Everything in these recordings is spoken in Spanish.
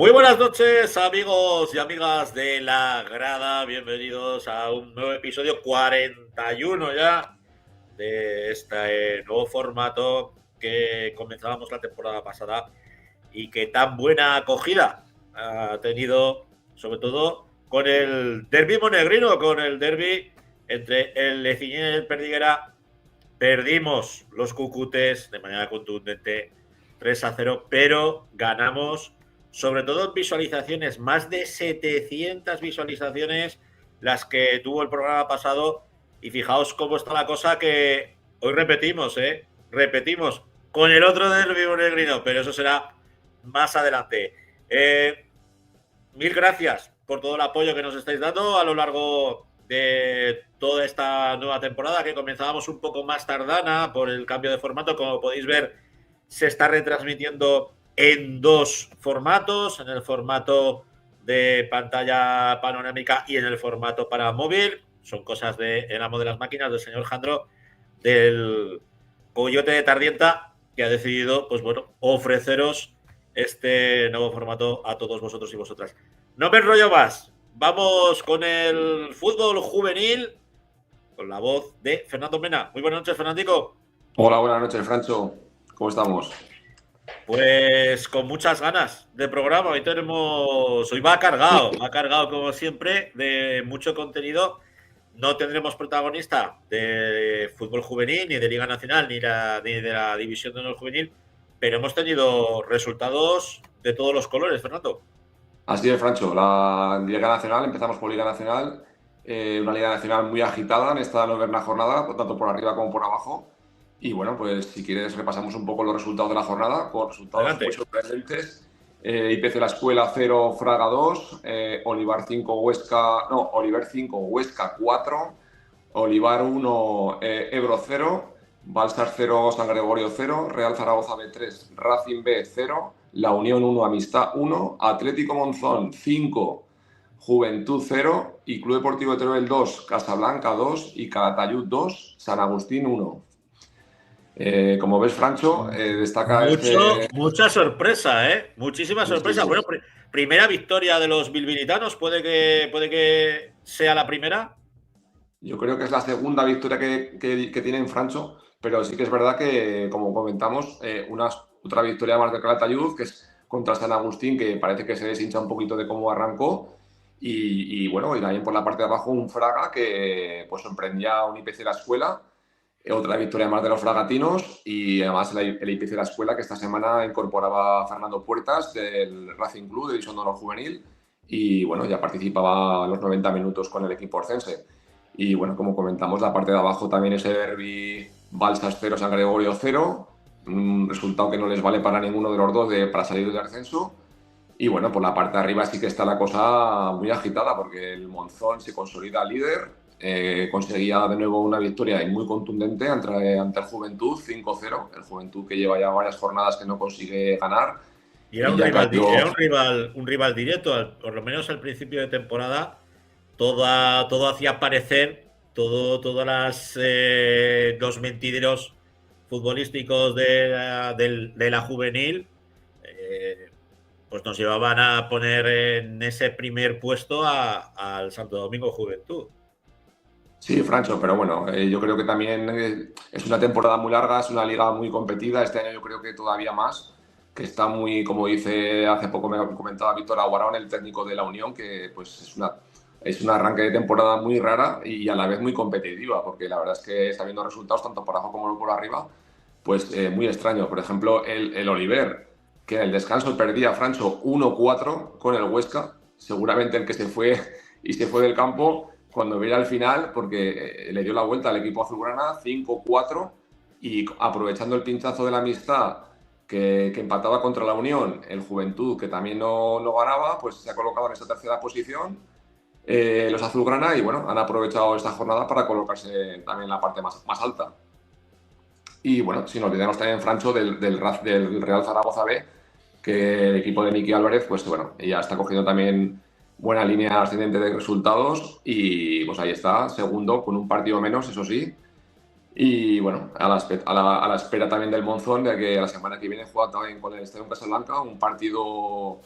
Muy buenas noches, amigos y amigas de la grada. Bienvenidos a un nuevo episodio 41 ya de este nuevo formato que comenzábamos la temporada pasada y que tan buena acogida ha tenido, sobre todo con el derbi monegrino, con el derbi entre el Leciñén y el Perdiguera. Perdimos los Cucutes de manera contundente 3-0, pero ganamos, sobre todo en visualizaciones, más de 700 visualizaciones las que tuvo el programa pasado. Y fijaos cómo está la cosa, que hoy repetimos, repetimos con el otro derbi monegrino, pero eso será más adelante. Mil gracias por todo el apoyo que nos estáis dando a lo largo de toda esta nueva temporada, que comenzábamos un poco más tardana por el cambio de formato. Como podéis ver, se está retransmitiendo en dos formatos, en el formato de pantalla panorámica y en el formato para móvil. Son cosas del amo de las máquinas, del señor Jandro, del Coyote de Tardienta, que ha decidido, pues bueno, ofreceros este nuevo formato a todos vosotros y vosotras. No me enrollo más. Vamos con el fútbol juvenil, con la voz de Fernando Mena. Muy buenas noches, Fernandico. Hola, buenas noches, Francho. ¿Cómo estamos? Pues con muchas ganas de programa. Hoy va cargado como siempre, de mucho contenido. No tendremos protagonista de fútbol juvenil, ni de Liga Nacional, ni de la División de Honor Juvenil, pero hemos tenido resultados de todos los colores, Fernando. Así es, Francho. La Liga Nacional, empezamos por Liga Nacional, una Liga Nacional muy agitada en esta novena jornada, tanto por arriba como por abajo. Y bueno, pues si quieres repasamos un poco los resultados de la jornada, con resultados Adelante. muy sorprendentes. IPC La Escuela 0, Fraga 2, Olivar 5, Oliver 5, Huesca 4, Olivar 1, Ebro 0, Balsar 0, San Gregorio 0, Real Zaragoza B 3, Racing B 0, La Unión 1, Amistad 1, Atlético Monzón 5, Juventud 0 y Club Deportivo Teruel 2, Casablanca 2 y Calatayud 2, San Agustín 1. Como ves, Francho, destaca Mucha sorpresa, ¿eh? Muchísima sorpresa. Sí. Bueno, primera victoria de los bilbilitanos. ¿Puede que sea la primera? Yo creo que es la segunda victoria que tienen Francho, pero sí que es verdad que, como comentamos, otra victoria más de Calatayud, que es contra San Agustín, que parece que se deshincha un poquito de cómo arrancó. Y bueno, y también por la parte de abajo un Fraga que pues sorprendía a un IPC La Escuela, otra victoria más de los fragatinos y además el IPC La Escuela, que esta semana incorporaba a Fernando Puertas del Racing Club de División de Honor Juvenil y bueno, ya participaba los 90 minutos con el equipo orcense. Y bueno, como comentamos, la parte de abajo también ese derbi Balsas 0, San Gregorio 0, un resultado que no les vale para ninguno de los dos para salir del ascenso. Y bueno, por la parte de arriba sí que está la cosa muy agitada porque el Monzón se consolida líder, conseguía de nuevo una victoria muy contundente ante el Juventud 5-0, el Juventud que lleva ya varias jornadas que no consigue ganar. Y Y ya cayó. era un rival directo, por lo menos al principio de temporada. Todo hacía parecer, todas los mentideros futbolísticos de la juvenil, pues nos llevaban a poner en ese primer puesto al Santo Domingo Juventud. Sí, Francho, pero bueno, yo creo que también es una temporada muy larga, es una liga muy competida. Este año yo creo que todavía más, que está muy, como dice hace poco me comentaba Víctor Aguarón, el técnico de la Unión, que pues es un arranque de temporada muy rara y a la vez muy competitiva, porque la verdad es que está viendo resultados tanto por abajo como por arriba, pues muy extraño. Por ejemplo, el Oliver, que en el descanso perdía, Francho, 1-4 con el Huesca, seguramente el que se fue y se fue del campo cuando veía al final, porque le dio la vuelta al equipo azulgrana, 5-4, y aprovechando el pinchazo de la amistad que empataba contra la Unión, el Juventud, que también no ganaba, pues se ha colocado en esa tercera posición los azulgrana y bueno, han aprovechado esta jornada para colocarse también en la parte más alta. Y bueno, sin olvidarnos también, Francho, del Real Zaragoza B, que el equipo de Miki Álvarez, pues bueno, ya está cogiendo también buena línea ascendente de resultados y pues ahí está, segundo, con un partido menos, eso sí. Y bueno, a la espera también del Monzón, de que la semana que viene juega también con el Estadio Casablanca, un partido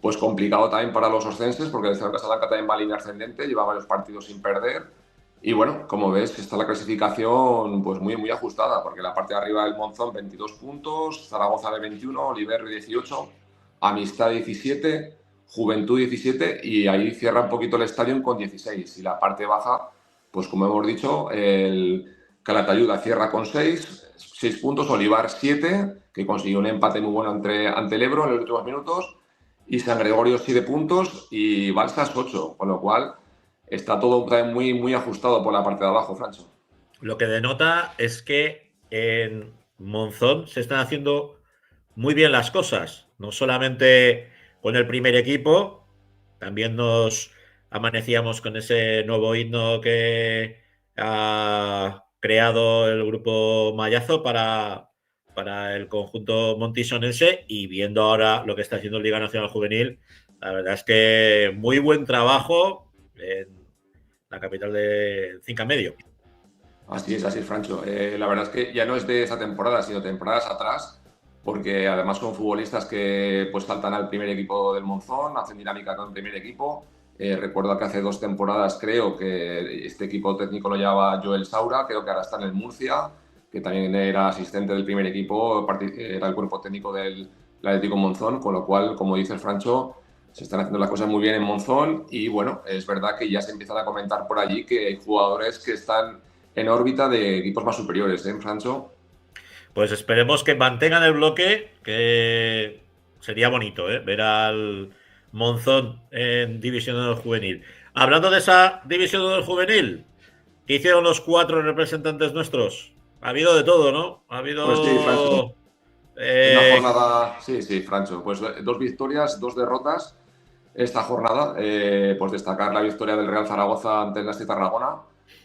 pues complicado también para los oscenses, porque el Casablanca también va en línea ascendente, lleva varios partidos sin perder. Y bueno, como ves, está la clasificación pues muy ajustada, porque la parte de arriba del Monzón 22 puntos, Zaragoza de 21, Oliver 18, Amistad 17, Juventud 17 y ahí cierra un poquito el Stadium con 16. Y la parte baja, pues como hemos dicho, el Calatayud cierra con 6 puntos, Olivar 7, que consiguió un empate muy bueno ante el Ebro en los últimos minutos, y San Gregorio 7 puntos y Balsas 8, con lo cual está todo también muy ajustado por la parte de abajo, Francho. Lo que denota es que en Monzón se están haciendo muy bien las cosas, no solamente con el primer equipo, también nos amanecíamos con ese nuevo himno que ha creado el grupo Mayazo para el conjunto montisonense, y viendo ahora lo que está haciendo Liga Nacional Juvenil, la verdad es que muy buen trabajo en la capital de Cinca Medio. Así es, Francho. La verdad es que ya no es de esa temporada, sino temporadas atrás, porque además son futbolistas que pues saltan al primer equipo del Monzón, hacen dinámica con el primer equipo. Recuerdo que hace 2 temporadas creo que este equipo técnico lo llevaba Joel Saura, creo que ahora está en el Murcia, que también era asistente del primer equipo, era el cuerpo técnico del Atlético Monzón, con lo cual, como dice el Francho, se están haciendo las cosas muy bien en Monzón y bueno, es verdad que ya se empiezan a comentar por allí que hay jugadores que están en órbita de equipos más superiores, ¿eh, Francho? Pues esperemos que mantengan el bloque, que sería bonito, ¿eh? Ver al Monzón en División de Honor Juvenil. Hablando de esa División de Honor Juvenil, ¿qué hicieron los 4 representantes nuestros? Ha habido de todo, ¿no? Ha Pues sí, Francho. habido... Una jornada, sí, Francho. Pues 2 victorias, 2 derrotas esta jornada. Pues destacar la victoria del Real Zaragoza ante el Nasti Tarragona,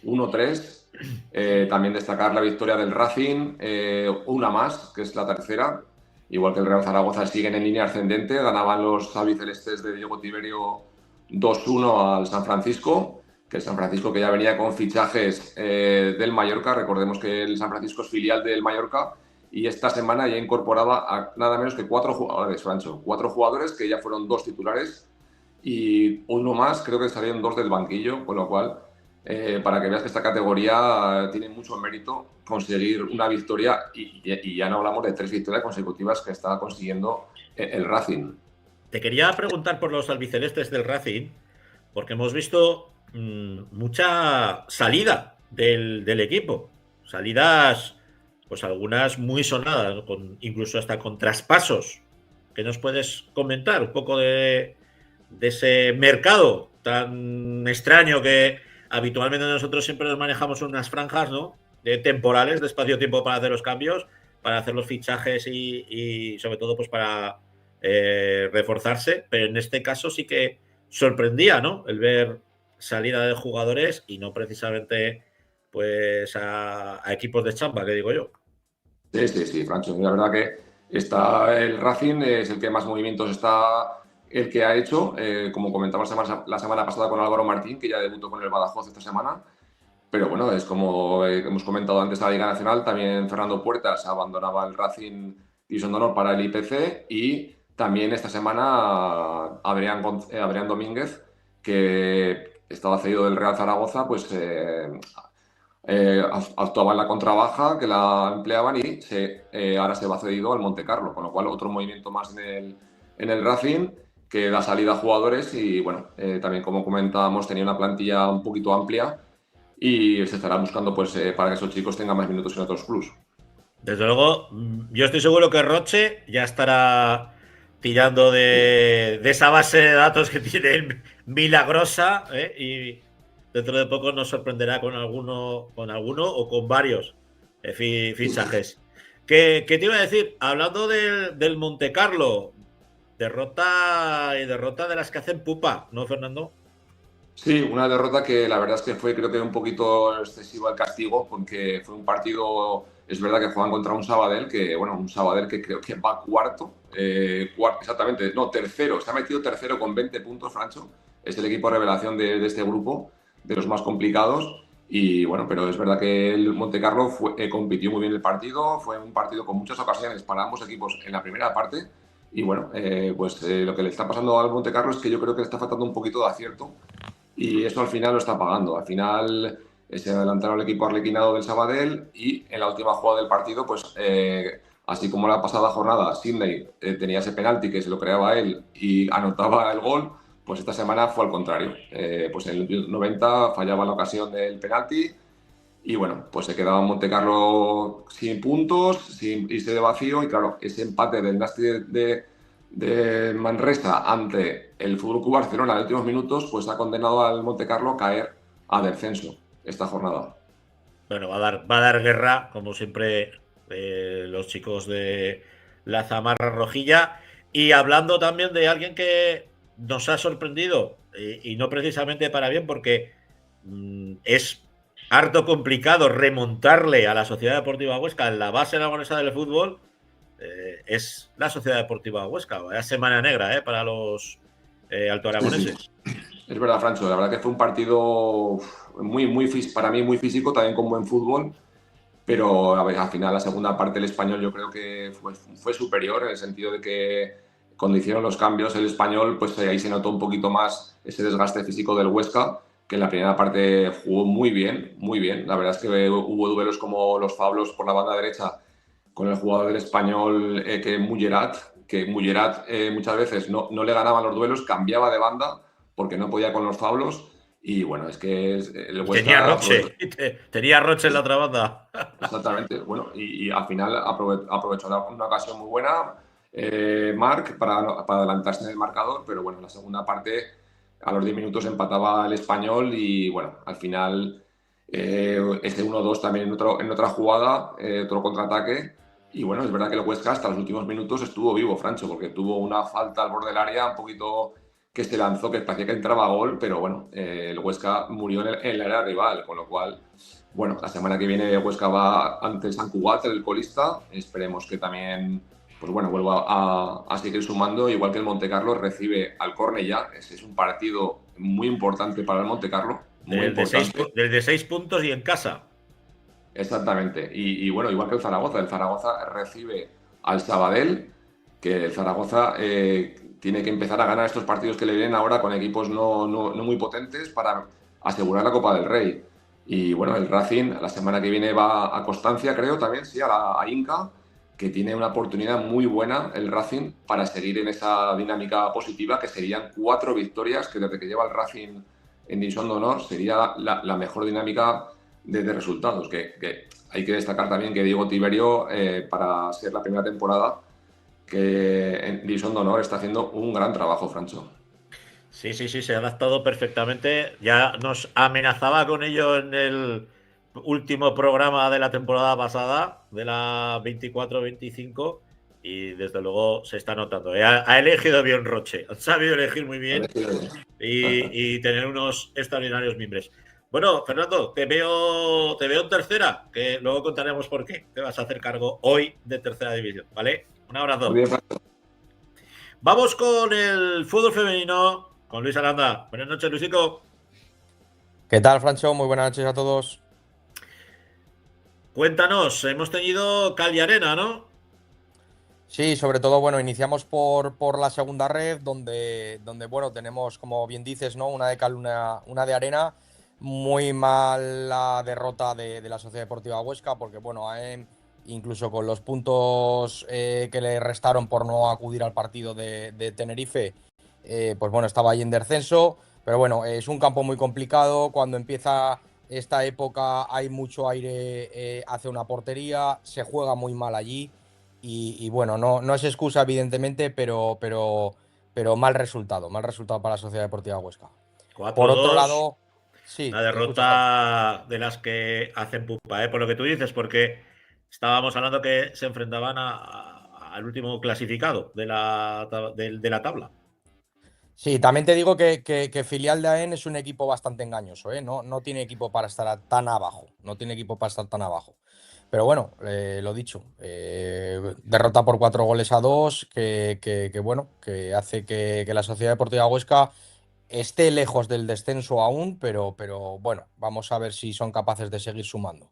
1-3. También destacar la victoria del Racing, una más, que es la tercera. Igual que el Real Zaragoza siguen en línea ascendente, ganaban los albicelestes de Diego Tiberio 2-1 al San Francisco, que el San Francisco que ya venía con fichajes del Mallorca. Recordemos que el San Francisco es filial del Mallorca y esta semana ya incorporaba a nada menos que 4 jugadores, Francho. 4 jugadores que ya fueron 2 titulares y uno más, creo que salieron 2 del banquillo, con lo cual, para que veas que esta categoría tiene mucho mérito conseguir una victoria y ya no hablamos de 3 victorias consecutivas que está consiguiendo el Racing. Te quería preguntar por los albicelestes del Racing, porque hemos visto mucha salida del equipo. Salidas, pues algunas muy sonadas, incluso hasta con traspasos. ¿Qué nos puedes comentar un poco de ese mercado tan extraño que habitualmente nosotros siempre nos manejamos unas franjas, ¿no? De temporales, de espacio-tiempo para hacer los cambios, para hacer los fichajes y sobre todo pues para reforzarse, pero en este caso sí que sorprendía, ¿no? El ver salida de jugadores y no precisamente pues a equipos de chamba, que digo yo. Sí, Francho. La verdad que está el Racing, es el que más movimientos está, el que ha hecho, como comentamos la semana pasada con Álvaro Martín, que ya debutó con el Badajoz esta semana. Pero bueno, es como hemos comentado antes de la Liga Nacional, también Fernando Puertas abandonaba el Racing División de Honor para el IPC y también esta semana Adrián Domínguez, que estaba cedido del Real Zaragoza, pues actuaba en la contrabaja que la empleaban y ahora se va cedido al Montecarlo, con lo cual otro movimiento más en el Racing que da salida a jugadores y bueno, también como comentábamos tenía una plantilla un poquito amplia y se estará buscando pues para que esos chicos tengan más minutos en otros clubs. Desde luego, yo estoy seguro que Roche ya estará tirando de esa base de datos que tiene milagrosa, y dentro de poco nos sorprenderá con alguno o con varios fichajes. ¿Qué te iba a decir? Hablando del Montecarlo, derrota de las que hacen pupa, ¿no, Fernando? Sí, una derrota que la verdad es que fue creo que un poquito excesivo el castigo, porque fue un partido, es verdad que juegan contra un Sabadell, un Sabadell que creo que va cuarto, exactamente, no, tercero, se ha metido tercero con 20 puntos, Francho, es el equipo revelación de este grupo, de los más complicados, y bueno, pero es verdad que el Montecarlo compitió muy bien el partido, fue un partido con muchas ocasiones para ambos equipos en la primera parte, Y bueno, pues lo que le está pasando al Monte Carlo es que yo creo que le está faltando un poquito de acierto y eso al final lo está pagando. Al final se adelantaron el equipo arlequinado del Sabadell y en la última jugada del partido, pues así como la pasada jornada, Sydney tenía ese penalti que se lo creaba él y anotaba el gol, pues esta semana fue al contrario. Pues en el 90 fallaba la ocasión del penalti y bueno, pues se quedaba Montecarlo sin puntos, sin irse de vacío y claro, ese empate del Nasti de Manresa ante el FC Barcelona en los últimos minutos, pues ha condenado al Montecarlo a caer a descenso esta jornada. Bueno, va a dar guerra, como siempre, los chicos de la Zamarra Rojilla. Y hablando también de alguien que nos ha sorprendido, y no precisamente para bien, porque es harto complicado remontarle a la Sociedad Deportiva Huesca en la base aragonesa del fútbol, es la Sociedad Deportiva Huesca. Vaya semana negra para los Sí, sí. altoaragoneses. Es verdad, Francho, la verdad que fue un partido para mí muy físico, también con buen fútbol, pero a ver, al final la segunda parte el español yo creo que fue superior en el sentido de que cuando hicieron los cambios el español, pues ahí se notó un poquito más ese desgaste físico del Huesca, que en la primera parte jugó muy bien, muy bien. La verdad es que hubo duelos como los Fablos por la banda derecha con el jugador del español que Mullerat muchas veces no le ganaba los duelos, cambiaba de banda porque no podía con los Fablos y bueno, es que el Y tenía Huesca Roche, aprovechó. tenía Roche en la otra banda. Exactamente, bueno, y al final aprovechó una ocasión muy buena, Marc, para adelantarse en el marcador, pero bueno, en la segunda parte, a los 10 minutos empataba el español y bueno, al final este 1-2 también en otra jugada, otro contraataque. Y bueno, es verdad que el Huesca hasta los últimos minutos estuvo vivo, Francho, porque tuvo una falta al borde del área, un poquito que se lanzó, que parecía que entraba a gol, pero bueno, el Huesca murió en el área rival, con lo cual bueno, la semana que viene Huesca va ante el Sant Cugat, el colista. Esperemos que también pues bueno, vuelva a seguir sumando, igual que el Montecarlo recibe al Cornellá. Ese es un partido muy importante para el Montecarlo, muy importante. Del de 6 puntos y en casa. Exactamente. Y bueno, igual que el Zaragoza recibe al Sabadell, que el Zaragoza tiene que empezar a ganar estos partidos que le vienen ahora con equipos no muy potentes para asegurar la Copa del Rey. Y bueno, el Racing la semana que viene va a Constancia, creo también, sí, a Inca, que tiene una oportunidad muy buena el Racing para seguir en esa dinámica positiva, que serían 4 victorias, que desde que lleva el Racing en División de Honor sería la mejor dinámica de resultados. Que hay que destacar también que Diego Tiberio, para ser la primera temporada, que en División de Honor está haciendo un gran trabajo, Francho. Sí, sí, sí, se ha adaptado perfectamente. Ya nos amenazaba con ello en el último programa de la temporada pasada, de la 24-25, y desde luego se está notando. Ha elegido bien Roche, ha sabido elegir muy bien y tener unos extraordinarios miembros. Bueno, Fernando, te veo en tercera, que luego contaremos por qué te vas a hacer cargo hoy de tercera división, ¿vale? Un Muy abrazo. bien, Francho. Vamos con el fútbol femenino, con Luis Aranda. Buenas noches, Luisico. ¿Qué tal, Francho? Muy buenas noches a todos. Cuéntanos, hemos tenido cal y arena, ¿no? Sí, sobre todo, bueno, iniciamos por la segunda red, donde, bueno, tenemos, como bien dices, ¿no? Una de cal, una de arena. Muy mal la derrota de la Sociedad Deportiva Huesca, porque, bueno, incluso con los puntos que le restaron por no acudir al partido de Tenerife, pues bueno, estaba ahí en descenso. Pero bueno, es un campo muy complicado. Cuando empieza esta época hay mucho aire hacia una portería, se juega muy mal allí. Y bueno, no es excusa, evidentemente, pero mal resultado para la Sociedad Deportiva Huesca. Por otro 4-2. lado, sí, Una te escucho, Francho. derrota de las que hacen pupa, ¿eh? Por lo que tú dices, porque estábamos hablando que se enfrentaban al último clasificado de la tabla. Sí, también te digo que filial de AEN es un equipo bastante engañoso, ¿eh? No tiene equipo para estar tan abajo. No tiene equipo para estar tan abajo. Pero bueno, lo dicho, derrota por 4 goles a 2, bueno, que hace que la Sociedad Deportiva Huesca esté lejos del descenso aún, pero bueno, vamos a ver si son capaces de seguir sumando.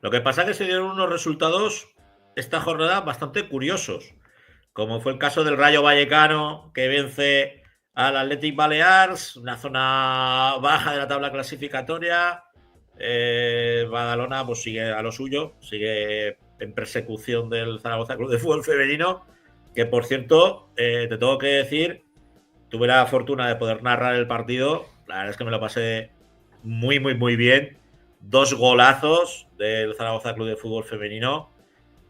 Lo que pasa es que se dieron unos resultados esta jornada bastante curiosos. como fue el caso del Rayo Vallecano, que vence al Athletic Balears, una zona baja de la tabla clasificatoria. Badalona pues sigue a lo suyo, sigue en persecución del Zaragoza Club de Fútbol Femenino, que por cierto, te tengo que decir, tuve la fortuna de poder narrar el partido, la verdad es que me lo pasé muy, muy, muy bien. 2 golazos del Zaragoza Club de Fútbol Femenino,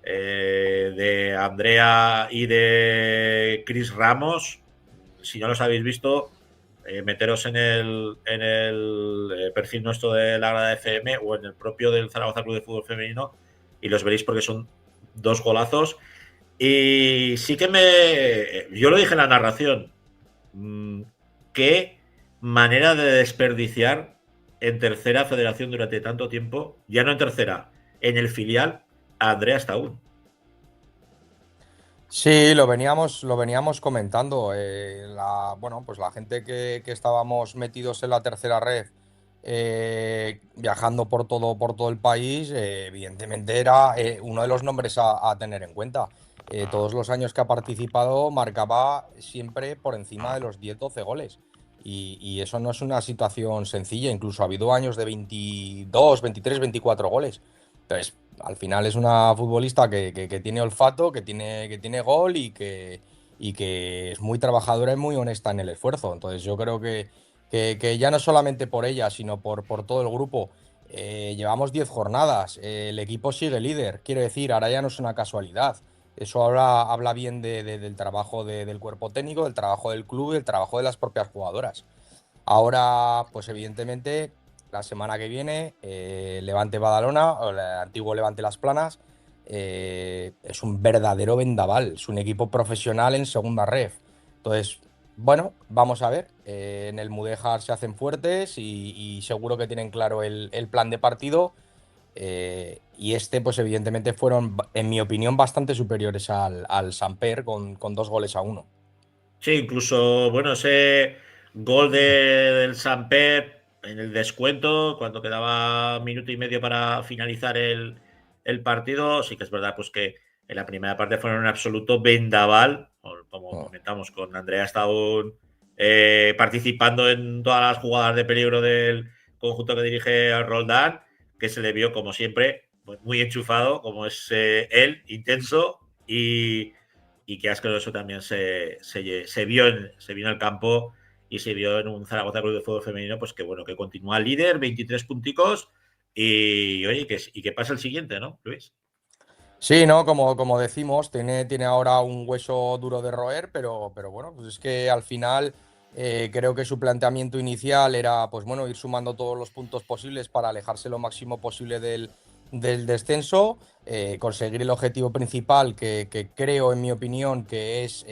de Andrea y de Chris Ramos. Si no los habéis visto, meteros en el perfil nuestro de la Grada FM o en el propio del Zaragoza Club de Fútbol Femenino y los veréis porque son 2 golazos. Y sí que yo lo dije en la narración, qué manera de desperdiciar en tercera federación durante tanto tiempo, ya no en tercera, en el filial, a Andrea Staún. Sí, lo veníamos comentando. Bueno, pues la gente que estábamos metidos en la tercera red, viajando por todo el país, evidentemente era uno de los nombres a tener en cuenta. Todos los años que ha participado marcaba siempre por encima de los 10-12 goles. Y eso no es una situación sencilla. Incluso ha habido años de 22, 23, 24 goles. Entonces, al final es una futbolista que tiene olfato, que tiene gol y que es muy trabajadora y muy honesta en el esfuerzo. Entonces yo creo que ya no solamente por ella, sino por todo el grupo. Llevamos 10 jornadas, el equipo sigue líder, quiero decir, ahora ya no es una casualidad. Eso ahora habla bien del trabajo del cuerpo técnico, del trabajo del club y del trabajo de las propias jugadoras. Ahora, pues evidentemente, la semana que viene, Levante Badalona, o el antiguo Levante Las Planas, es un verdadero vendaval, es un equipo profesional en segunda ref. Entonces, bueno, vamos a ver. En el Mudéjar se hacen fuertes y seguro que tienen claro el plan de partido. Y pues evidentemente fueron, en mi opinión, bastante superiores al Samper con 2-1. Sí, incluso, bueno, ese gol del Samper en el descuento, cuando quedaba minuto y medio para finalizar el partido, sí que es verdad pues que en la primera parte fueron un absoluto vendaval, como comentamos, con Andrea Staún participando en todas las jugadas de peligro del conjunto que dirige Roldán, que se le vio, como siempre, pues muy enchufado, como es él, intenso y que asqueroso también se vio en el campo y se vio en un Zaragoza Club de Fútbol Femenino, pues que bueno, que continúa líder, 23 punticos y oye, que pasa el siguiente, ¿no, Luis? Sí, ¿no? Como decimos, tiene ahora un hueso duro de roer, pero bueno, pues es que al final creo que su planteamiento inicial era, pues bueno, ir sumando todos los puntos posibles para alejarse lo máximo posible del descenso, conseguir el objetivo principal que creo, en mi opinión, que es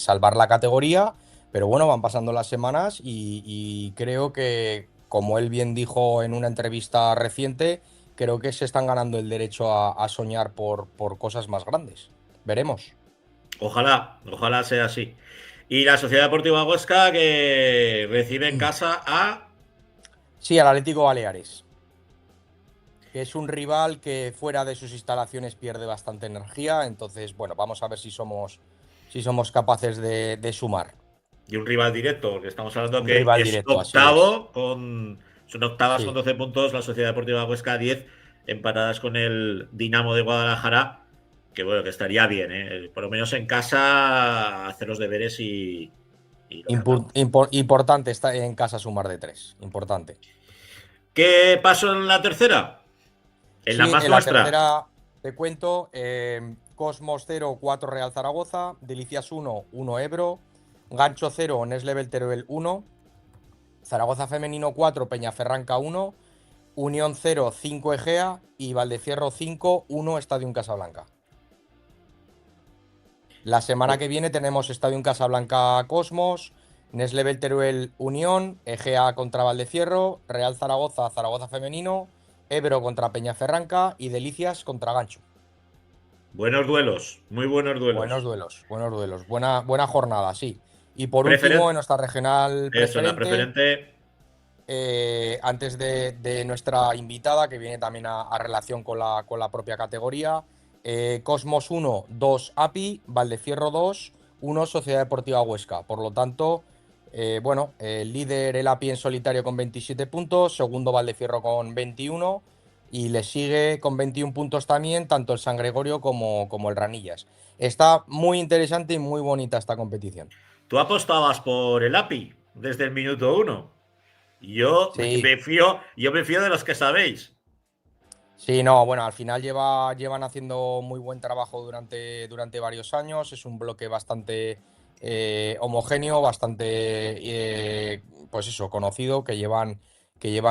salvar la categoría, pero bueno, van pasando las semanas y creo que, como él bien dijo en una entrevista reciente, creo que se están ganando el derecho a soñar por cosas más grandes. Veremos. Ojalá sea así. Y la Sociedad Deportiva Huesca que recibe en casa a... Sí, al Atlético Baleares, que es un rival que fuera de sus instalaciones pierde bastante energía. Entonces, bueno, vamos a ver si somos capaces de sumar. Y un rival directo, porque estamos hablando Un que rival es directo, así es. octavo, son octavas con Sí, 12 puntos, la Sociedad Deportiva Huesca 10, empatadas con el Dinamo de Guadalajara, que bueno, que estaría bien, ¿eh? Por lo menos en casa hacer los deberes y lo ganamos. Importante está en casa sumar de 3. Importante. ¿Qué pasó en la tercera? En la Sí, más en la nuestra. tercera te cuento, Cosmos 0, 4 Real Zaragoza, Delicias 1, 1 Ebro, Gancho 0, Neslevel Teruel 1, Zaragoza Femenino 4, Peñaferranca 1, Unión 0, 5 Egea y Valdecierro 5, 1 Estadio Casablanca. La semana que viene tenemos Estadio Casablanca Cosmos, Neslevel Teruel Unión, Egea contra Valdecierro, Real Zaragoza, Zaragoza Femenino, Ebro contra Peñaferranca y Delicias contra Gancho. Buenos duelos, muy buenos Buenos duelos. duelos, buenos duelos. Buena jornada, sí. Y por último, Preferen en nuestra regional Eso, la preferente, preferente. antes de nuestra invitada, que viene también a relación con la propia categoría, Cosmos 1, 2 API, Valdecierro 2, 1 Sociedad Deportiva Huesca. Por lo tanto, bueno, el líder el API en solitario con 27 puntos, segundo Valdecierro con 21 y le sigue con 21 puntos también tanto el San Gregorio como el Ranillas. Está muy interesante y muy bonita esta competición. Tú apostabas por el API desde el minuto 1. Yo Sí, me fío de los que sabéis. sí, no, bueno, al final llevan haciendo muy buen trabajo durante varios años. Es un bloque bastante homogéneo, bastante, pues eso, conocido, que llevan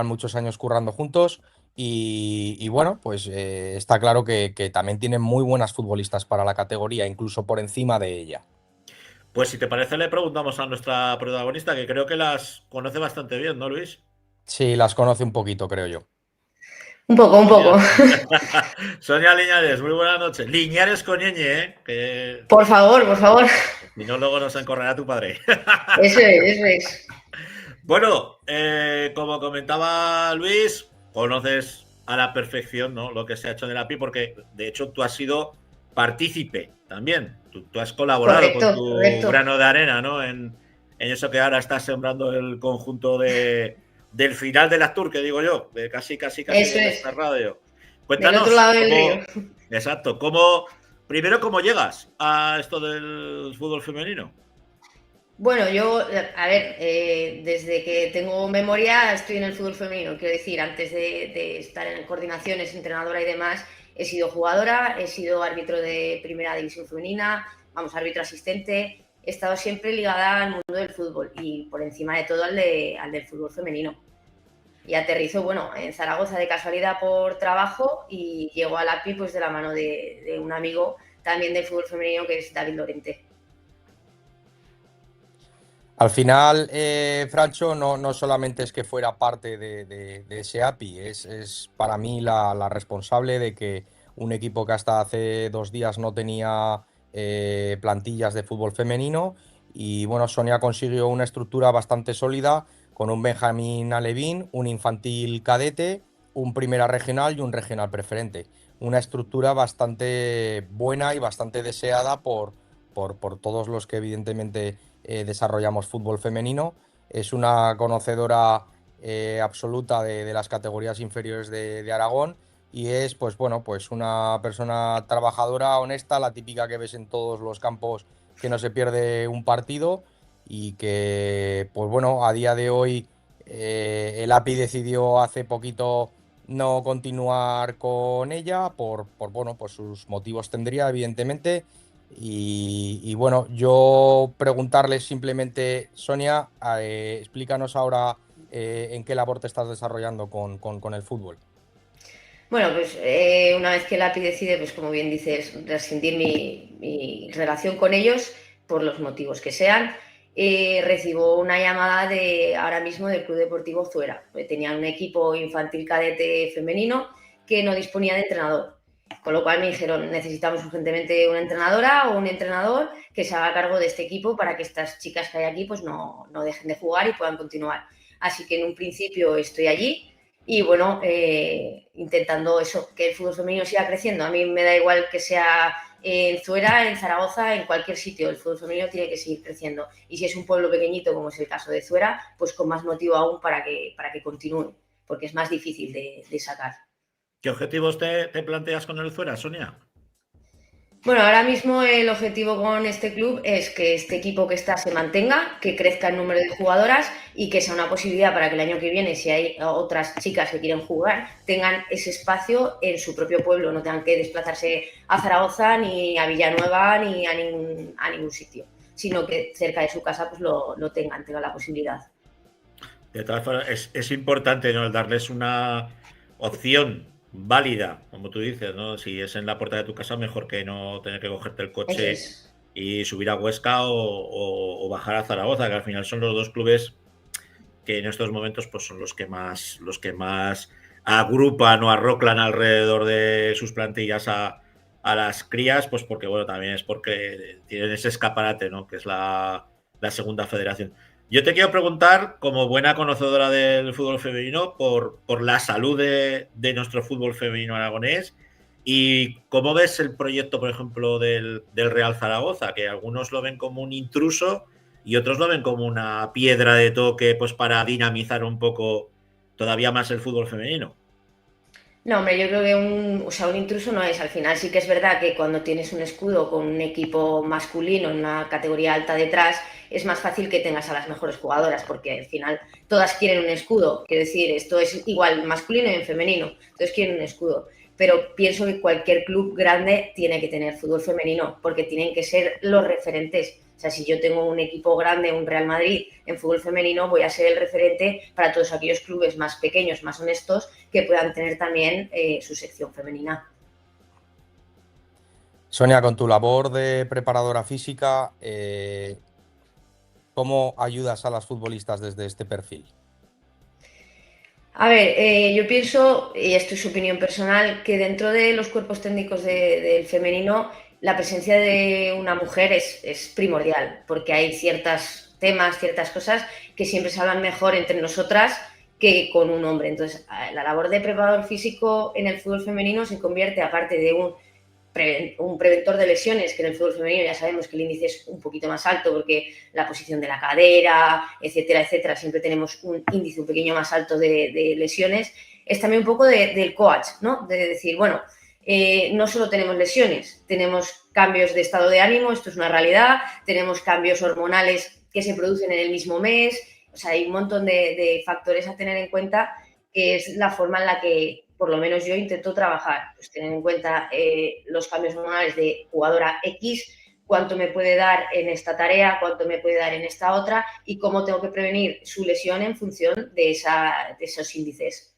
muchos años currando juntos. Y bueno, pues está claro que también tienen muy buenas futbolistas para la categoría, incluso por encima de ella. Pues si te parece, le preguntamos a nuestra protagonista, que creo que las conoce bastante bien, ¿no, Luis? Sí, las conoce un poquito, creo yo. Un poco, un poco. Sonia, Sonia Liñares, muy buenas noches. Liñares con ñ, ¿eh? Que Por favor, por favor. si no, luego nos encorrerá tu padre. Eso es, eso es. Bueno, como comentaba Luis, conoces a la perfección, ¿no?, lo que se ha hecho en el API, porque de hecho tú has sido partícipe también. Tú has colaborado con Correcto, tu correcto. grano de arena, ¿no? En eso que ahora estás sembrando el conjunto del final de la Tour, que digo yo, de casi Eso de es. esta radio. Del otro Cuéntanos lado del río. exacto, primero cómo llegas a esto del fútbol femenino. Bueno, yo, a ver, desde que tengo memoria estoy en el fútbol femenino. Quiero decir, antes de estar en coordinaciones, entrenadora y demás, he sido jugadora, he sido árbitro de primera división femenina, vamos, árbitro asistente. He estado siempre ligada al mundo del fútbol y por encima de todo al del fútbol femenino. Y aterrizo, bueno, en Zaragoza de casualidad por trabajo y llego al API pues de la mano de un amigo también del fútbol femenino que es David Lorente. Al final, Francho, no solamente es que fuera parte de ese API, es para mí la responsable de que un equipo que hasta hace 2 días no tenía plantillas de fútbol femenino y bueno, Sonia consiguió una estructura bastante sólida con un Benjamín Alevín, un infantil cadete, un primera regional y un regional preferente. Una estructura bastante buena y bastante deseada por todos los que evidentemente desarrollamos fútbol femenino. Es una conocedora absoluta de las categorías inferiores de Aragón y es, pues bueno, pues una persona trabajadora, honesta, la típica que ves en todos los campos que no se pierde un partido y que, pues bueno, a día de hoy el API decidió hace poquito no continuar con ella bueno, pues sus motivos tendría, evidentemente. Y bueno, yo preguntarles simplemente, Sonia, explícanos ahora en qué labor te estás desarrollando con el fútbol. Bueno, pues una vez que el API decide, pues como bien dices, rescindir mi relación con ellos, por los motivos que sean, recibo una llamada ahora mismo del Club Deportivo Zuera. Tenían un equipo infantil cadete femenino que no disponía de entrenador. Con lo cual me dijeron, necesitamos urgentemente una entrenadora o un entrenador que se haga cargo de este equipo para que estas chicas que hay aquí pues no dejen de jugar y puedan continuar. Así que en un principio estoy allí y bueno, intentando eso, que el fútbol femenino siga creciendo. A mí me da igual que sea en Zuera, en Zaragoza, en cualquier sitio. El fútbol femenino tiene que seguir creciendo. Y si es un pueblo pequeñito, como es el caso de Zuera, pues con más motivo aún para que continúe, porque es más difícil de sacar. ¿Qué objetivos te planteas con el Zuera, Sonia? Bueno, ahora mismo el objetivo con este club es que este equipo que está se mantenga, que crezca el número de jugadoras y que sea una posibilidad para que el año que viene, si hay otras chicas que quieren jugar, tengan ese espacio en su propio pueblo, no tengan que desplazarse a Zaragoza, ni a Villanueva, ni a ningún sitio, sino que cerca de su casa pues lo tengan la posibilidad. De todas formas, es importante, ¿no?, el darles una opción válida, como tú dices, ¿no? Si es en la puerta de tu casa, mejor que no tener que cogerte el Eso coche es. y subir a Huesca o bajar a Zaragoza, que al final son los dos clubes que en estos momentos pues son los que más agrupan o arroclan alrededor de sus plantillas a las crías, pues porque bueno, también es porque tienen ese escaparate, ¿no?, que es la segunda federación. Yo te quiero preguntar, como buena conocedora del fútbol femenino, por la salud de nuestro fútbol femenino aragonés ¿Y cómo ves el proyecto, por ejemplo, del Real Zaragoza? Que algunos lo ven como un intruso y otros lo ven como una piedra de toque, pues para dinamizar un poco todavía más el fútbol femenino. No, hombre, yo creo que un intruso no es. Al final sí que es verdad que cuando tienes un escudo con un equipo masculino en una categoría alta detrás, es más fácil que tengas a las mejores jugadoras, porque al final todas quieren un escudo. Quiero decir, esto es igual masculino y en femenino, entonces quieren un escudo. Pero pienso que cualquier club grande tiene que tener fútbol femenino, porque tienen que ser los referentes. O sea, si yo tengo un equipo grande, un Real Madrid en fútbol femenino, voy a ser el referente para todos aquellos clubes más pequeños, más honestos, que puedan tener también su sección femenina. Sonia, con tu labor de preparadora física, ¿cómo ayudas a las futbolistas desde este perfil? A ver, yo pienso, y esto es opinión personal, que dentro de los cuerpos técnicos del femenino la presencia de una mujer es primordial, porque hay ciertos temas, ciertas cosas que siempre se hablan mejor entre nosotras que con un hombre. Entonces, la labor de preparador físico en el fútbol femenino se convierte, aparte de un preventor de lesiones, que en el fútbol femenino ya sabemos que el índice es un poquito más alto porque la posición de la cadera, etcétera, etcétera, siempre tenemos un índice un poquillo más alto de lesiones, es también un poco del coach, ¿no? De decir, bueno, no solo tenemos lesiones, tenemos cambios de estado de ánimo, esto es una realidad, tenemos cambios hormonales que se producen en el mismo mes, o sea, hay un montón de factores a tener en cuenta, que es la forma en la que por lo menos yo intento trabajar, pues tener en cuenta los cambios hormonales de jugadora X, cuánto me puede dar en esta tarea, cuánto me puede dar en esta otra y cómo tengo que prevenir su lesión en función de esos índices.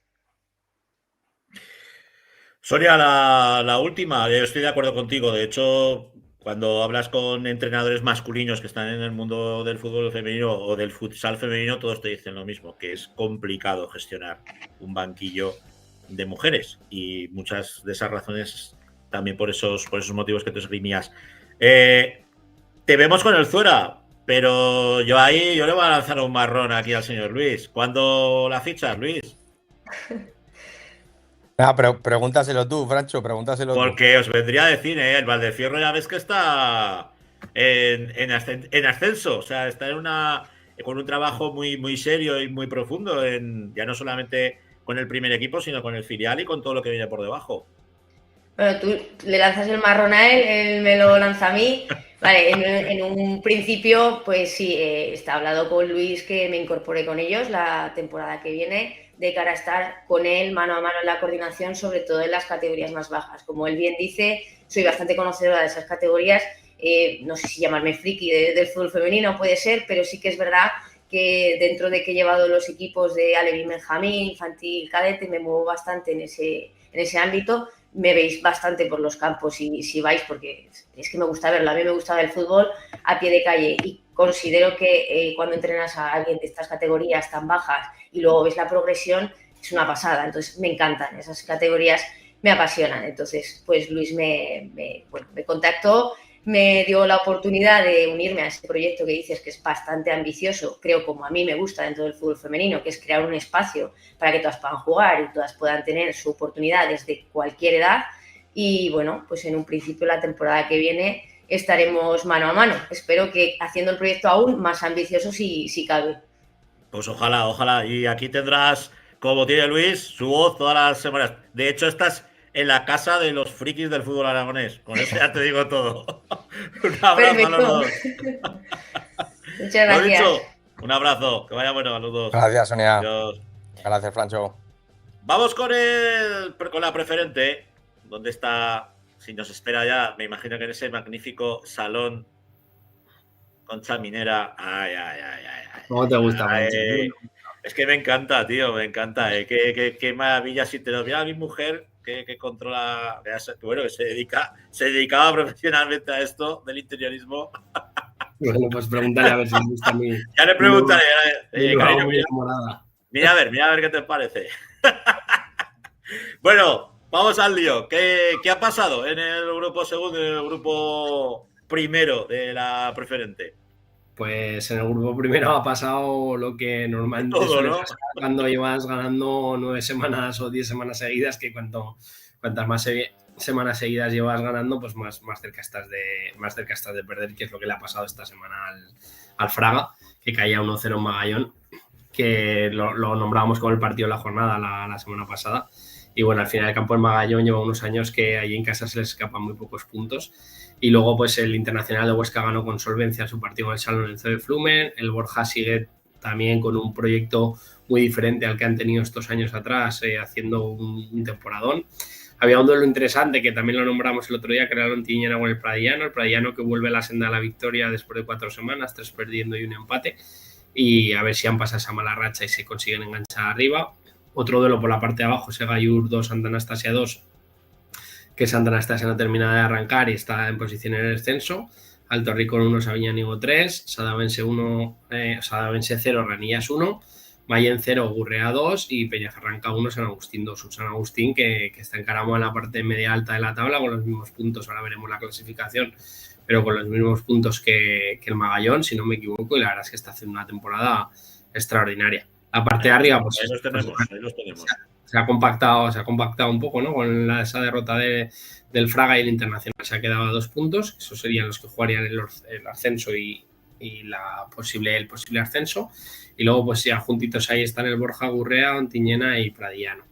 Sonia, la última, yo estoy de acuerdo contigo. De hecho, cuando hablas con entrenadores masculinos que están en el mundo del fútbol femenino o del futsal femenino, todos te dicen lo mismo, que es complicado gestionar un banquillo de mujeres. Y muchas de esas razones también por esos motivos que tú esgrimías. Te vemos con el Zuera, pero yo le voy a lanzar un marrón aquí al señor Luis. ¿Cuándo la fichas, Luis? Pero pregúntaselo tú, Francho, pregúntaselo tú. Porque os vendría a decir, el Valdefierro ya ves que está en ascenso, o sea, está con un trabajo muy, muy serio y muy profundo, ya no solamente con el primer equipo, sino con el filial y con todo lo que viene por debajo. Bueno, tú le lanzas el marrón a él me lo lanza a mí. Vale, en un principio, pues sí, está hablado con Luis que me incorpore con ellos la temporada que viene, de cara a estar con él mano a mano en la coordinación, sobre todo en las categorías más bajas. Como él bien dice, soy bastante conocedora de esas categorías. No sé si llamarme friki del fútbol femenino, puede ser, pero sí que es verdad que dentro de que he llevado los equipos de Alevín Benjamín, infantil, cadete, me muevo bastante en ese ámbito. Me veis bastante por los campos y si vais, porque es que me gusta verlo. A mí me gusta ver el fútbol a pie de calle y considero que cuando entrenas a alguien de estas categorías tan bajas y luego ves la progresión, es una pasada. Entonces me encantan, esas categorías me apasionan. Entonces, pues Luis me contactó, me dio la oportunidad de unirme a ese proyecto que dices que es bastante ambicioso, creo como a mí me gusta dentro del fútbol femenino, que es crear un espacio para que todas puedan jugar y todas puedan tener su oportunidad desde cualquier edad. Y bueno, pues en un principio la temporada que viene estaremos mano a mano. Espero que haciendo el proyecto aún más ambicioso si cabe. Pues ojalá. Y aquí tendrás, como tiene Luis, su voz todas las semanas. De hecho, estás en la casa de los frikis del fútbol aragonés. Con eso ya te digo todo. Un abrazo. Perfecto. A los dos. Muchas gracias. Lo dicho, un abrazo. Que vaya bueno a los dos. Gracias, Sonia. Adiós. Gracias, Francho. Vamos con la preferente, donde está, si nos espera ya, me imagino que en ese magnífico salón con chaminera. Ay. ¿Cómo te gusta, Francho? Es que me encanta, tío, me encanta. Qué maravilla. Si te lo viera mi mujer, que controla, bueno, que se dedicaba profesionalmente a esto del interiorismo. Bueno, pues pregúntale a ver si me gusta a mí. Ya le preguntaré. Cariño, mira a ver qué te parece. Bueno, vamos al lío. ¿Qué ha pasado en el grupo segundo y en el grupo primero de la preferente? Pues en el grupo primero ha pasado lo que normalmente todo, suele ¿no? pasar cuando llevas ganando 9 semanas o 10 semanas seguidas, que cuantas más semanas seguidas llevas ganando, pues más cerca estás de perder, que es lo que le ha pasado esta semana al Fraga, que caía 1-0 en Magallón, que lo nombrábamos como el partido de la jornada la semana pasada. Y bueno, al final el campo del Magallón lleva unos años que ahí en casa se les escapan muy pocos puntos. Y luego pues el Internacional de Huesca ganó con solvencia su partido en el San Lorenzo de Flumen. El Borja sigue también con un proyecto muy diferente al que han tenido estos años atrás, haciendo un temporadón. Había un duelo interesante que también lo nombramos el otro día, que era el Ontinyena con el Pradillano que vuelve a la senda de la victoria después de 4 semanas, 3 perdiendo y 1 empate, y a ver si han pasado esa mala racha y se consiguen enganchar arriba. Otro duelo por la parte de abajo, Segayur 2, Santa Anastasia 2, que Santa Anastasia no termina de arrancar y está en posición en el descenso. Alto Rico 1, Sabiñánigo 3, Sadavense 0, Ranillas 1, Mayen 0, Gurrea 2 y Peñacerranca 1, San Agustín 2. Un San Agustín que está encaramado en la parte media alta de la tabla con los mismos puntos. Ahora veremos la clasificación, pero con los mismos puntos que el Magallón, si no me equivoco, y la verdad es que está haciendo una temporada extraordinaria. La parte de arriba, pues ahí los tenemos. Se ha compactado un poco, ¿no? Con esa derrota del Fraga, y el Internacional se ha quedado a 2 puntos. Esos serían los que jugarían el ascenso y el posible ascenso. Y luego, pues ya juntitos ahí están el Borja, Gurrea, Ontinyena y Pradillano.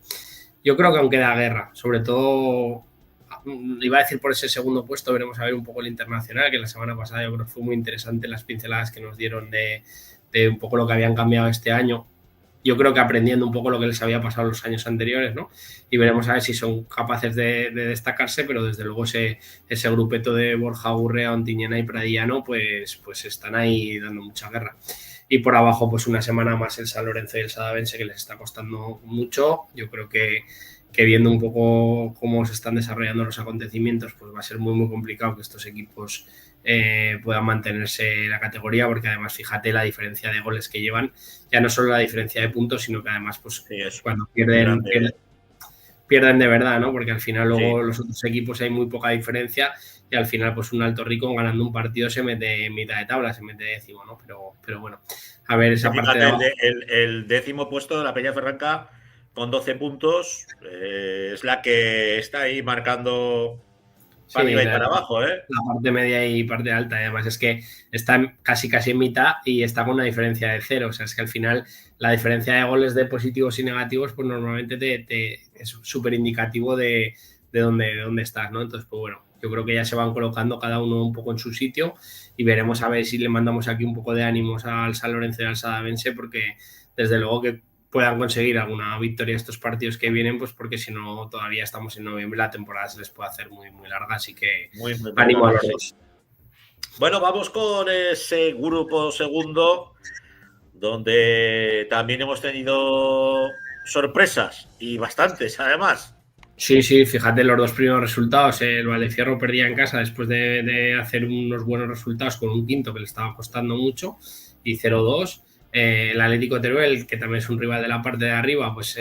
Yo creo que aún queda guerra, sobre todo, iba a decir por ese segundo puesto, veremos a ver un poco el Internacional, que la semana pasada yo creo que fue muy interesante las pinceladas que nos dieron de un poco lo que habían cambiado este año. Yo creo que aprendiendo un poco lo que les había pasado los años anteriores, ¿no? Y veremos a ver si son capaces de destacarse, pero desde luego ese grupeto de Borja, Gurrea, Ontinyena y Pradillano, pues están ahí dando mucha guerra. Y por abajo, pues una semana más el San Lorenzo y el Sadavense, que les está costando mucho. Yo creo que viendo un poco cómo se están desarrollando los acontecimientos, pues va a ser muy, muy complicado que estos equipos puedan mantenerse en la categoría, porque además fíjate la diferencia de goles que llevan, ya no solo la diferencia de puntos, sino que además pues sí, cuando pierden de verdad, ¿no? Porque al final luego los otros equipos hay muy poca diferencia y al final pues un Alto Rico ganando un partido se mete en mitad de tabla, se mete décimo, ¿no? Pero bueno, a ver esa parte de abajo. El 10º puesto de la Peñacerranca con 12 puntos es la que está ahí marcando para arriba y para abajo, ¿eh? La parte media y parte alta, además es que está casi en mitad y está con una diferencia de 0, o sea, es que al final la diferencia de goles de positivos y negativos pues normalmente es súper indicativo de dónde estás, ¿no? Entonces, pues bueno, yo creo que ya se van colocando cada uno un poco en su sitio y veremos a ver si le mandamos aquí un poco de ánimos al San Lorenzo y al Sadavense, porque desde luego que puedan conseguir alguna victoria estos partidos que vienen, pues porque si no todavía estamos en noviembre, la temporada se les puede hacer muy, muy larga, así que muy ánimo a los dos. Bueno, vamos con ese grupo segundo, donde también hemos tenido sorpresas y bastantes, además. Sí, fíjate los 2 primeros resultados. El Valdefierro perdía en casa después de hacer unos buenos resultados con un quinto que le estaba costando mucho, y 0-2. El Atlético Teruel, que también es un rival de la parte de arriba, pues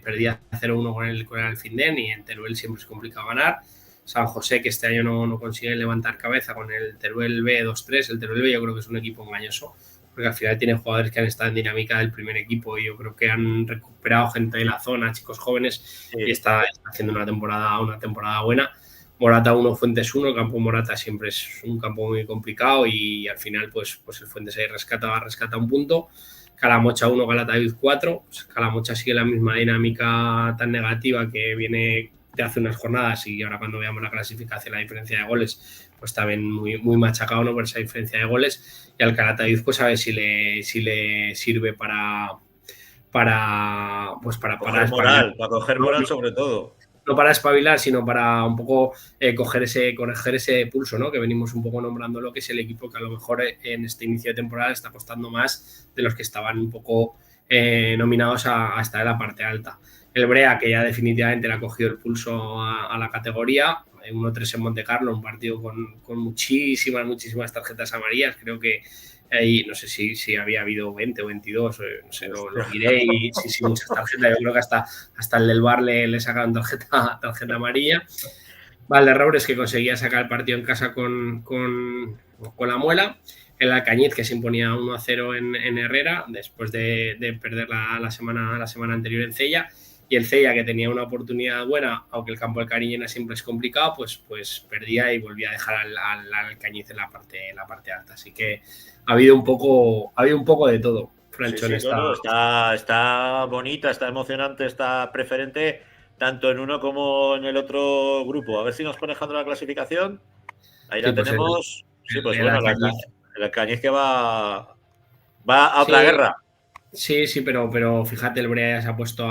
perdía 0-1 con el Alfindén, y en Teruel siempre es complicado ganar. San José, que este año no consigue levantar cabeza con el Teruel B 2-3. El Teruel B yo creo que es un equipo engañoso, porque al final tiene jugadores que han estado en dinámica del primer equipo y yo creo que han recuperado gente de la zona, chicos jóvenes, y está haciendo una temporada buena. Morata 1, Fuentes 1, el campo Morata siempre es un campo muy complicado y al final pues el Fuentes ahí rescata un punto. Calamocha 1, Calatayud 4. Pues Calamocha sigue la misma dinámica tan negativa que viene de hace unas jornadas, y ahora cuando veamos la clasificación, la diferencia de goles, pues también muy, muy machacado, ¿no? Por esa diferencia de goles. Y al Calatayud pues a ver si le sirve para coger moral sobre todo. No para espabilar, sino para un poco coger ese pulso, ¿no? Que venimos un poco nombrando, lo que es el equipo que a lo mejor en este inicio de temporada está costando más de los que estaban un poco nominados a estar en la parte alta. El Brea, que ya definitivamente le ha cogido el pulso a la categoría, 1-3 en Montecarlo, un partido con muchísimas tarjetas amarillas. Creo que ahí, no sé si había habido 20 o 22, no sé, lo diré, y sí, muchas tarjetas. Yo creo que hasta el del Bar le sacaron tarjeta amarilla. Valderrobres, que conseguía sacar el partido en casa con la Muela. El Alcañiz, que se imponía 1-0 en Herrera, después de perder la semana anterior en Cella. y el Cella, que tenía una oportunidad buena, aunque el campo del Cariñena siempre es complicado, pues perdía y volvía a dejar al Alcañiz en la parte alta. Así que ha habido un poco de todo, Francho, en esta... No, está bonita, está emocionante, está preferente, tanto en uno como en el otro grupo. A ver si nos pone Alejandro la clasificación. Ahí la pues tenemos. el Bueno, el Alcañiz que va a otra guerra. Sí, pero fíjate, el Brea ya se ha puesto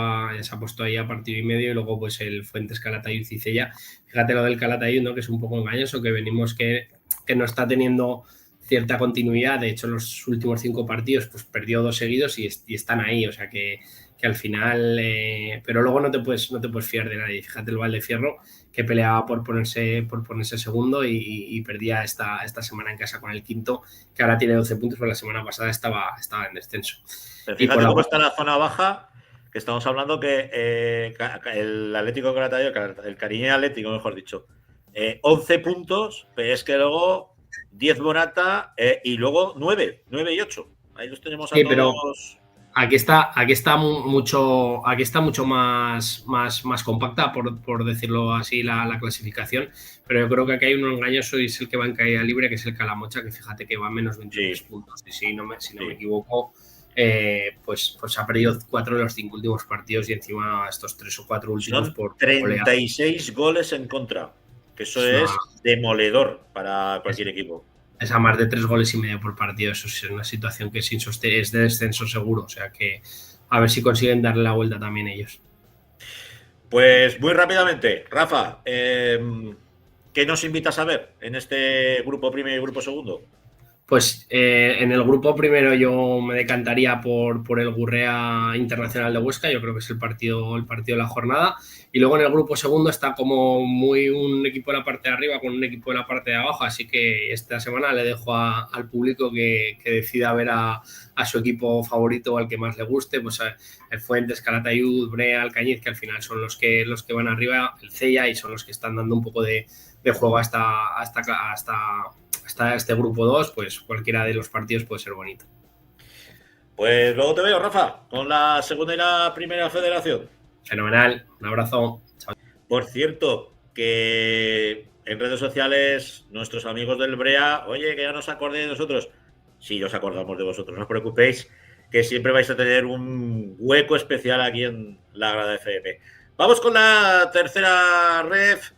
ahí a partido y medio, y luego pues el Fuentes, Calatayud y Cella. Fíjate lo del Calatayud, ¿no? Que es un poco engañoso, que venimos que no está teniendo cierta continuidad. De hecho, en los últimos 5 partidos pues perdió 2 seguidos y están ahí, o sea que al final, pero luego no te puedes fiar de nadie. Fíjate el Valdefierro, que peleaba por ponerse segundo y perdía esta semana en casa con el quinto, que ahora tiene 12 puntos, pero la semana pasada estaba en descenso. Pero fíjate cómo está la zona baja, que estamos hablando que el Atlético de Calatayud, el Cariñena Atlético, mejor dicho, 11 puntos, pero es que luego 10 Morata y luego 9 y 8. Ahí los tenemos a todos. Pero aquí está mucho más compacta, por decirlo así, la clasificación, pero yo creo que aquí hay uno engañoso y es el que va en caída libre, que es el Calamocha, que fíjate que va a menos 23 puntos. Y si no me equivoco, pues ha perdido 4 de los 5 últimos partidos y encima estos 3 o 4 últimos son por 36 goles en contra, que eso es demoledor para cualquier equipo. Es a más de 3 goles y medio por partido. Eso es una situación que es de descenso seguro, o sea que a ver si consiguen darle la vuelta también ellos. Pues muy rápidamente, Rafa, ¿qué nos invitas a ver en este grupo primero y grupo segundo? Pues en el grupo primero yo me decantaría por el Gurrea Internacional de Huesca. Yo creo que es el partido de la jornada. Y luego en el grupo segundo está como muy un equipo de la parte de arriba con un equipo de la parte de abajo. Así que esta semana le dejo al público que decida ver a su equipo favorito o al que más le guste. Pues el Fuentes, Calatayud, Brea, Alcañiz, que al final son los que van arriba, el Cella, y son los que están dando un poco de juego hasta este grupo 2, pues cualquiera de los partidos puede ser bonito. Pues luego te veo, Rafa, con la segunda y la primera federación. Fenomenal, un abrazo. Chao. Por cierto, que en redes sociales nuestros amigos del Brea, oye, que ya nos acordéis de nosotros. Sí, os acordamos de vosotros, no os preocupéis, que siempre vais a tener un hueco especial aquí en la Grada FM. Vamos con la tercera ref.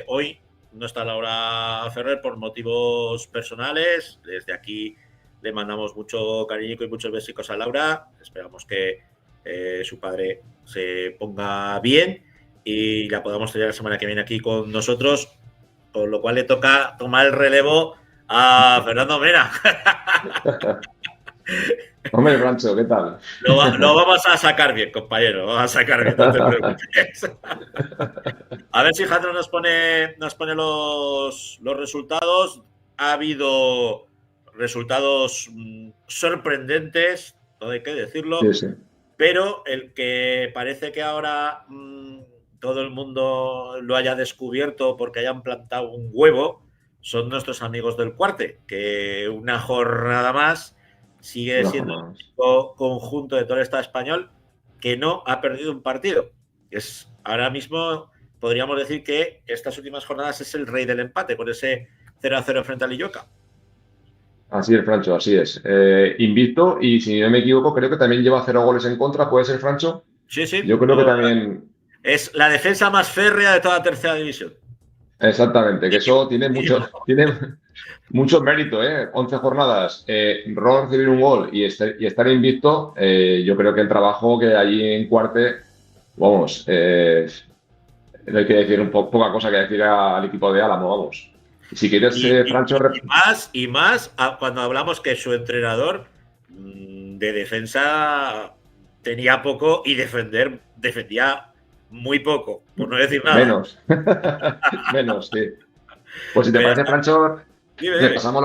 Hoy no está Laura Ferrer por motivos personales. Desde aquí le mandamos mucho cariñico y muchos besicos a Laura. Esperamos que su padre se ponga bien y la podamos tener la semana que viene aquí con nosotros, con lo cual le toca tomar el relevo a Fernando Mena. Hombre, Francho, ¿qué tal? Lo vamos a sacar bien, compañero. Lo vamos a sacar bien, no te preocupes. A ver si Jandro nos pone los resultados. Ha habido resultados sorprendentes, todo hay que decirlo. Sí. Pero el que parece que ahora todo el mundo lo haya descubierto porque hayan plantado un huevo son nuestros amigos del Cuarte, que una jornada más sigue siendo el único conjunto de todo el Estado español que no ha perdido un partido. Ahora mismo podríamos decir que estas últimas jornadas es el rey del empate, con ese 0-0 frente al Illoca. Así es, Francho, así es. Invicto, y si no me equivoco, creo que también lleva 0 goles en contra. ¿Puede ser, Francho? Sí. Yo creo que también... Es la defensa más férrea de toda la tercera división. Exactamente, que eso tiene mucho mérito, ¿eh? 11 jornadas, no recibir un gol y estar invicto. Yo creo que el trabajo que allí en Cuarte, vamos, no hay que decir poca cosa que decir al equipo de Álamo, vamos. Si quieres, Francho... Y más cuando hablamos que su entrenador de defensa tenía poco y defendía muy poco, por no decir nada. Menos, sí. Pues si te parece, Francho, repasamos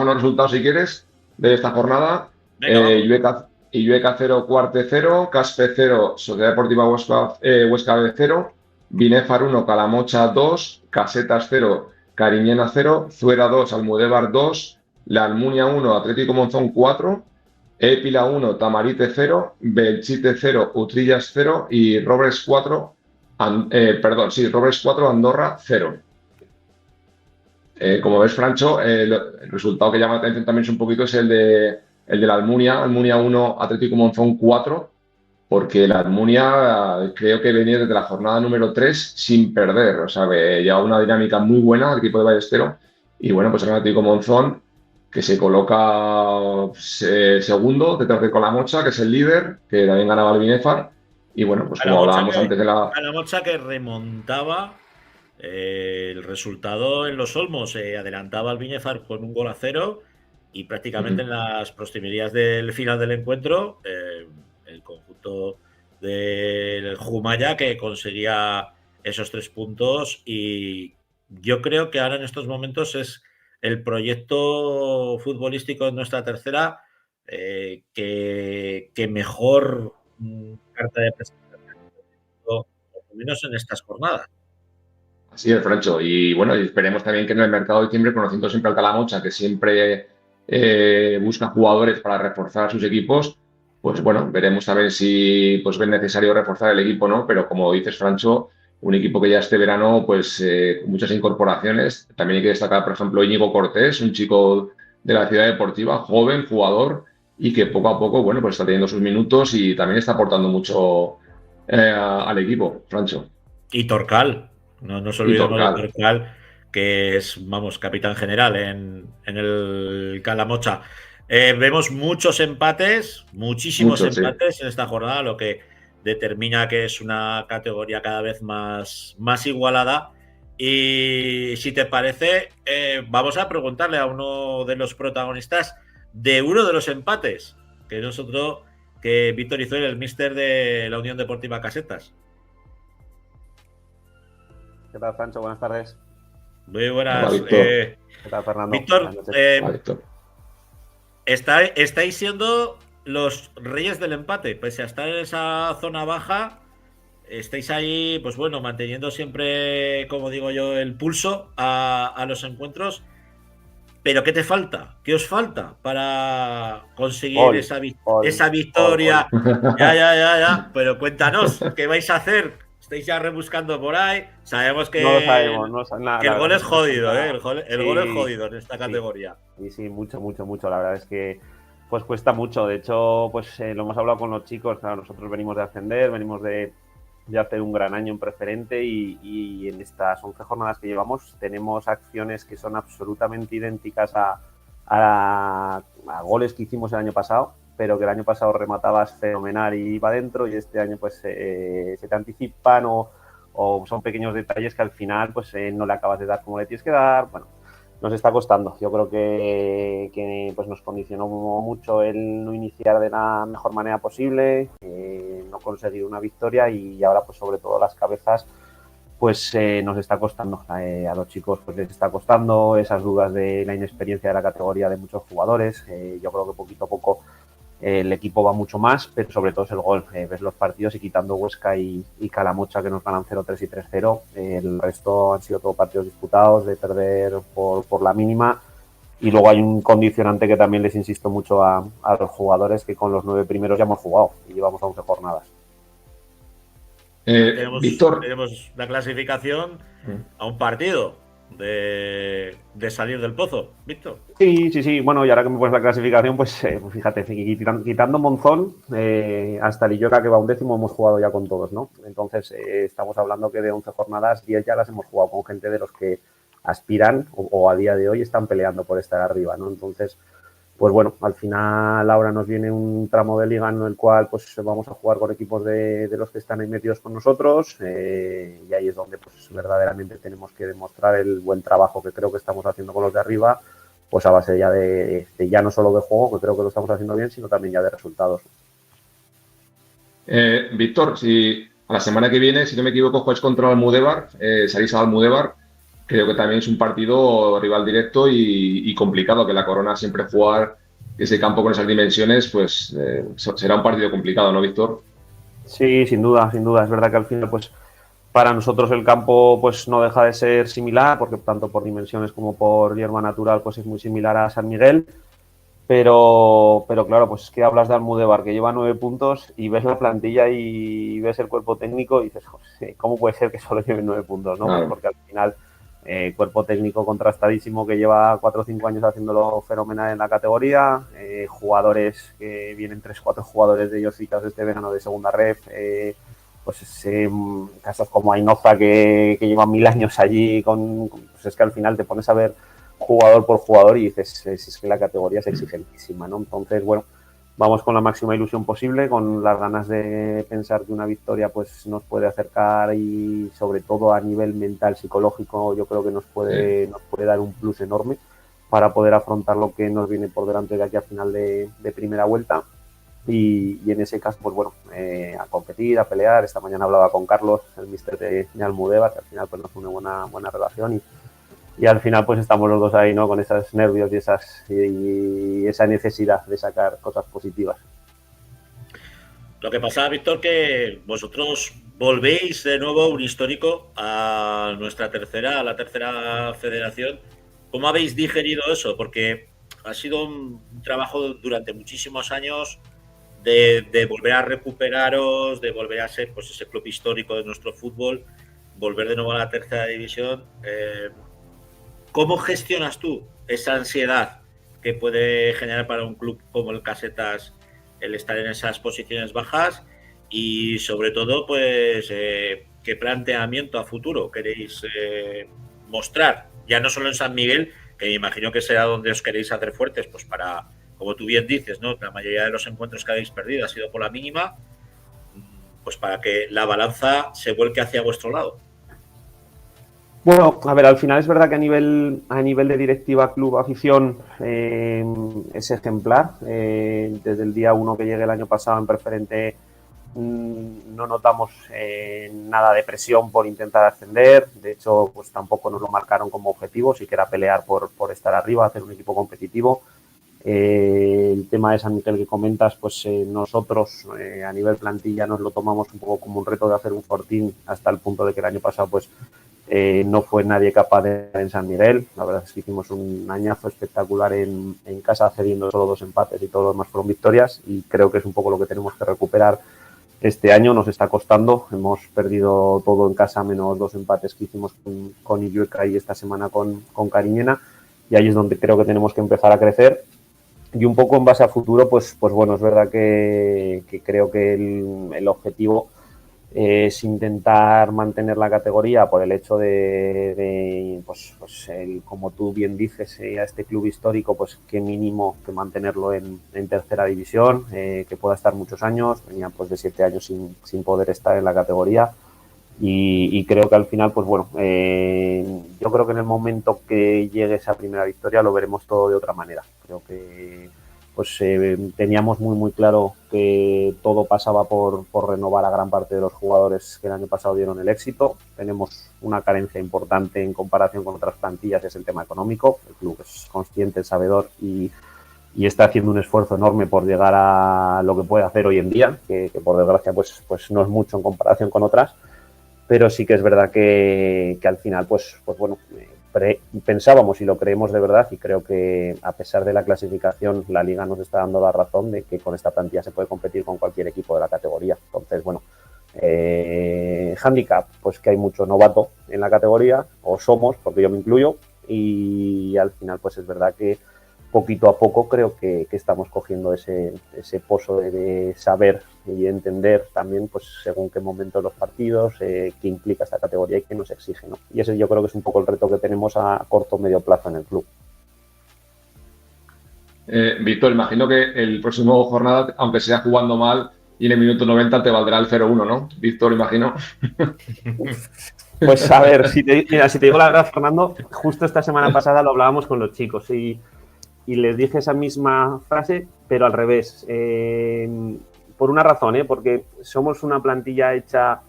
los resultados si quieres de esta jornada. Illueca 0, Cuarte 0, Caspe 0, Sociedad Deportiva Huesca B 0, Binefar 1, Calamocha 2, Casetas 0, Cariñena 0, Zuera 2, Almudévar 2, La Almunia 1, Atlético Monzón 4, Épila 1, Tamarite 0, Belchite 0, Utrillas 0 y Robles 4, Robles 4, Andorra 0. Como ves, Francho, el resultado que llama la atención también es un poquito es el de la Almunia 1, Atlético Monzón 4, porque la Almunia creo que venía desde la jornada número 3 sin perder, o sea, que lleva una dinámica muy buena el equipo de Ballestero, y bueno, pues el Atlético Monzón que se coloca segundo detrás de Calamocha, que es el líder, que también ganaba el Binefar, y bueno, pues como hablábamos antes de la... Calamocha que remontaba el resultado en los Olmos, adelantaba al Binefar con 1-0 y prácticamente en las proximidades del final del encuentro el conjunto del Jumaya que conseguía esos 3 puntos, y yo creo que ahora en estos momentos es el proyecto futbolístico de nuestra tercera que mejor carta de presentación, por lo menos en estas jornadas. Así es, Francho. Y bueno, y esperemos también que en el mercado de diciembre, conociendo siempre al Calamocha, que siempre busca jugadores para reforzar sus equipos, pues bueno, veremos a ver si pues ven necesario reforzar el equipo, ¿no? Pero como dices, Francho, un equipo que ya este verano, pues con muchas incorporaciones. También hay que destacar, por ejemplo, Íñigo Cortés, un chico de la Ciudad Deportiva, joven, jugador, y que poco a poco, bueno, pues está teniendo sus minutos y también está aportando mucho al equipo, Francho. Y Torcal. No nos olvidemos de Torcal, que es, vamos, capitán general en el Calamocha. Vemos muchos empates, muchísimos empates en esta jornada, lo que determina que es una categoría cada vez más igualada. Y si te parece, vamos a preguntarle a uno de los protagonistas de uno de los empates, que no es otro que Víctor Izuel, el míster de la Unión Deportiva Casetas. ¿Qué tal, Francho? Buenas tardes. Muy buenas. Hola, ¿Qué tal, Fernando? Víctor, estáis siendo los reyes del empate, pese a estar en esa zona baja, estáis ahí, pues bueno, manteniendo siempre, como digo yo, el pulso a los encuentros. Pero ¿qué te falta? ¿Qué os falta para conseguir esa victoria? Ya. Pero cuéntanos, ¿qué vais a hacer? Estáis ya rebuscando por ahí. Sabemos que, no lo sabemos, que el gol es jodido, ¿eh? El gol es jodido en esta categoría. Sí, mucho. La verdad es que pues cuesta mucho. De hecho, pues lo hemos hablado con los chicos. Claro, nosotros venimos de ascender, venimos de hacer un gran año en preferente y en estas 11 jornadas que llevamos tenemos acciones que son absolutamente idénticas a goles que hicimos el año pasado, pero que el año pasado rematabas fenomenal y iba dentro, y este año pues se te anticipan o son pequeños detalles que al final pues no le acabas de dar como le tienes que dar. Bueno, nos está costando. Yo creo que pues nos condicionó mucho el no iniciar de la mejor manera posible, no conseguir una victoria, y ahora pues sobre todo las cabezas pues nos está costando. A los chicos pues les está costando esas dudas de la inexperiencia de la categoría de muchos jugadores. Yo creo que poquito a poco el equipo va mucho más, pero sobre todo es el gol. Ves los partidos y quitando Huesca y Calamocha, que nos ganan 0-3 y 3-0, el resto han sido todos partidos disputados, de perder por la mínima. Y luego hay un condicionante que también les insisto mucho a los jugadores, que con los 9 primeros ya hemos jugado y llevamos 11 jornadas. Víctor, tenemos la clasificación a un partido de salir del pozo, Víctor. Sí. Bueno, y ahora que me pones la clasificación, pues fíjate, quitando Monzón, hasta Lilloca, que va 11º, hemos jugado ya con todos, ¿no? Entonces, estamos hablando que de 11 jornadas, 10 ya las hemos jugado con gente de los que aspiran o a día de hoy están peleando por estar arriba, ¿no? Entonces, pues bueno, al final ahora nos viene un tramo de liga en el cual pues vamos a jugar con equipos de los que están ahí metidos con nosotros, y ahí es donde pues verdaderamente tenemos que demostrar el buen trabajo que creo que estamos haciendo con los de arriba, pues a base ya de ya no solo de juego, que creo que lo estamos haciendo bien, sino también ya de resultados. Víctor, si a la semana que viene, si no me equivoco, jugáis contra Almudévar, salís a Almudévar. Creo que también es un partido rival directo y complicado, que la Corona siempre jugar ese campo con esas dimensiones, pues será un partido complicado, ¿no, Víctor? Sí, sin duda. Es verdad que al final, pues para nosotros el campo pues no deja de ser similar, porque tanto por dimensiones como por hierba natural pues es muy similar a San Miguel. Pero claro, pues es que hablas de Almudévar, que lleva 9 puntos, y ves la plantilla y ves el cuerpo técnico y dices, "Joder, ¿cómo puede ser que solo lleve 9 puntos? ¿No? Pues porque al final, cuerpo técnico contrastadísimo que lleva 4 o 5 años haciéndolo fenomenal en la categoría, jugadores que vienen 3-4 jugadores de ellos fichados este verano de segunda ref, pues casos como Ainoza que llevan 1000 años allí, pues es que al final te pones a ver jugador por jugador y dices, si es que la categoría es exigentísima, ¿no? Entonces, bueno, vamos con la máxima ilusión posible, con las ganas de pensar que una victoria pues nos puede acercar y sobre todo a nivel mental, psicológico, yo creo que nos puede dar un plus enorme para poder afrontar lo que nos viene por delante de aquí a final de primera vuelta. Y en ese caso, pues bueno, a competir, a pelear. Esta mañana hablaba con Carlos, el míster de Almudévar, que al final pues nos une buena relación y al final pues estamos los dos ahí, ¿no? Con esos nervios y esa necesidad de sacar cosas positivas. Lo que pasa, Víctor, que vosotros volvéis de nuevo un histórico a la tercera federación. ¿Cómo habéis digerido eso? Porque ha sido un trabajo durante muchísimos años de volver a recuperaros, de volver a ser pues ese club histórico de nuestro fútbol, volver de nuevo a la tercera división. ¿Cómo gestionas tú esa ansiedad que puede generar para un club como el Casetas el estar en esas posiciones bajas? Y sobre todo, pues, ¿qué planteamiento a futuro queréis mostrar? Ya no solo en San Miguel, que me imagino que será donde os queréis hacer fuertes, pues para, como tú bien dices, ¿no? La mayoría de los encuentros que habéis perdido ha sido por la mínima, pues para que la balanza se vuelque hacia vuestro lado. Bueno, a ver, al final es verdad que a nivel de directiva, club, afición, es ejemplar. Desde el día 1 que llegué el año pasado en preferente, no notamos nada de presión por intentar ascender. De hecho, pues tampoco nos lo marcaron como objetivo, sí que era pelear por estar arriba, hacer un equipo competitivo. El tema de San Miguel que comentas, pues nosotros a nivel plantilla nos lo tomamos un poco como un reto de hacer un fortín, hasta el punto de que el año pasado pues no fue nadie capaz de en San Miguel. La verdad es que hicimos un añazo espectacular en casa, cediendo solo 2 empates y todos los demás fueron victorias, y creo que es un poco lo que tenemos que recuperar este año. Nos está costando, hemos perdido todo en casa menos 2 empates que hicimos con Illueca y esta semana con Cariñena, y ahí es donde creo que tenemos que empezar a crecer. Y un poco en base a futuro, pues bueno, es verdad que creo que el objetivo es intentar mantener la categoría por el hecho de como tú bien dices, a este club histórico, pues qué mínimo que mantenerlo en tercera división, que pueda estar muchos años. Venía pues de 7 años sin poder estar en la categoría. Y creo que al final, pues bueno, yo creo que en el momento que llegue esa primera victoria lo veremos todo de otra manera. Creo que pues teníamos muy claro que todo pasaba por renovar a gran parte de los jugadores que el año pasado dieron el éxito. Tenemos una carencia importante en comparación con otras plantillas, es el tema económico. El club es consciente, sabedor y está haciendo un esfuerzo enorme por llegar a lo que puede hacer hoy en día, que por desgracia pues no es mucho en comparación con otras. Pero sí que es verdad que al final, pues bueno, pensábamos y lo creemos de verdad, y creo que a pesar de la clasificación, la Liga nos está dando la razón de que con esta plantilla se puede competir con cualquier equipo de la categoría. Entonces, bueno, handicap, pues que hay mucho novato en la categoría, o somos, porque yo me incluyo, y al final, pues es verdad que poquito a poco creo que estamos cogiendo ese pozo de saber y entender también, pues según qué momento de los partidos, qué implica esta categoría y qué nos exige, ¿no? Y ese yo creo que es un poco el reto que tenemos a corto o medio plazo en el club. Víctor, imagino que el próximo jornada, aunque sea jugando mal y en el minuto 90 te valdrá el 0-1, ¿no? Víctor, imagino. Pues a ver, si te digo la verdad, Fernando, justo esta semana pasada lo hablábamos con los chicos y les dije esa misma frase, pero al revés. Por una razón, porque somos una plantilla hecha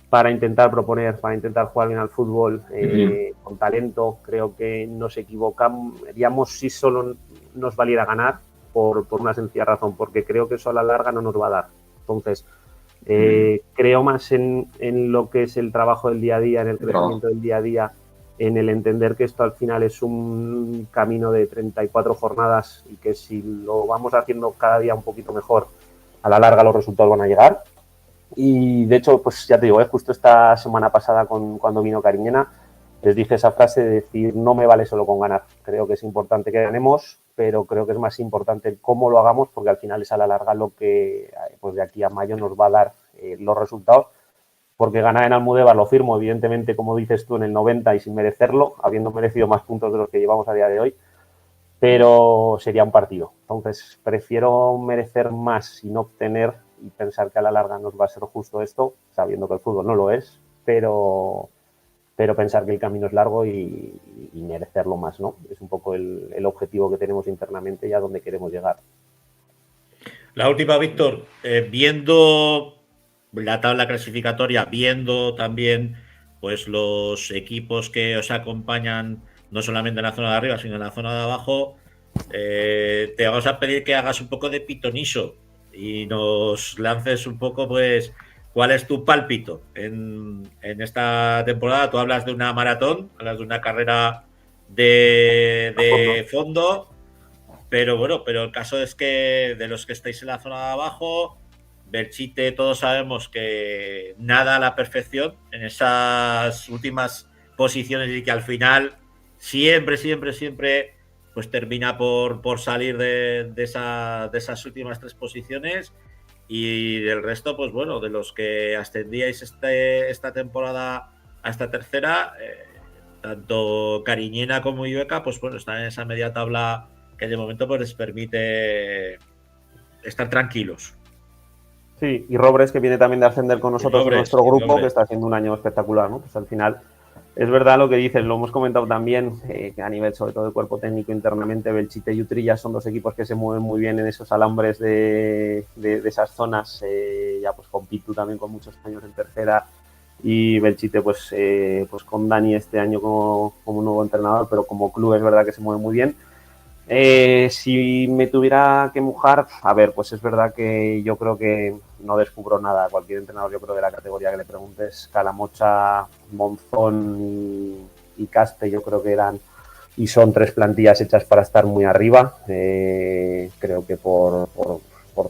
para intentar proponer, para intentar jugar bien al fútbol, con talento. Creo que nos equivocaríamos si solo nos valiera ganar, por una sencilla razón, porque creo que eso a la larga no nos va a dar. Entonces, creo más en lo que es el trabajo del día a día, en el crecimiento del día a día, en el entender que esto al final es un camino de 34 jornadas y que si lo vamos haciendo cada día un poquito mejor, a la larga los resultados van a llegar. Y de hecho, pues ya te digo, justo esta semana pasada cuando vino Cariñena, les dije esa frase de decir, no me vale solo con ganar. Creo que es importante que ganemos, pero creo que es más importante el cómo lo hagamos, porque al final es a la larga lo que pues de aquí a mayo nos va a dar los resultados. Porque ganar en Almudévar lo firmo, evidentemente, como dices tú, en el 90 y sin merecerlo, habiendo merecido más puntos de los que llevamos a día de hoy, pero sería un partido. Entonces, prefiero merecer más sin obtener y pensar que a la larga nos va a ser justo esto, sabiendo que el fútbol no lo es, pero pensar que el camino es largo y merecerlo más, ¿no? Es un poco el objetivo que tenemos internamente y a dónde queremos llegar. La última, Víctor, viendo la tabla clasificatoria, viendo también pues los equipos que os acompañan no solamente en la zona de arriba, sino en la zona de abajo, te vamos a pedir que hagas un poco de pitoniso y nos lances un poco, pues, cuál es tu pálpito en esta temporada. Tú hablas de una maratón, hablas de una carrera de fondo, pero bueno, pero el caso es que de los que estáis en la zona de abajo, Belchite, todos sabemos que nada a la perfección en esas últimas posiciones y que al final siempre pues termina por salir de esas últimas 3 posiciones, y del resto, pues bueno, de los que ascendíais esta temporada a esta tercera, tanto Cariñena como Ibeca, pues bueno, están en esa media tabla que de momento pues les permite estar tranquilos. Sí, y Robres, que viene también de ascender con nosotros en nuestro grupo, que está haciendo un año espectacular, ¿no? Pues al final es verdad lo que dices, lo hemos comentado también, a nivel sobre todo de cuerpo técnico internamente, Belchite y Utrilla son dos equipos que se mueven muy bien en esos alambres de esas zonas, ya pues con Pitu también con muchos años en tercera, y Belchite pues con Dani este año como nuevo entrenador, pero como club es verdad que se mueve muy bien. Si me tuviera que mojar, a ver, pues es verdad que yo creo que no descubro nada a cualquier entrenador, yo creo, de la categoría que le preguntes. Calamocha, Monzón y Caspe, yo creo que eran y son 3 plantillas hechas para estar muy arriba. Creo que por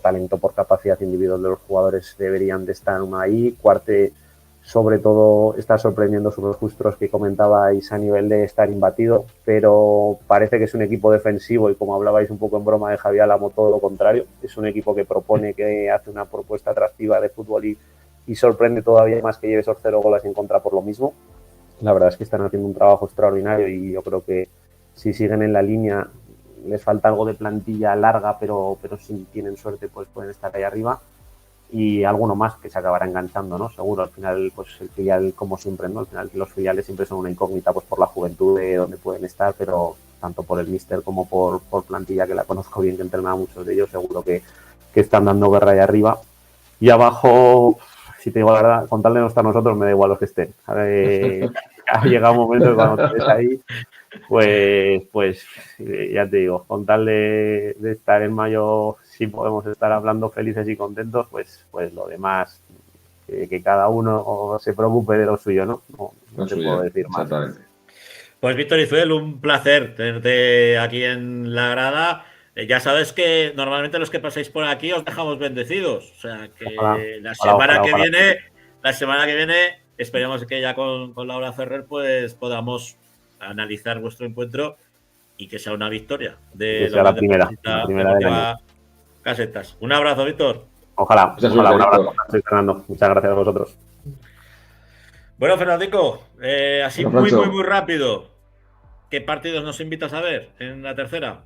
talento, por capacidad individual de los jugadores deberían de estar ahí. Cuarte, sobre todo, está sorprendiendo sus registros que comentabais a nivel de estar imbatido, pero parece que es un equipo defensivo y, como hablabais un poco en broma de Javier Álamo, todo lo contrario. Es un equipo que propone, que hace una propuesta atractiva de fútbol y sorprende todavía más que lleve esos 0 goles en contra por lo mismo. La verdad es que están haciendo un trabajo extraordinario y yo creo que si siguen en la línea, les falta algo de plantilla larga, pero si tienen suerte pues pueden estar ahí arriba. Y alguno más que se acabará enganchando, ¿no? Seguro, al final, pues el filial, como siempre, ¿no? Al final los filiales siempre son una incógnita, pues por la juventud de donde pueden estar, pero tanto por el míster como por plantilla, que la conozco bien, que entrenaba a muchos de ellos, seguro que están dando guerra ahí arriba. Y abajo, si te digo la verdad, con tal de no estar nosotros, me da igual los que estén. Ha llegado un momento que cuando estés ahí, pues ya te digo, con tal de estar en mayo, si podemos estar hablando felices y contentos, pues lo demás, que cada uno se preocupe de lo suyo, ¿no? No te puedo decir más. Exactamente. Pues Víctor Izuel, un placer tenerte aquí en la grada. Ya sabes que normalmente los que pasáis por aquí os dejamos bendecidos. O sea que la semana que viene esperemos que ya con Laura Ferrer pues podamos analizar vuestro encuentro y que sea una victoria de que sea la primera del año. Casetas. Un abrazo, Víctor. Ojalá. Un abrazo, Fernando. Muchas gracias a vosotros. Bueno, Fernandico, así muy rápido, ¿qué partidos nos invitas a ver en la tercera?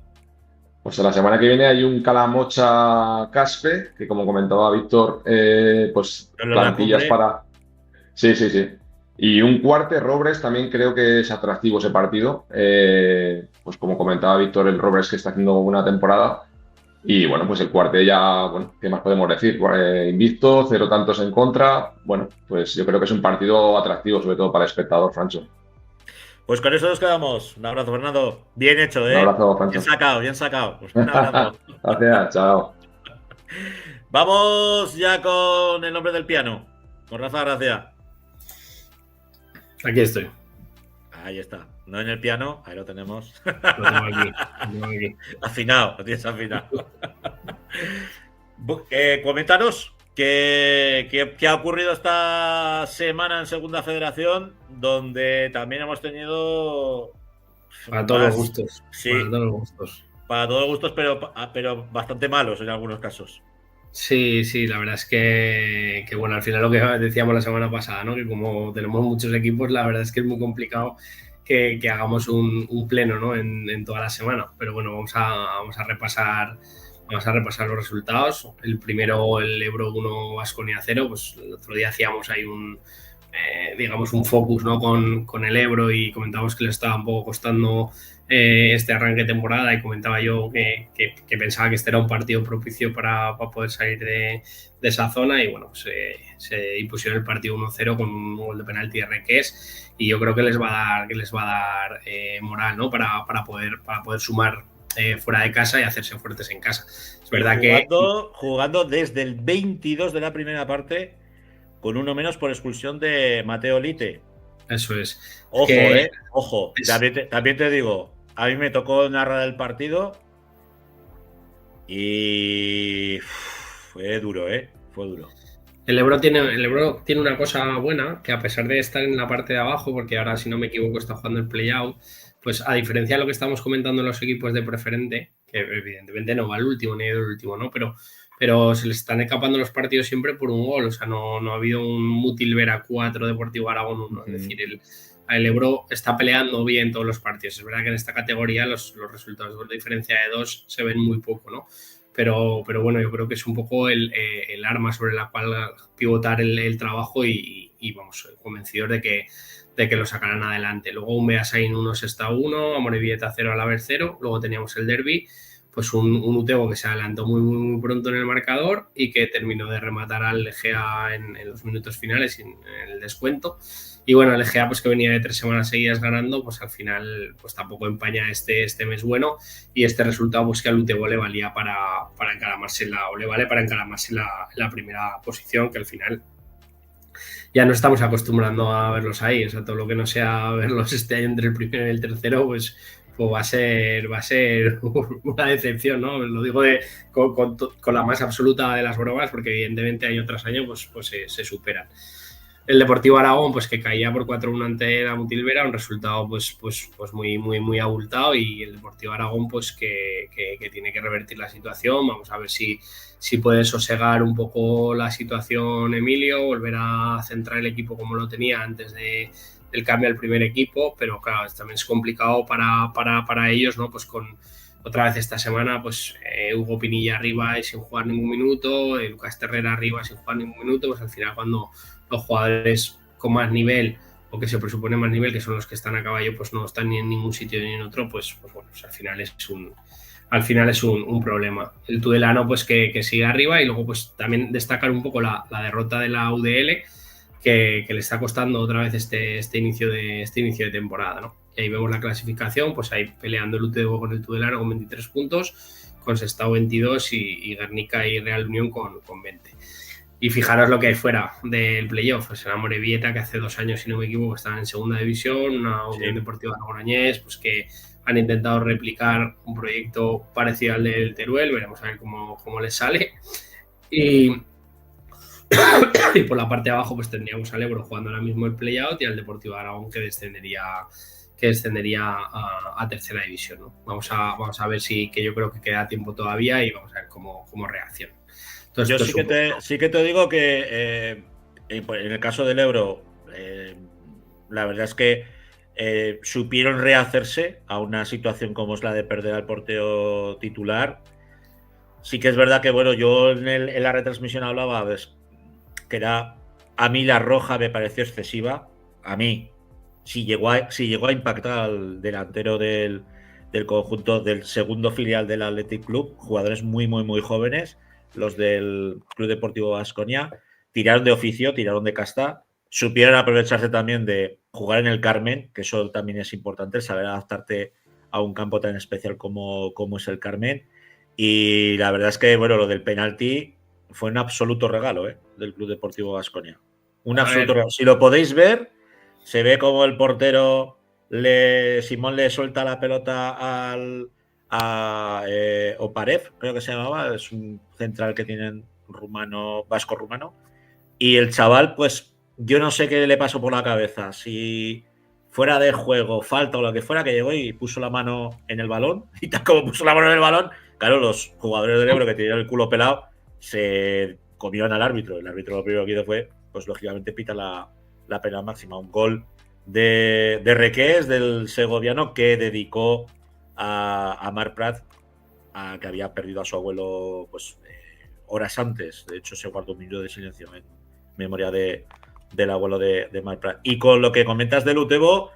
Pues la semana que viene hay un Calamocha Caspe, que como comentaba Víctor, pues plantillas para... Sí. Y un Cuarte Robres, también creo que es atractivo ese partido. Pues como comentaba Víctor, el Robres que está haciendo una temporada. Y bueno, pues el Cuarte ya, bueno, ¿qué más podemos decir? Invicto, 0 tantos en contra. Bueno, pues yo creo que es un partido atractivo, sobre todo para el espectador, Francho. Pues con eso nos quedamos. Un abrazo, Fernando. Bien hecho, ¿eh? Un abrazo, Francho. Bien sacado. Pues un abrazo. Gracias, chao. Vamos ya con el nombre del piano. Con Rafa Gracia. Aquí estoy. Ahí está. No en el piano, ahí lo tenemos. Lo tengo aquí. Lo tengo aquí. Afinado, lo tienes afinado. Coméntanos qué ha ocurrido esta semana en Segunda Federación, donde también hemos tenido... Para todos los gustos. Sí, para todos los gustos. Para todos los gustos, pero bastante malos en algunos casos. Sí, sí, la verdad es que bueno, al final lo que decíamos la semana pasada, ¿no? Que como tenemos muchos equipos, la verdad es que es muy complicado que hagamos un pleno, ¿no? En toda la semana. Pero bueno, vamos a repasar los resultados. El primero, el Ebro 1, Baskonia 0. Pues el otro día hacíamos ahí digamos, un focus, ¿no? con el Ebro y comentamos que le estaba un poco costando este arranque de temporada, y comentaba yo que pensaba que este era un partido propicio para poder salir de esa zona, y bueno, pues, se impusieron el partido 1-0 con un gol de penalti de Requés, y yo creo que les va a dar moral, ¿no? para poder sumar fuera de casa y hacerse fuertes en casa. Es verdad jugando desde el 22 de la primera parte, con uno menos por expulsión de Mateo Lite. Eso es. Ojo, ojo. También te digo, a mí me tocó narrar el partido y fue duro, fue duro. El Ebro tiene una cosa buena, que a pesar de estar en la parte de abajo, porque ahora, si no me equivoco, está jugando el play-out, pues a diferencia de lo que estamos comentando en los equipos de preferente, que evidentemente no va al último ni al último, ¿no? Pero se les están escapando los partidos siempre por un gol. O sea, no ha habido un Mutilvera 4, Deportivo Aragón 1. Es decir, el Ebro está peleando bien todos los partidos. Es verdad que en esta categoría los resultados de diferencia de 2 se ven muy poco, ¿no? Pero bueno, yo creo que es un poco el arma sobre la cual pivotar el trabajo, y vamos, convencidos de que lo sacarán adelante. Luego un Beasain 1, Sesta 1, Amorebieta 0, Alavés 0. Luego teníamos el derbi, pues un Utebo que se adelantó muy pronto en el marcador y que terminó de rematar al Egea en los minutos finales, en el descuento. Y bueno, el Egea, pues que venía de 3 semanas seguidas ganando, pues al final pues tampoco empaña este mes bueno, y este resultado pues que al Utebo le valía para encaramarse la primera posición, que al final ya no estamos acostumbrando a verlos ahí. O sea, todo lo que no sea verlos este año entre el primero y el tercero, pues va a ser una decepción, ¿no? Lo digo con la más absoluta de las bromas, porque evidentemente año tras año pues se superan. El Deportivo Aragón, pues que caía por 4-1 ante la Mutilvera, un resultado pues muy abultado, y el Deportivo Aragón pues que tiene que revertir la situación. Vamos a ver si puede sosegar un poco la situación Emilio, volver a centrar el equipo como lo tenía antes del cambio al primer equipo, pero claro, también es complicado para ellos, ¿no? Pues con otra vez esta semana, pues Hugo Pinilla arriba y sin jugar ningún minuto, Lucas Terrera arriba sin jugar ningún minuto, pues al final cuando los jugadores con más nivel, o que se presupone más nivel, que son los que están a caballo, pues no están ni en ningún sitio ni en otro, pues bueno, pues al final es un problema. El Tudelano pues que sigue arriba, y luego pues también destacar un poco la derrota de la UDL, que le está costando otra vez este inicio de temporada, ¿no? Y ahí vemos la clasificación, pues ahí peleando el Utebo con el Tudelano con 23 puntos, con Sestao 22 y Guernica y Real Unión con 20. Y fijaros lo que hay fuera del playoff, pues el Amorebieta, que hace 2 años, si no me equivoco, estaban en segunda división, una Unión Deportiva Aragonañés, pues que han intentado replicar un proyecto parecido al del Teruel. Veremos a ver cómo les sale. Y por la parte de abajo pues tendríamos al Ebro jugando ahora mismo el play-out, y al Deportivo Aragón que descendería a tercera división, ¿no? Vamos a ver que yo creo que queda tiempo todavía, y vamos a ver cómo reacciona. Entonces, yo sí que te digo que en el caso del Ebro, la verdad es que supieron rehacerse a una situación como es la de perder al portero titular. Sí que es verdad que, bueno, yo en la retransmisión hablaba que a mí la roja me pareció excesiva. A mí, si llegó a impactar al delantero del conjunto del segundo filial del Athletic Club, jugadores muy jóvenes, los del Club Deportivo Baskonia, tiraron de oficio, tiraron de casta, supieron aprovecharse también de jugar en el Carmen, que eso también es importante, saber adaptarte a un campo tan especial como es el Carmen. Y la verdad es que, bueno, lo del penalti fue un absoluto regalo del Club Deportivo Baskonia. Un absoluto regalo. Si lo podéis ver, se ve como el portero Simón le suelta la pelota a Oparev, creo que se llamaba, es un central que tienen vasco-rumano, y el chaval, pues yo no sé qué le pasó por la cabeza, si fuera de juego, falta o lo que fuera, que llegó y puso la mano en el balón, y tal como puso la mano en el balón, claro, los jugadores del Ebro que tenían el culo pelado se comieron al árbitro. El árbitro lo primero que hizo fue, pues lógicamente pita la pena máxima, un gol de Requés, del segoviano, que dedicó a Marc Prat, que había perdido a su abuelo pues horas antes. De hecho, se guardó un minuto de silencio en memoria del abuelo de Marc Prat. Y con lo que comentas del Utebo,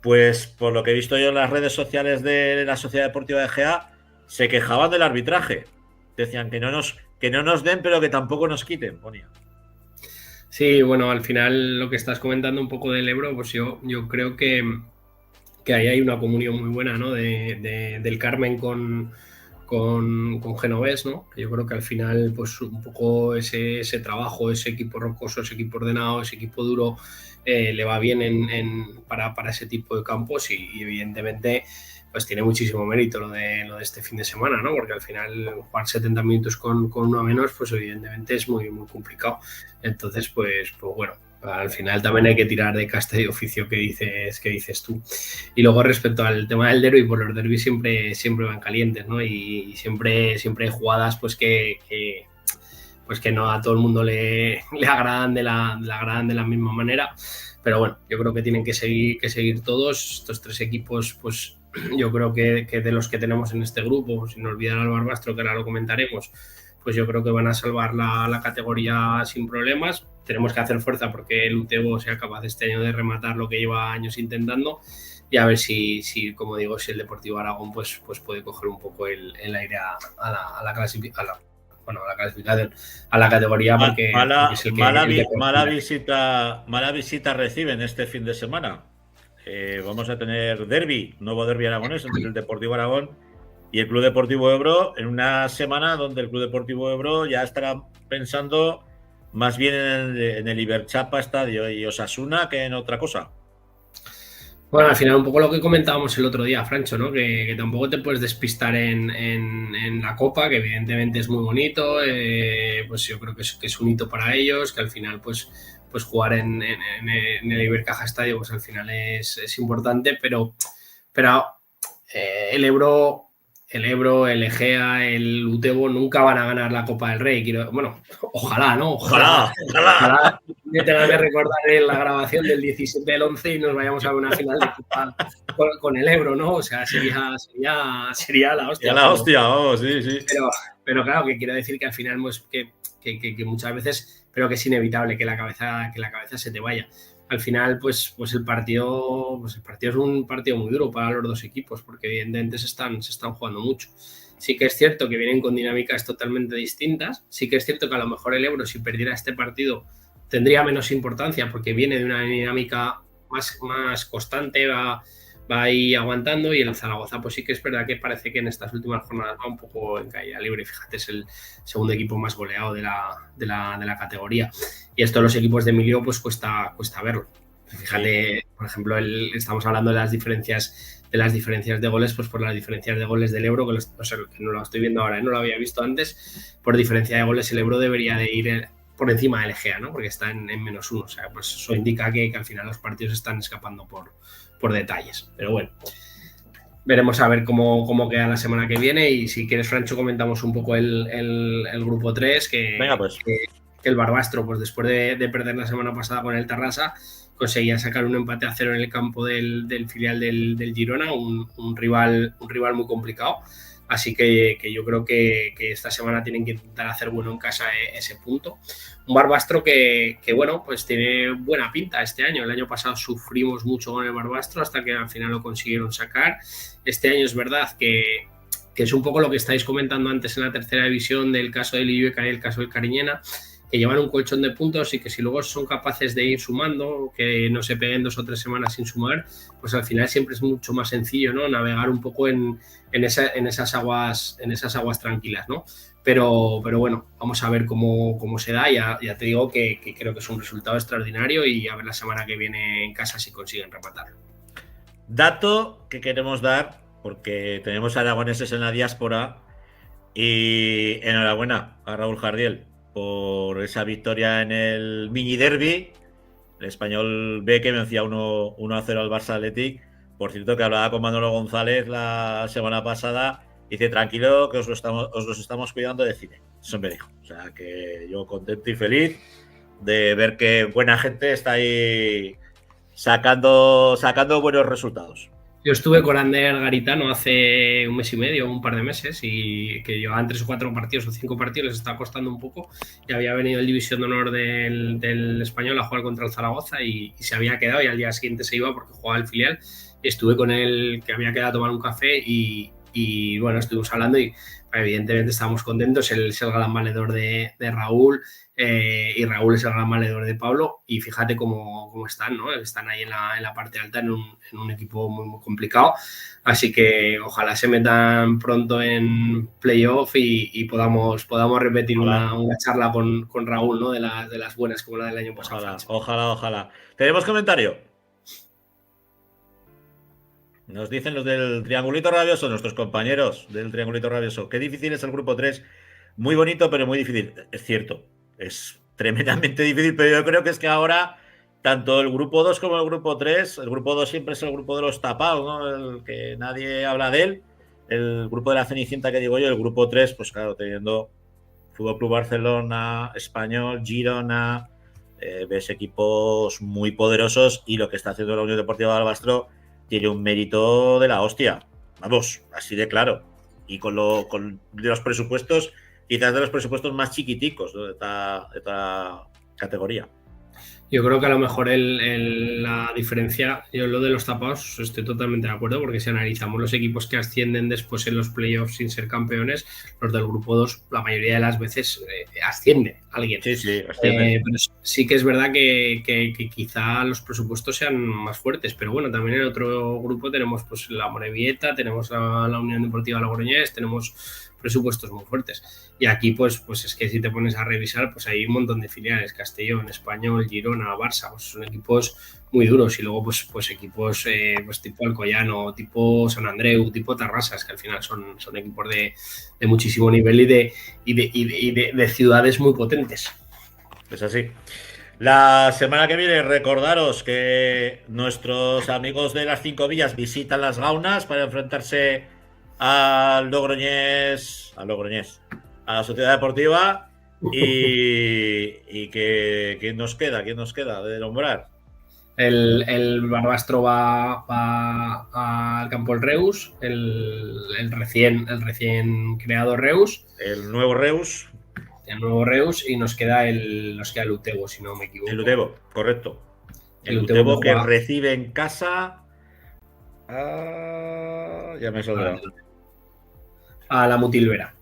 pues por lo que he visto yo en las redes sociales de la Sociedad Deportiva de Gea, se quejaban del arbitraje. Decían que no nos den, pero que tampoco nos quiten, ponía. Sí, bueno, al final lo que estás comentando un poco del Ebro, pues yo creo que ahí hay una comunión muy buena, ¿no? Del Carmen con Genovés, ¿no? Yo creo que al final, pues un poco ese trabajo, ese equipo rocoso, ese equipo ordenado, ese equipo duro, le va bien para ese tipo de campos y evidentemente pues tiene muchísimo mérito lo de este fin de semana, ¿no? Porque al final jugar 70 minutos con uno menos, pues evidentemente es muy, muy complicado. Entonces, pues bueno, al final también hay que tirar de casta y oficio que dices tú. Y luego respecto al tema del derbi, pues los derbis siempre van calientes, ¿no? Y siempre hay jugadas pues que no a todo el mundo le agradan de la misma manera. Pero bueno, yo creo que tienen que seguir todos estos tres equipos, pues yo creo que de los que tenemos en este grupo, sin olvidar al Barbastro, que ahora lo comentaremos, pues yo creo que van a salvar la categoría sin problemas. Tenemos que hacer fuerza porque el Utebo sea capaz este año de rematar lo que lleva años intentando y a ver si como digo, si el Deportivo Aragón pues puede coger un poco el aire a la clasificación, a la categoría, porque mala visita reciben este fin de semana. Vamos a tener nuevo derbi aragonés entre el Deportivo Aragón y el Club Deportivo Ebro, en una semana donde el Club Deportivo Ebro ya estará pensando más bien en el Iberchapa Estadio y Osasuna que en otra cosa. Bueno, al final un poco lo que comentábamos el otro día, Francho, ¿no? Que tampoco te puedes despistar en la Copa, que evidentemente es muy bonito, pues yo creo que es un hito para ellos, que al final pues jugar en el Ibercaja Estadio pues al final es importante, pero el Ebro, el Egea, el Utebo nunca van a ganar la Copa del Rey. Bueno, ojalá, ¿no? Ojalá me tenga que recordar en la grabación del 17 del 11 y nos vayamos a una final de Copa con el Ebro, ¿no? O sea, sería la hostia. Sería la hostia, oh, sí. Pero claro, que quiero decir que al final pues, que muchas veces, pero que es inevitable que la cabeza se te vaya. Al final, pues el partido es un partido muy duro para los dos equipos, porque evidentemente se están jugando mucho. Sí que es cierto que vienen con dinámicas totalmente distintas. Sí que es cierto que a lo mejor el Ebro, si perdiera este partido, tendría menos importancia, porque viene de una dinámica más constante, va ahí aguantando, y el Zaragoza pues sí que es verdad que parece que en estas últimas jornadas va un poco en caída libre. Fíjate, es el segundo equipo más goleado de la categoría, y esto los equipos de Emilio pues cuesta verlo. Fíjate, por ejemplo, estamos hablando de las diferencias de goles, pues por las diferencias de goles del Ebro, que no lo estoy viendo ahora, no lo había visto antes. Por diferencia de goles el Ebro debería de ir por encima del Egea, ¿no? Porque está en -1, o sea, pues eso indica que al final los partidos están escapando por detalles. Pero bueno, veremos a ver cómo queda la semana que viene, y si quieres, Francho, comentamos un poco el grupo 3, Venga, pues. que el Barbastro, pues después de perder la semana pasada con el Tarrasa, conseguía sacar un empate a 0 en el campo del filial del Girona, un rival muy complicado. Así que yo creo que esta semana tienen que intentar hacer bueno en casa ese punto. Un Barbastro que bueno, pues tiene buena pinta este año. El año pasado sufrimos mucho con el Barbastro hasta que al final lo consiguieron sacar. Este año es verdad que es un poco lo que estáis comentando antes en la tercera división del caso del Illueca y el caso del Cariñena, que llevan un colchón de puntos y que si luego son capaces de ir sumando, que no se peguen 2 o 3 semanas sin sumar, pues al final siempre es mucho más sencillo, ¿no? Navegar un poco en esas aguas tranquilas, ¿no? Pero bueno, vamos a ver cómo se da. Ya te digo que creo que es un resultado extraordinario, y a ver la semana que viene en casa si consiguen rematarlo. Dato que queremos dar, porque tenemos aragoneses en la diáspora, y enhorabuena a Raúl Jardiel por esa victoria en el mini derby. El Español B que vencía 1-0 al Barça Athletic. Por cierto, que hablaba con Manolo González la semana pasada. Dice, tranquilo, que os los estamos cuidando de cine. Eso me dijo. O sea, que yo contento y feliz de ver que buena gente está ahí sacando buenos resultados. Yo estuve con Ander Garitano hace un mes y medio, un par de meses, y que llevaban 3 o 4 partidos o 5 partidos, les estaba costando un poco, y había venido el División de Honor del Español a jugar contra el Zaragoza y se había quedado, y al día siguiente se iba porque jugaba el filial, y estuve con él, que había quedado a tomar un café, y bueno, estuvimos hablando y evidentemente estábamos contentos. Él es el gran valedor de Raúl, y Raúl es el gran valedor de Pablo, y fíjate cómo están, ¿no? Están ahí en la parte alta en un equipo muy, muy complicado, así que ojalá se metan pronto en playoff y podamos repetir una charla con Raúl, ¿no? De las buenas, como la del año pasado. Ojalá. ¿Tenemos comentario? Nos dicen los del Triangulito Rabioso, nuestros compañeros del Triangulito Rabioso, qué difícil es el grupo 3. Muy bonito, pero muy difícil. Es cierto, es tremendamente difícil, pero yo creo que es que ahora, tanto el grupo 2 como el grupo 3, el grupo 2 siempre es el grupo de los tapados, ¿no? El que nadie habla de él. El grupo de la Cenicienta que digo yo, el grupo 3, pues claro, teniendo Fútbol Club Barcelona, Español, Girona, ves equipos muy poderosos, y lo que está haciendo la Unión Deportiva de Albastro tiene un mérito de la hostia. Vamos, así de claro. Y con de los presupuestos, quizás de los presupuestos más chiquiticos, ¿no? de esta categoría. Yo creo que a lo mejor la diferencia, yo lo de los tapados estoy totalmente de acuerdo, porque si analizamos los equipos que ascienden después en los playoffs sin ser campeones, los del grupo 2 la mayoría de las veces asciende alguien. Sí, asciende. Pero sí que es verdad que quizá los presupuestos sean más fuertes, pero bueno, también en el otro grupo tenemos pues la Morevieta, tenemos la Unión Deportiva Logroñés, tenemos presupuestos muy fuertes. Y aquí, pues es que si te pones a revisar, pues hay un montón de filiales: Castellón, Español, Girona, Barça, pues son equipos muy duros. Y luego, pues equipos pues tipo Alcoyano, tipo San Andreu, tipo Tarrasas, que al final son equipos de muchísimo nivel y de ciudades muy potentes. Es así. La semana que viene, recordaros que nuestros amigos de las 5 Villas visitan las Gaunas para enfrentarse al Logroñés, a la Sociedad Deportiva. Y que ¿quién nos queda de nombrar? El Barbastro va al campo del Reus, el recién creado Reus. El nuevo Reus. Y nos queda el Utebo, si no me equivoco. El Utebo, correcto. El Utebo que recibe en casa. Ya me saldrá. A la Mutilvera.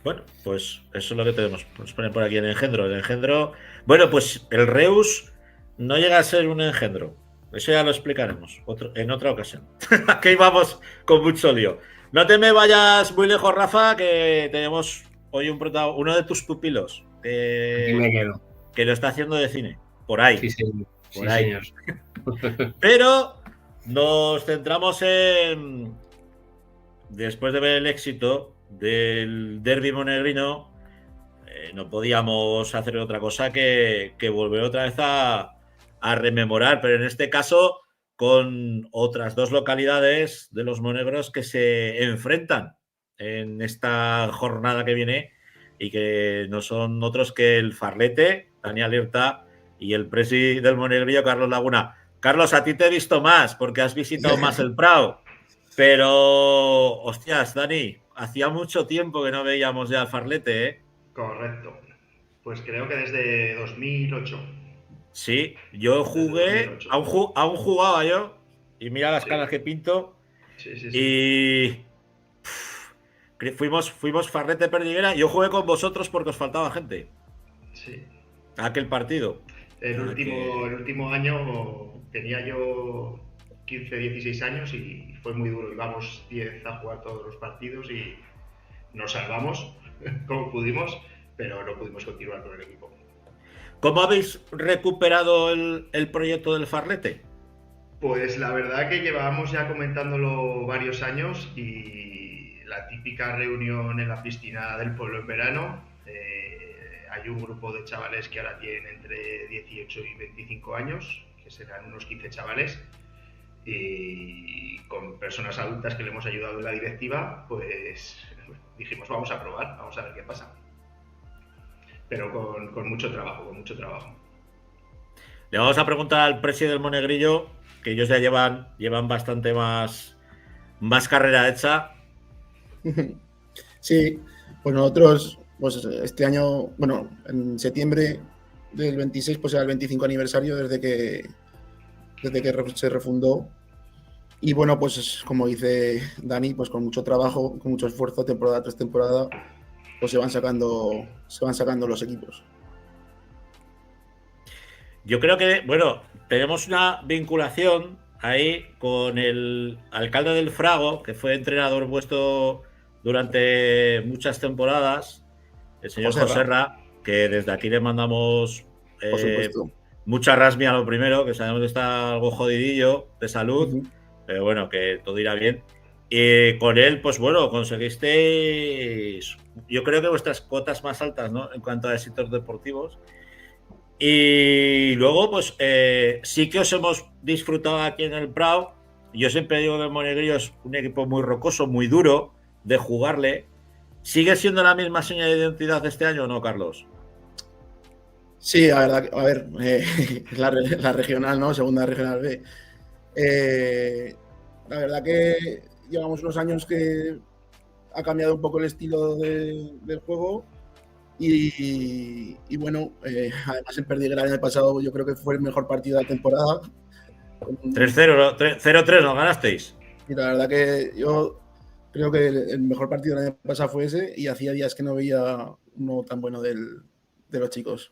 Bueno, pues eso es lo que tenemos. Nos ponen por aquí el engendro. Bueno, pues el Reus no llega a ser un engendro. Eso ya lo explicaremos en otra ocasión. Aquí vamos con mucho lío. No te me vayas muy lejos, Rafa, que tenemos hoy uno de tus pupilos. Aquí me quedo. Que lo está haciendo de cine. Por ahí. Sí, por ahí. Señor. Pero nos centramos en... Después de ver el éxito del derbi monegrino, no podíamos hacer otra cosa que volver otra vez a rememorar, pero en este caso con otras 2 localidades de los monegros que se enfrentan en esta jornada que viene, y que no son otros que el Farlete, Dani Alerta, y el presi del monegrillo, Carlos Laguna. Carlos, a ti te he visto más porque has visitado más el Prado. Pero, hostias, Dani, hacía mucho tiempo que no veíamos ya al Farlete, ¿eh? Correcto. Pues creo que desde 2008. Sí, yo jugué, aún jugaba yo, y mira las caras que pinto. Sí. Y fuimos Farlete Perdiguera. Yo jugué con vosotros porque os faltaba gente. Sí. Aquel partido. El último año tenía yo 15, 16 años y fue muy duro. Íbamos 10 a jugar todos los partidos y nos salvamos como pudimos, pero no pudimos continuar con el equipo. ¿Cómo habéis recuperado el proyecto del Farlete? Pues la verdad que llevábamos ya comentándolo varios años y la típica reunión en la piscina del pueblo en verano. Hay un grupo de chavales que ahora tienen entre 18 y 25 años, que serán unos 15 chavales, y con personas adultas que le hemos ayudado en la directiva, pues dijimos vamos a probar, vamos a ver qué pasa. Pero con mucho trabajo, con mucho trabajo. Le vamos a preguntar al presidente del Monegrillo, que ellos ya llevan bastante más carrera hecha. Sí, pues nosotros, pues este año, bueno, en septiembre del 26, pues era el 25 aniversario desde que se refundó. Y bueno, pues como dice Dani, pues con mucho trabajo, con mucho esfuerzo, temporada tras temporada, pues se van sacando los equipos. Yo creo que, bueno, tenemos una vinculación ahí con el alcalde del Frago, que fue entrenador vuestro durante muchas temporadas, el señor Joserra, que desde aquí le mandamos Por supuesto. mucha rasmia a lo primero, que sabemos que está algo jodidillo de salud, pero bueno, que todo irá bien. Y con él, pues bueno, conseguisteis, yo creo que vuestras cotas más altas, ¿no?, en cuanto a éxitos deportivos. Y luego, pues sí que os hemos disfrutado aquí en el Prado. Yo siempre digo que el Monegrillo es un equipo muy rocoso, muy duro de jugarle. ¿Sigue siendo la misma señal de identidad de este año o no, Carlos? Sí, la verdad, a ver, la regional, ¿no? Segunda regional B. La verdad que llevamos unos años que ha cambiado un poco el estilo del juego. Y bueno, además el Perdiguera el año pasado yo creo que fue el mejor partido de la temporada. 3-0, 0-3 ¿no ganasteis? Y la verdad que yo creo que el mejor partido del año pasado fue ese y hacía días que no veía uno tan bueno de los chicos.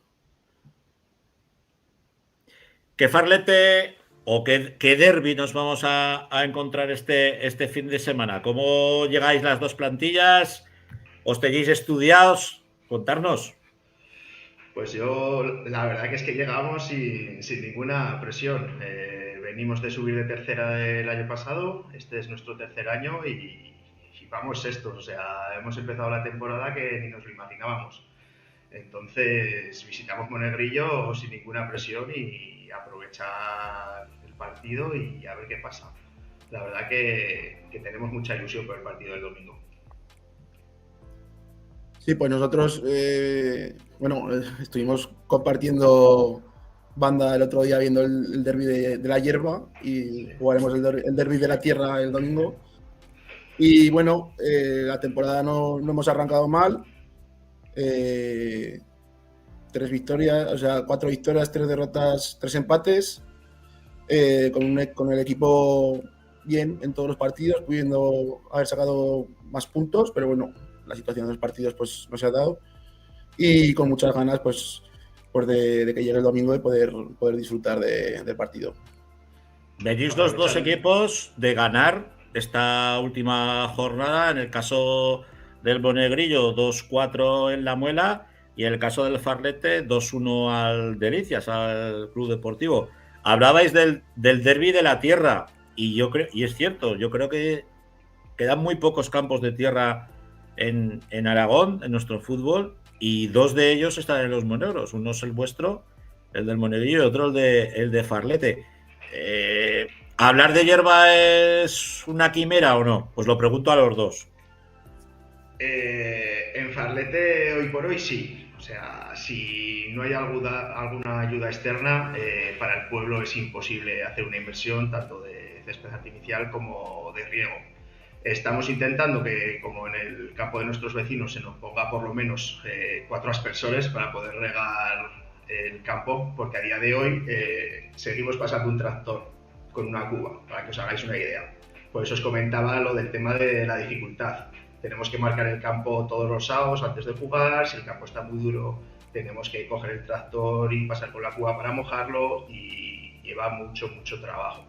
¿Qué farlete o qué derbi nos vamos a encontrar este fin de semana? ¿Cómo llegáis las dos plantillas? ¿Os tenéis estudiados? Contarnos. Pues yo, la verdad que es que llegamos sin ninguna presión. Venimos de subir de tercera del año pasado, este es nuestro tercer año y vamos sextos. O sea, hemos empezado la temporada que ni nos lo imaginábamos. Entonces visitamos Monegrillo sin ninguna presión y aprovechar el partido y a ver qué pasa. La verdad que tenemos mucha ilusión por el partido del domingo. Sí, pues nosotros, bueno, estuvimos compartiendo banda el otro día viendo el derbi de la hierba y jugaremos el derbi de la tierra el domingo. Y bueno, la temporada no hemos arrancado mal. 3 victorias, o sea, 4 victorias, 3 derrotas, 3 empates. Con el equipo bien en todos los partidos, pudiendo haber sacado más puntos, pero bueno, la situación de los partidos pues no se ha dado y con muchas ganas pues de que llegue el domingo y poder disfrutar del partido. Venís los dos equipos de ganar esta última jornada, en el caso del Monegrillo 2-4 en La Muela y en el caso del Farlete 2-1 al Delicias, al Club Deportivo. Hablabais del derbi de la tierra y yo creo, y es cierto, yo creo que quedan muy pocos campos de tierra en Aragón, en nuestro fútbol, y 2 de ellos están en los Monegros. Uno es el vuestro, el del Monegrillo, y otro el de Farlete. ¿Hablar de hierba es una quimera o no? Pues lo pregunto a los dos. En Farlete hoy por hoy sí. O sea, si no hay alguna ayuda externa, para el pueblo es imposible hacer una inversión tanto de césped artificial como de riego. Estamos intentando que, como en el campo de nuestros vecinos, se nos ponga por lo menos 4 aspersores para poder regar el campo, porque a día de hoy seguimos pasando un tractor con una cuba, para que os hagáis una idea. Por eso os comentaba lo del tema de la dificultad. Tenemos que marcar el campo todos los sábados antes de jugar. Si el campo está muy duro, tenemos que coger el tractor y pasar con la cuba para mojarlo y lleva mucho trabajo.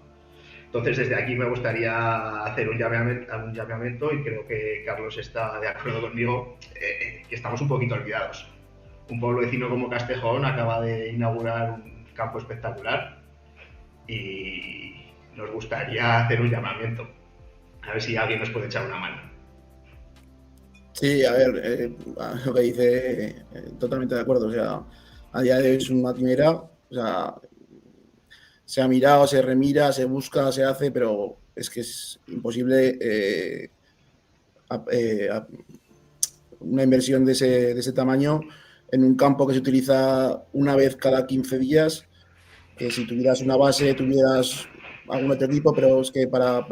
Entonces, desde aquí me gustaría hacer un llamamiento y creo que Carlos está de acuerdo conmigo, que estamos un poquito olvidados. Un pueblo vecino como Castejón acaba de inaugurar un campo espectacular y nos gustaría hacer un llamamiento. A ver si alguien nos puede echar una mano. Sí, a ver, lo que dice, totalmente de acuerdo. O sea, a día de hoy es una quimera. O sea, se ha mirado, se remira, se busca, se hace, pero es que es imposible una inversión de ese tamaño en un campo que se utiliza una vez cada 15 días, que si tuvieras una base, tuvieras algún otro equipo, pero es que para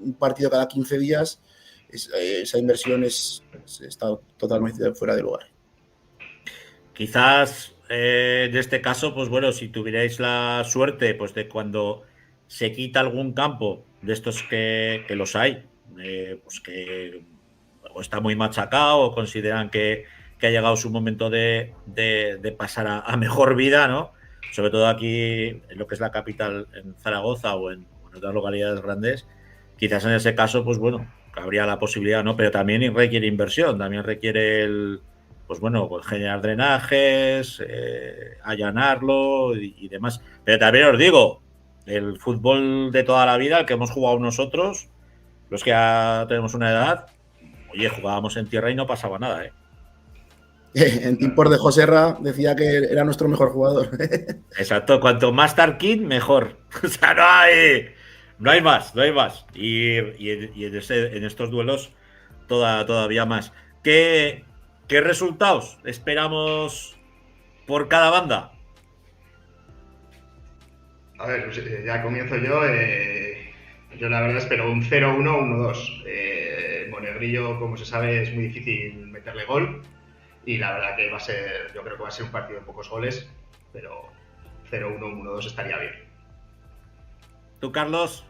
un partido cada 15 días, esa inversión está totalmente fuera de lugar. Quizás en este caso, pues bueno, si tuvierais la suerte pues de cuando se quita algún campo de estos que los hay, pues que o está muy machacado o consideran que ha llegado su momento de pasar a mejor vida, ¿no? Sobre todo aquí en lo que es la capital, en Zaragoza o en otras localidades grandes, quizás en ese caso, pues bueno, habría la posibilidad, ¿no? Pero también requiere inversión, también requiere pues bueno, pues generar drenajes, allanarlo y demás. Pero también os digo, el fútbol de toda la vida, el que hemos jugado nosotros, los que ya tenemos una edad, oye, jugábamos en tierra y no pasaba nada, ¿eh? En tiempos de Joserra decía que era nuestro mejor jugador. Exacto, cuanto más Tarkin, mejor. O sea, no hay más. Y en estos duelos todavía más. ¿Qué resultados esperamos por cada banda? A ver, pues, ya comienzo yo. Yo la verdad espero un 0-1, 1-2. Monegrillo, como se sabe, es muy difícil meterle gol. Y la verdad que yo creo que va a ser un partido de pocos goles, pero 0-1, 1-2 estaría bien. ¿Tú, Carlos?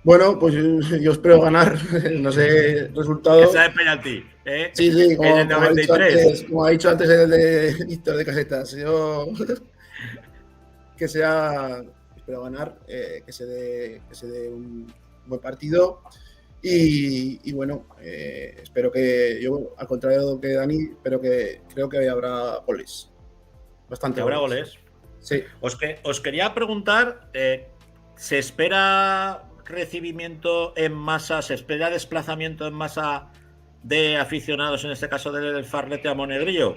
Bueno, pues yo espero ganar, no sé, resultado. Que sea de penalti, ¿eh? Sí, como ha dicho antes el de Víctor de Casetas. Yo que sea, espero ganar, que se dé un buen partido. Y bueno, espero que yo, al contrario que Dani, creo que habrá goles. Bastante ¿Habrá goles? Sí. Os quería preguntar, ¿se espera recibimiento en masa, se espera desplazamiento en masa de aficionados, en este caso del Farlete a Monegrillo?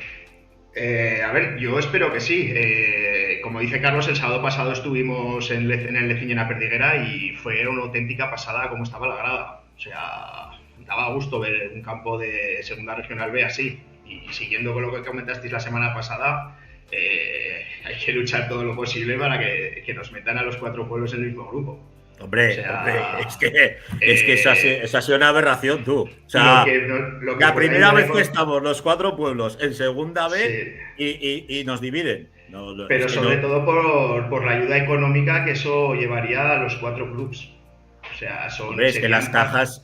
A ver, yo espero que sí. Como dice Carlos, el sábado pasado estuvimos en el Leciñena Perdiguera y fue una auténtica pasada como estaba la grada. O sea, daba gusto ver un campo de Segunda Regional B así. Y siguiendo con lo que comentasteis la semana pasada, hay que luchar todo lo posible para que nos metan a los 4 pueblos en el mismo grupo. Hombre, es que esa ha sido una aberración, tú. O sea, la primera vez que estamos los 4 pueblos en Segunda B, sí, y nos dividen. Pero sobre todo por la ayuda económica que eso llevaría a los 4 clubs. O sea, es que las cajas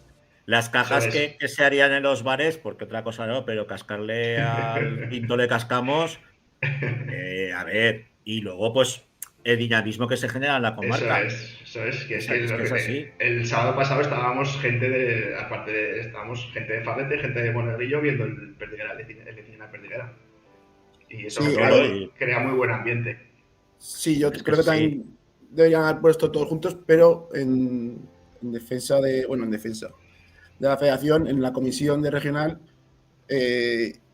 que se harían en los bares, porque otra cosa no, pero cascarle al Pinto le cascamos. A ver, y luego pues el dinamismo que se genera en la comarca. Eso es, que es así. El sábado pasado estábamos gente de Farlete, gente de Monegrillo viendo el Leciñena Perdiguera. Y eso crea muy buen ambiente. Sí, yo creo que también deberían haber puesto todos juntos, pero en defensa de la federación, en la comisión de regional,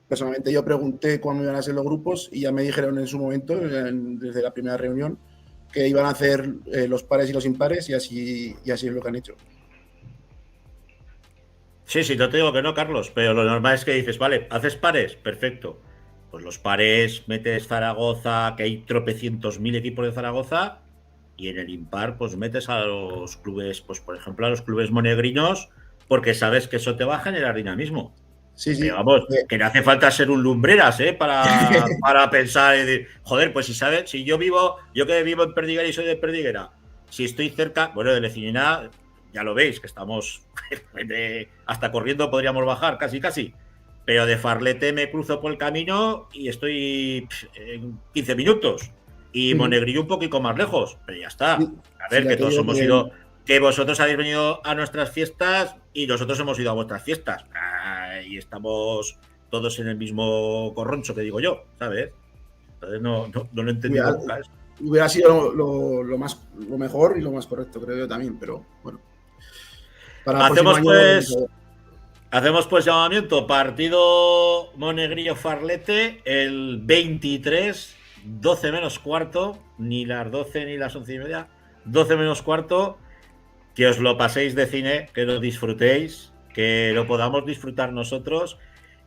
personalmente yo pregunté cuándo iban a ser los grupos y ya me dijeron en su momento, desde la primera reunión, que iban a hacer los pares y los impares y así es lo que han hecho. Sí, no te digo que no, Carlos, pero lo normal es que dices, vale, haces pares, perfecto. Pues los pares metes Zaragoza, que hay tropecientos mil equipos de Zaragoza, y en el impar pues metes a los clubes, pues por ejemplo a los clubes monegrinos, porque sabes que eso te va a generar dinamismo. Sí. Pero vamos, que no hace falta ser un lumbreras, para pensar y decir, joder, pues si yo que vivo en Perdiguera y soy de Perdiguera, si estoy cerca, bueno, de Leciñena, ya lo veis, que estamos hasta corriendo podríamos bajar, casi. Pero de Farlete me cruzo por el camino y estoy en 15 minutos. Y Monegrillo un poquito más lejos, pero ya está. A ver, que todos hemos ido, que vosotros habéis venido a nuestras fiestas y nosotros hemos ido a vuestras fiestas. Y estamos todos en el mismo corroncho, que digo yo, ¿sabes? Entonces no lo he entendido nunca eso. hubiera sido lo mejor y lo más correcto, creo yo también, pero bueno. Para el próximo año, hacemos pues llamamiento, partido Monegrillo-Farlete el 23, 12 menos cuarto, ni las 12 ni las 11:30, 12 menos cuarto, que os lo paséis de cine, que lo disfrutéis, que lo podamos disfrutar nosotros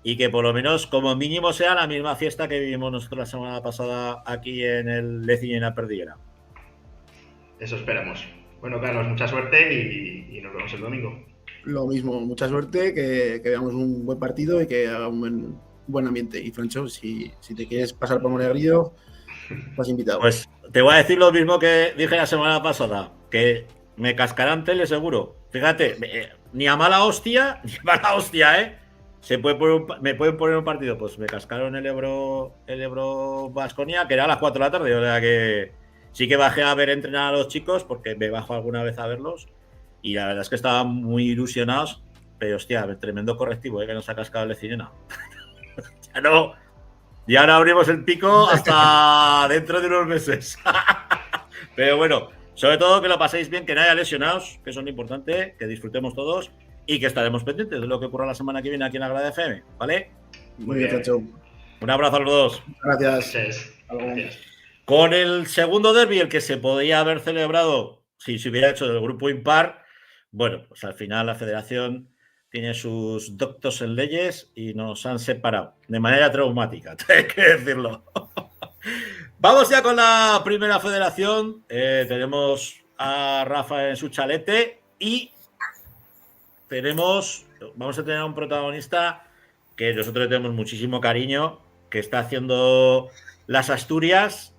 y que por lo menos como mínimo sea la misma fiesta que vivimos nosotros la semana pasada aquí en el de Cine en la Perdiguera. Eso esperamos. Bueno, Carlos, mucha suerte y nos vemos el domingo. Lo mismo, mucha suerte, que veamos un buen partido y que haga un buen ambiente. Y Francho, si te quieres pasar por Monegrillo, estás invitado. Pues te voy a decir lo mismo que dije la semana pasada, que me cascarán tele seguro. Fíjate, ni a mala hostia, me pueden poner un partido. Pues me cascaron el Ebro Baskonia, que era a las 4 de la tarde. O sea que sí que bajé a ver entrenar a los chicos, porque me bajo alguna vez a verlos. Y la verdad es que estaban muy ilusionados. Pero hostia, tremendo correctivo, que nos ha cascado el Cinena. Ya no. Y ahora abrimos el pico hasta dentro de unos meses. Pero bueno, sobre todo que lo paséis bien, que no haya lesionados, que eso es lo importante, que disfrutemos todos y que estaremos pendientes de lo que ocurra la semana que viene aquí en la Grada FM, ¿vale? Muy bien, Francho. Un abrazo a los dos. Gracias. Gracias. Con el segundo derbi, el que se podía haber celebrado si se hubiera hecho del grupo impar, bueno, pues al final la federación tiene sus doctos en leyes y nos han separado de manera traumática, hay que decirlo. Vamos ya con la primera federación. Tenemos a Rafa en su chalete y vamos a tener a un protagonista que nosotros le tenemos muchísimo cariño, que está haciendo las Asturias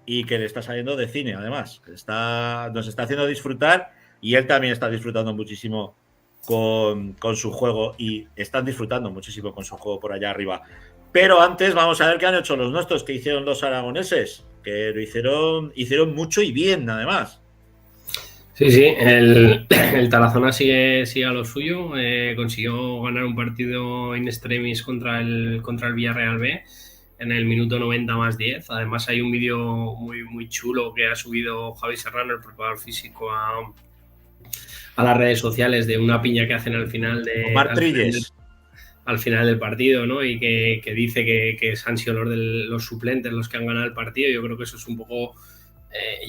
y que le está saliendo de cine, además. Nos está haciendo disfrutar y él también está disfrutando muchísimo con su juego y están disfrutando muchísimo con su juego por allá arriba. Pero antes vamos a ver qué han hecho los nuestros, que hicieron los aragoneses, que lo hicieron mucho y bien, además. Sí, el Tarazona sigue a lo suyo, consiguió ganar un partido in extremis contra el Villarreal B en el minuto 90+10. Además hay un vídeo muy chulo que ha subido Javi Serrano, el preparador físico, a las redes sociales, de una piña que hacen al final al final del partido, ¿no? Y que dice que han sido los suplentes los que han ganado el partido. Yo creo que eso es un poco...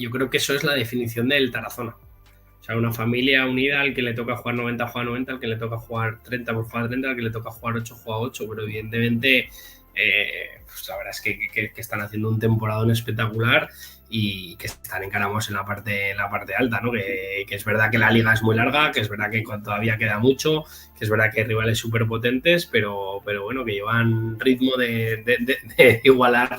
yo creo que eso es la definición del Tarazona. O sea, una familia unida, al que le toca jugar 90, juega 90, al que le toca jugar 30, pues juega 30, al que le toca jugar 8, juega 8. Pero evidentemente, pues la verdad es que están haciendo un temporadón espectacular y que están encaramos en la parte alta, ¿no? Que es verdad que la liga es muy larga, que es verdad que todavía queda mucho, que es verdad que hay rivales súper potentes, pero bueno, que llevan ritmo de igualar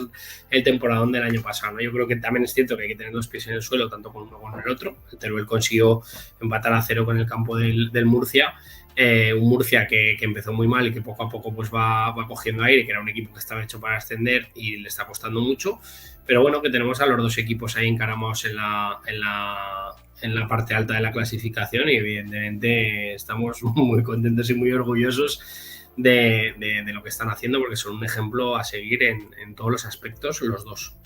el temporadón del año pasado, ¿no? Yo creo que también es cierto que hay que tener los pies en el suelo, tanto con uno como con el otro. El Teruel consiguió empatar a 0 con el campo del Murcia. Un Murcia que empezó muy mal y que poco a poco pues va cogiendo aire, que era un equipo que estaba hecho para ascender y le está costando mucho, pero bueno, que tenemos a los dos equipos ahí encaramados en la parte alta de la clasificación y evidentemente estamos muy contentos y muy orgullosos de lo que están haciendo, porque son un ejemplo a seguir en todos los aspectos los dos.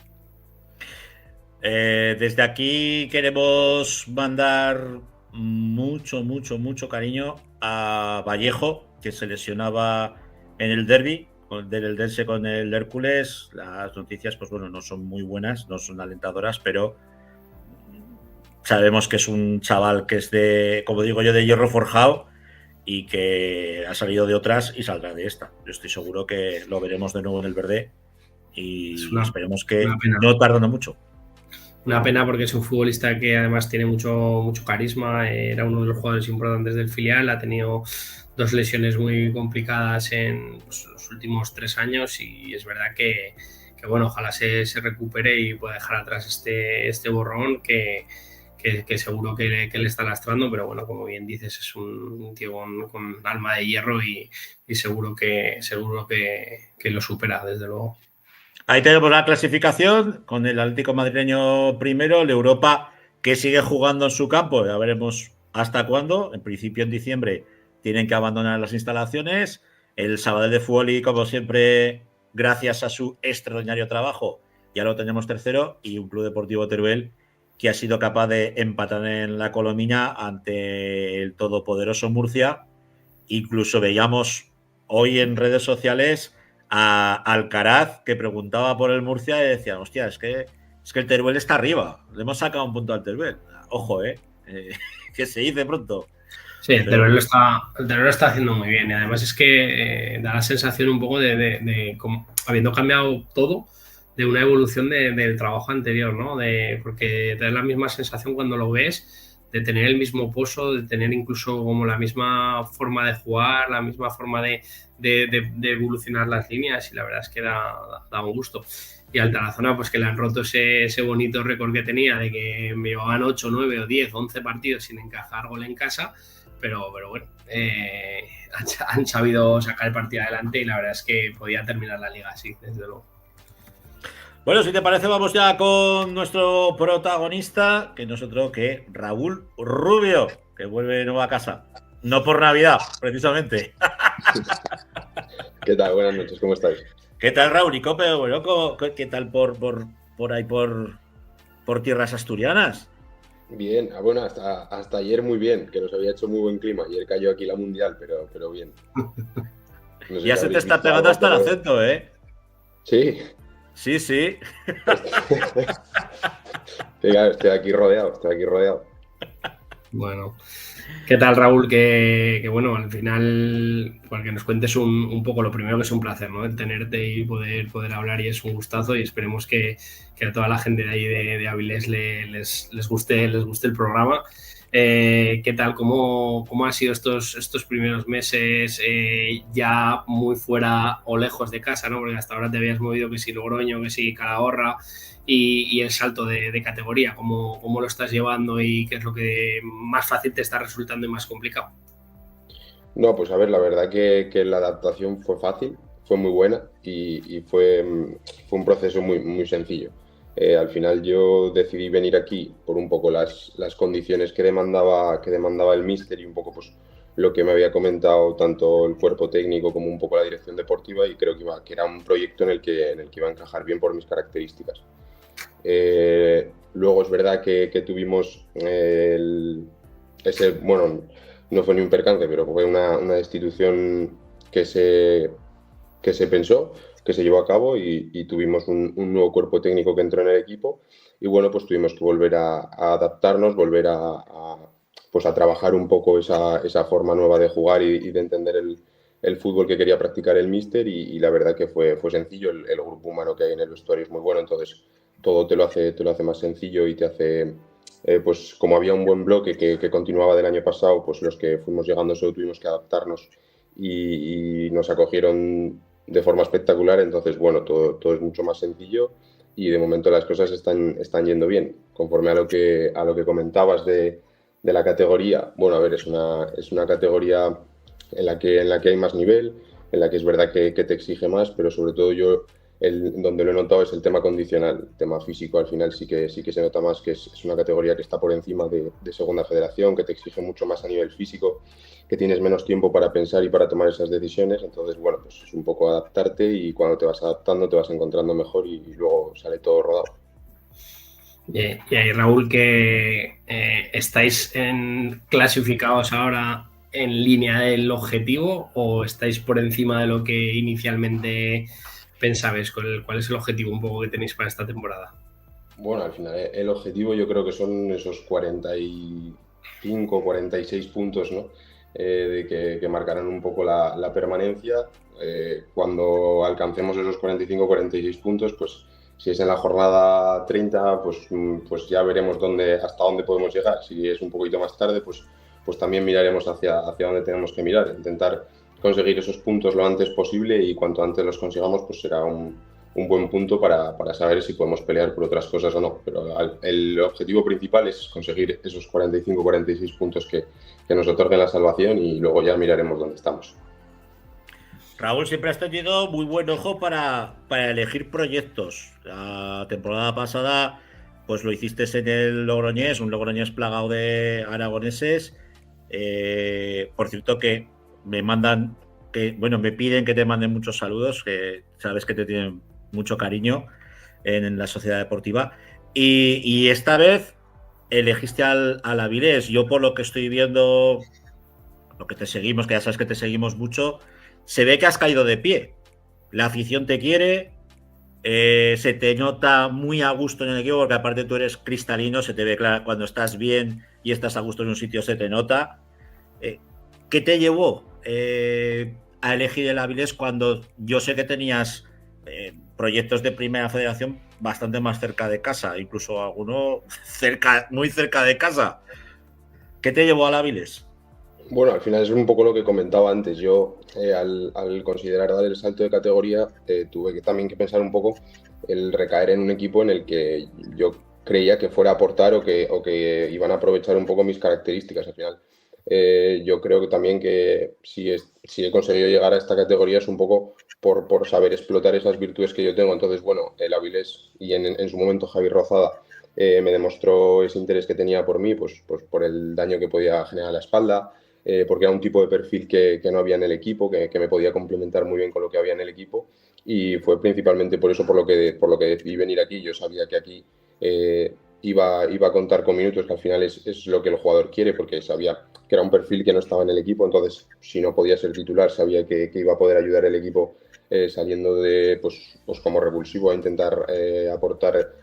Desde aquí queremos mandar mucho cariño a Vallejo, que se lesionaba en el derbi del Eldense con el Hércules. Las noticias, pues bueno, no son muy buenas, no son alentadoras, pero sabemos que es un chaval que es de, como digo yo, de hierro forjado y que ha salido de otras y saldrá de esta. Yo estoy seguro que lo veremos de nuevo en el verde y esperemos que no tardando mucho. Una pena, porque es un futbolista que además tiene mucho carisma, era uno de los jugadores importantes del filial, ha tenido 2 lesiones muy complicadas en los últimos 3 años y es verdad que bueno, ojalá se recupere y pueda dejar atrás este borrón que seguro que le está lastrando, pero bueno, como bien dices, es un tío con alma de hierro y seguro que lo supera, desde luego. Ahí tenemos la clasificación con el Atlético madrileño primero, el Europa que sigue jugando en su campo, ya veremos hasta cuándo. En principio en diciembre tienen que abandonar las instalaciones. El Sabadell de Fútbol, y como siempre, gracias a su extraordinario trabajo, ya lo tenemos tercero, y un Club Deportivo Teruel que ha sido capaz de empatar en la Colomina ante el todopoderoso Murcia. Incluso veíamos hoy en redes sociales a Alcaraz, que preguntaba por el Murcia y decía, hostia, es que el Teruel está arriba, le hemos sacado un punto al Teruel. Ojo, que se dice pronto. Sí, el Teruel lo está haciendo muy bien, y además es que da la sensación un poco de como, habiendo cambiado todo, de una evolución del trabajo anterior, ¿no? Porque te da la misma sensación cuando lo ves, de tener el mismo pozo, de tener incluso como la misma forma de jugar, la misma forma de evolucionar las líneas, y la verdad es que da un gusto. Y al Tarazona, pues que le han roto ese bonito récord que tenía de que me llevaban 8, 9 o 10, 11 partidos sin encajar gol en casa, pero bueno, han sabido sacar el partido adelante, y la verdad es que podía terminar la liga así, desde luego. Bueno, si te parece, vamos ya con nuestro protagonista, que no es otro que Raúl Rubio, que vuelve de nuevo a casa. No por Navidad, precisamente. ¿Qué tal? Buenas noches, ¿cómo estáis? ¿Qué tal, Raúl? ¿Y bueno, qué tal por ahí, por tierras asturianas? Bien, bueno, hasta ayer muy bien, que nos había hecho muy buen clima. Ayer cayó aquí la mundial, pero bien. No sé ya si se te está visto pegando algo, hasta el acento, ¿eh? Sí. Sí. Sí, claro, estoy aquí rodeado. Bueno, ¿qué tal, Raúl? Que bueno, al final, porque nos cuentes un poco, lo primero, que es un placer, ¿no? El tenerte y poder hablar, y es un gustazo, y esperemos que a toda la gente de ahí de Avilés les guste el programa. ¿Qué tal? ¿Cómo han sido estos primeros meses, ya muy fuera o lejos de casa, ¿no? Porque hasta ahora te habías movido que si Logroño, que si Calahorra, y el salto de categoría, ¿cómo lo estás llevando y qué es lo que más fácil te está resultando y más complicado? No, pues a ver, la verdad que la adaptación fue fácil, fue muy buena y fue un proceso muy, muy sencillo. Al final yo decidí venir aquí por un poco las condiciones que demandaba el míster, y un poco pues lo que me había comentado tanto el cuerpo técnico como un poco la dirección deportiva, y creo que era un proyecto en el que iba a encajar bien por mis características. Luego es verdad que tuvimos bueno, no fue ni un percance, pero fue una destitución que se pensó, que se llevó a cabo, y tuvimos un nuevo cuerpo técnico que entró en el equipo, y bueno, pues tuvimos que volver a adaptarnos, volver pues a trabajar un poco esa forma nueva de jugar y de entender el fútbol que quería practicar el míster, y la verdad que fue sencillo. El grupo humano que hay en el vestuario es muy bueno, entonces todo te lo hace más sencillo, y te hace, pues como había un buen bloque que continuaba del año pasado, pues los que fuimos llegando solo tuvimos que adaptarnos, y nos acogieron de forma espectacular. Entonces, bueno, todo es mucho más sencillo, y de momento las cosas están yendo bien. Conforme a lo que comentabas de la categoría, bueno, a ver, es una categoría en la que hay más nivel, en la que es verdad que te exige más, pero sobre todo yo donde lo he notado es el tema condicional, el tema físico. Al final sí que se nota más que es una categoría que está por encima de segunda federación, que te exige mucho más a nivel físico, que tienes menos tiempo para pensar y para tomar esas decisiones. Entonces, bueno, pues es un poco adaptarte, y cuando te vas adaptando te vas encontrando mejor, y luego sale todo rodado. Y ahí, Raúl, que ¿estáis clasificados ahora en línea del objetivo, o estáis por encima de lo que inicialmente pensabais? ¿Cuál es el objetivo un poco que tenéis para esta temporada? Bueno, al final el objetivo yo creo que son esos 45, 46 puntos, ¿no? Que marcarán un poco la permanencia. Cuando alcancemos esos 45, 46 puntos, pues si es en la jornada 30, pues ya veremos hasta dónde podemos llegar. Si es un poquito más tarde, pues también miraremos hacia dónde tenemos que mirar. Intentar conseguir esos puntos lo antes posible, y cuanto antes los consigamos, pues será un buen punto para saber si podemos pelear por otras cosas o no. Pero el objetivo principal es conseguir esos 45 46 puntos que nos otorguen la salvación, y luego ya miraremos dónde estamos. Raúl, siempre has tenido muy buen ojo para elegir proyectos. La temporada pasada pues lo hiciste en el Logroñés, un Logroñés plagado de aragoneses. Por cierto, que me piden que te manden muchos saludos, que sabes que te tienen mucho cariño. en la sociedad deportiva. Y esta vez elegiste al Avilés. Yo, por lo que estoy viendo, lo que te seguimos, que ya sabes que te seguimos mucho, se ve que has caído de pie. La afición te quiere, se te nota muy a gusto en el equipo, porque aparte tú eres cristalino, se te ve claro cuando estás bien y estás a gusto en un sitio, se te nota. ¿Qué te llevó a elegir el Avilés cuando yo sé que tenías proyectos de primera federación bastante más cerca de casa, incluso alguno muy cerca de casa? ¿Qué te llevó al Avilés? Bueno, al final es un poco lo que comentaba antes. Yo, al considerar dar el salto de categoría, tuve también que pensar un poco el recaer en un equipo en el que yo creía que fuera a aportar o que iban a aprovechar un poco mis características. Al final, yo creo que también que si he conseguido llegar a esta categoría es un poco por saber explotar esas virtudes que yo tengo. Entonces, bueno, el Avilés y en su momento Javi Rozada me demostró ese interés que tenía por mí, pues por el daño que podía generar a la espalda. Porque era un tipo de perfil que no había en el equipo, que me podía complementar muy bien con lo que había en el equipo, y fue principalmente por eso por lo que decidí venir aquí. Yo sabía que aquí iba a contar con minutos, que al final es lo que el jugador quiere, porque sabía que era un perfil que no estaba en el equipo. Entonces, si no podía ser titular, sabía que iba a poder ayudar al equipo saliendo de pues como revulsivo a intentar aportar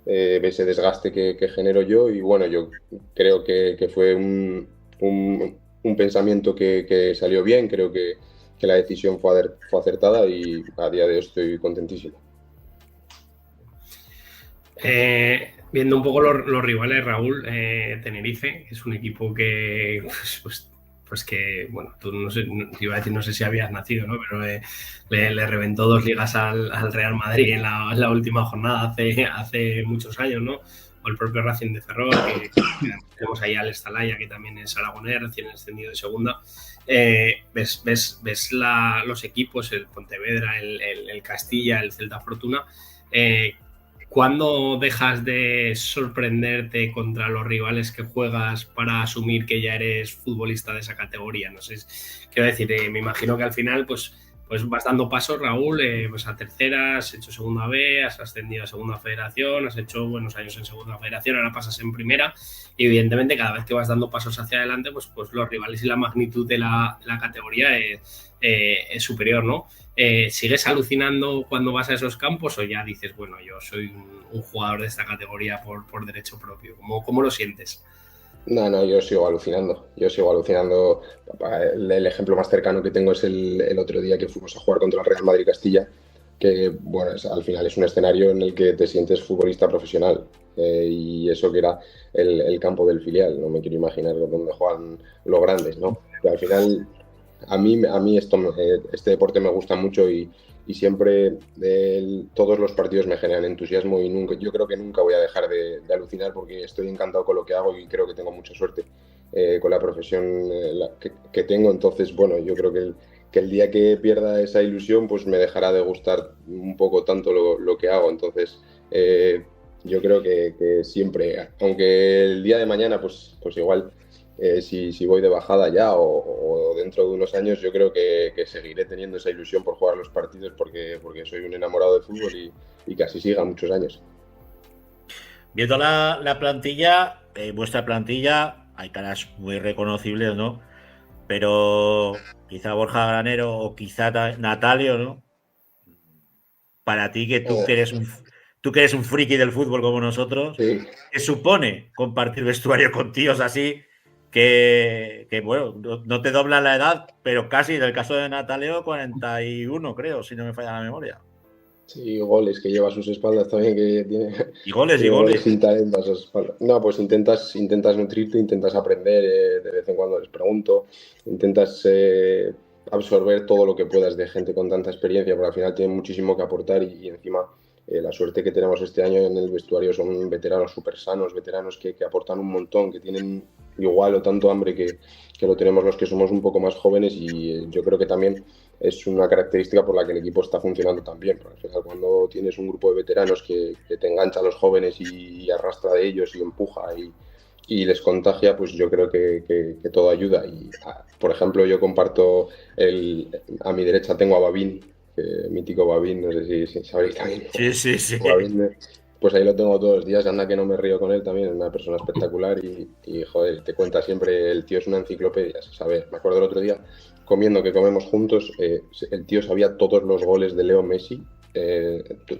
ese desgaste que genero yo. Y bueno, yo creo que fue un pensamiento que salió bien. Creo que la decisión fue acertada y a día de hoy estoy contentísimo. Viendo un poco los rivales, Raúl, Tenerife, que es un equipo que pues que, bueno, tú no sé, iba a decir, no sé si habías nacido, ¿no? Pero le reventó 2 ligas al Real Madrid en la última jornada hace muchos años, ¿no? O el propio Racing de Ferrol, que tenemos ahí al Estalaya, que también es aragonés, recién ascendido de segunda. Ves los equipos, el Pontevedra, el Castilla, el Celta Fortuna. ¿Cuándo dejas de sorprenderte contra los rivales que juegas para asumir que ya eres futbolista de esa categoría? No sé, quiero decir, me imagino que al final pues vas dando pasos, Raúl, pues a tercera, has hecho segunda B, has ascendido a segunda federación, has hecho buenos años en segunda federación, ahora pasas en primera, y evidentemente cada vez que vas dando pasos hacia adelante, pues los rivales y la magnitud de la categoría es superior, ¿no? ¿Sigues alucinando cuando vas a esos campos o ya dices, bueno, yo soy un jugador de esta categoría por derecho propio? ¿Cómo lo sientes? No, yo sigo alucinando. El ejemplo más cercano que tengo es el otro día que fuimos a jugar contra el Real Madrid Castilla, que bueno, al final es un escenario en el que te sientes futbolista profesional, y eso que era el campo del filial. No me quiero imaginar dónde juegan los grandes, ¿no? Pero al final a mí este deporte me gusta mucho y siempre todos los partidos me generan entusiasmo, y yo creo que nunca voy a dejar de alucinar, porque estoy encantado con lo que hago y creo que tengo mucha suerte con la profesión que tengo. Entonces, bueno, yo creo que el día que pierda esa ilusión, pues me dejará de gustar un poco tanto lo que hago. Entonces, yo creo que siempre, aunque el día de mañana, pues igual si voy de bajada ya o dentro de unos años, yo creo que seguiré teniendo esa ilusión por jugar los partidos, porque soy un enamorado del fútbol y que así siga muchos años. Viendo la plantilla, vuestra plantilla, hay caras muy reconocibles, ¿no? Pero quizá Borja Granero o quizá Natalio, ¿no? Para ti, que tú que eres un friki del fútbol como nosotros, sí. ¿Qué supone compartir vestuario con tíos así que bueno, no te doblan la edad, pero casi, en el caso de Natalio, 41, creo, si no me falla la memoria? Sí, goles que lleva a sus espaldas también, que tiene. Y goles. Sin talento a sus espaldas. No, pues intentas nutrirte, intentas aprender, de vez en cuando les pregunto, intentas absorber todo lo que puedas de gente con tanta experiencia, porque al final tienen muchísimo que aportar, y encima la suerte que tenemos este año en el vestuario son veteranos súper sanos, veteranos que aportan un montón, que tienen igual o tanto hambre que lo tenemos los que somos un poco más jóvenes, y yo creo que también es una característica por la que el equipo está funcionando tan bien. Porque al final, cuando tienes un grupo de veteranos que te engancha a los jóvenes y arrastra de ellos y empuja y les contagia, pues yo creo que todo ayuda. Y, por ejemplo, yo comparto a mi derecha tengo a Babín, mítico Babín, no sé si sabéis también. Sí. Babín, pues ahí lo tengo todos los días, anda que no me río con él también, es una persona espectacular y joder, te cuenta siempre, el tío es una enciclopedia, se sabe. Me acuerdo el otro día, comiendo, que comemos juntos, el tío sabía todos los goles de Leo Messi,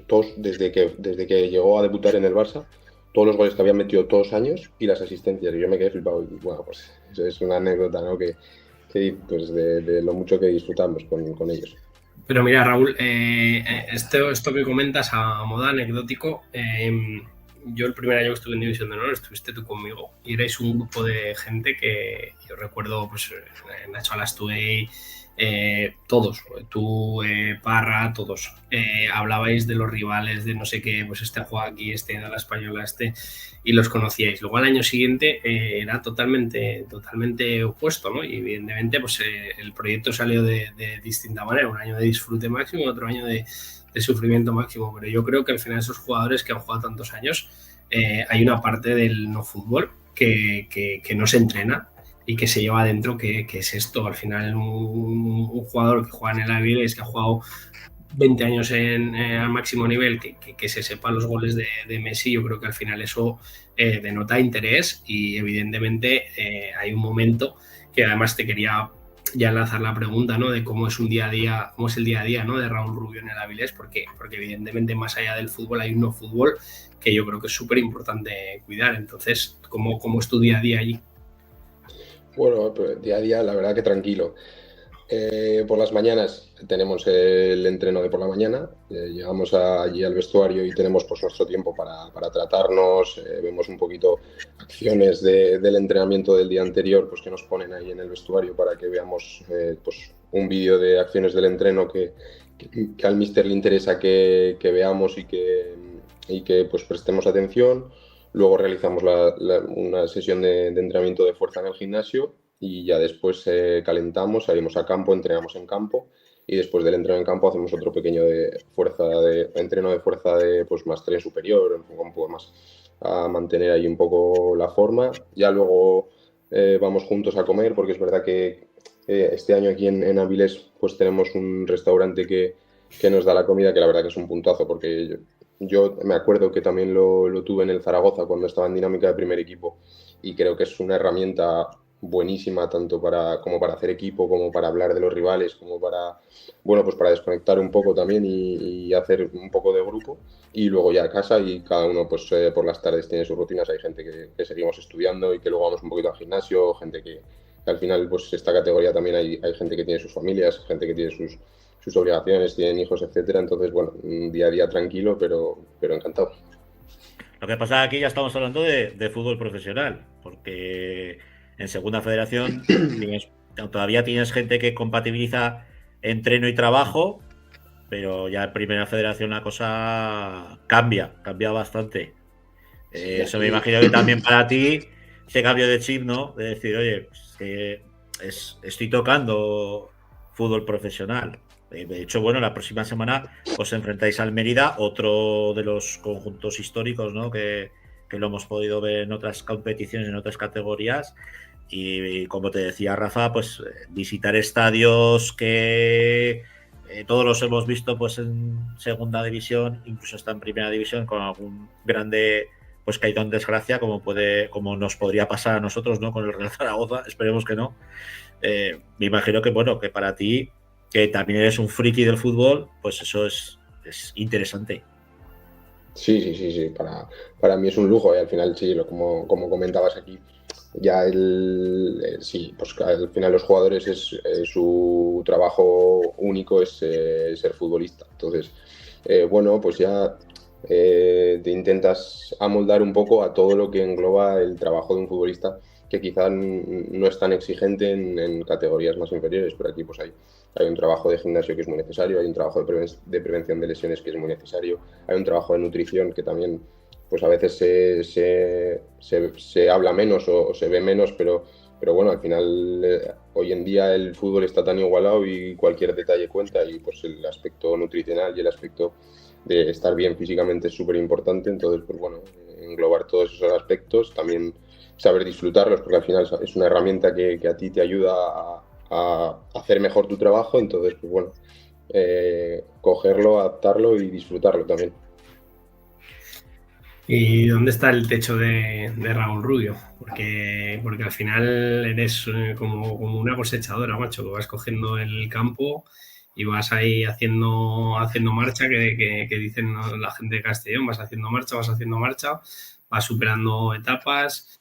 todos, desde que llegó a debutar en el Barça, todos los goles que había metido todos los años y las asistencias, y yo me quedé flipado. Y bueno, pues eso es una anécdota, ¿no? que pues de lo mucho que disfrutamos con ellos. Pero mira, Raúl, esto que comentas a modo anecdótico, yo el primer año que estuve en División de Honor estuviste tú conmigo y erais un grupo de gente que yo recuerdo, pues Nacho Alastuey, todos, tú, Parra, todos, hablabais de los rivales, de no sé qué, pues este juega aquí, este de la Española, y los conocíais. Luego al año siguiente era totalmente opuesto, ¿no? Y evidentemente pues el proyecto salió de distinta manera, un año de disfrute máximo, otro año de sufrimiento máximo, pero yo creo que al final esos jugadores que han jugado tantos años, hay una parte del no fútbol que no se entrena y que se lleva adentro, que es esto. Al final un jugador que juega en el Avilés, que ha jugado 20 años al máximo nivel, que se sepa los goles de Messi, yo creo que al final eso denota interés y evidentemente hay un momento que además te quería ya lanzar la pregunta, ¿no? De cómo es el día a día, ¿no? De Raúl Rubio en el Avilés, porque evidentemente más allá del fútbol hay un no fútbol que yo creo que es súper importante cuidar. Entonces, ¿cómo es tu día a día allí? Bueno, pues día a día la verdad que tranquilo. Por las mañanas tenemos el entreno de por la mañana, llegamos allí al vestuario y tenemos pues nuestro tiempo para tratarnos, vemos un poquito acciones del entrenamiento del día anterior, pues que nos ponen ahí en el vestuario para que veamos pues un vídeo de acciones del entreno que al míster le interesa que veamos y que pues prestemos atención. Luego realizamos una sesión de entrenamiento de fuerza en el gimnasio y ya después calentamos, salimos a campo, entrenamos en campo y después del entreno en campo hacemos otro pequeño entreno de fuerza de pues más tren superior, un poco más a mantener ahí un poco la forma. Ya luego vamos juntos a comer, porque es verdad que este año aquí en Avilés pues tenemos un restaurante que nos da la comida, que la verdad que es un puntazo, porque yo me acuerdo que también lo tuve en el Zaragoza cuando estaba en dinámica de primer equipo y creo que es una herramienta buenísima tanto como para hacer equipo, como para hablar de los rivales, como para desconectar un poco también y hacer un poco de grupo, y luego ya a casa y cada uno pues por las tardes tiene sus rutinas. Hay gente que seguimos estudiando y que luego vamos un poquito al gimnasio, gente que al final pues esta categoría también hay gente que tiene sus familias, gente que tiene sus obligaciones, tienen hijos, etcétera. Entonces, bueno, un día a día tranquilo, pero encantado. Lo que pasa aquí ya estamos hablando de fútbol profesional, porque en Segunda Federación todavía tienes gente que compatibiliza entreno y trabajo, pero ya en Primera Federación la cosa cambia bastante. Eso me imagino que también para ti, ese cambio de chip, ¿no? De decir, oye, pues estoy tocando fútbol profesional. De hecho, bueno, la próxima semana os enfrentáis al Mérida, otro de los conjuntos históricos, ¿no? Que lo hemos podido ver en otras competiciones, en otras categorías. Y como te decía Rafa, pues visitar estadios que todos los hemos visto pues en segunda división, incluso está en primera división, con algún grande pues caído en desgracia, como nos podría pasar a nosotros, ¿no? Con el Real Zaragoza, esperemos que no. Me imagino que bueno, que para ti, que también eres un friki del fútbol, pues eso es interesante. Sí. Para mí es un lujo y al final, sí, como comentabas aquí, ya sí, pues al final los jugadores su trabajo único es ser futbolista. Entonces, bueno, pues ya te intentas amoldar un poco a todo lo que engloba el trabajo de un futbolista, que quizá no es tan exigente en categorías más inferiores, pero aquí pues hay un trabajo de gimnasio que es muy necesario, hay un trabajo de prevención de lesiones que es muy necesario, hay un trabajo de nutrición que también pues a veces se habla menos o se ve menos, pero bueno, al final hoy en día el fútbol está tan igualado y cualquier detalle cuenta, y pues el aspecto nutricional y el aspecto de estar bien físicamente es súper importante. Entonces, pues bueno, englobar todos esos aspectos, también saber disfrutarlos, porque al final es una herramienta que a ti te ayuda a hacer mejor tu trabajo. Entonces, pues bueno, cogerlo, adaptarlo y disfrutarlo también. ¿Y dónde está el techo de Raúl Rubio? Porque al final eres como una cosechadora, macho, que vas cogiendo el campo y vas ahí haciendo marcha, que dicen, ¿no?, la gente de Castellón, vas haciendo marcha, vas superando etapas,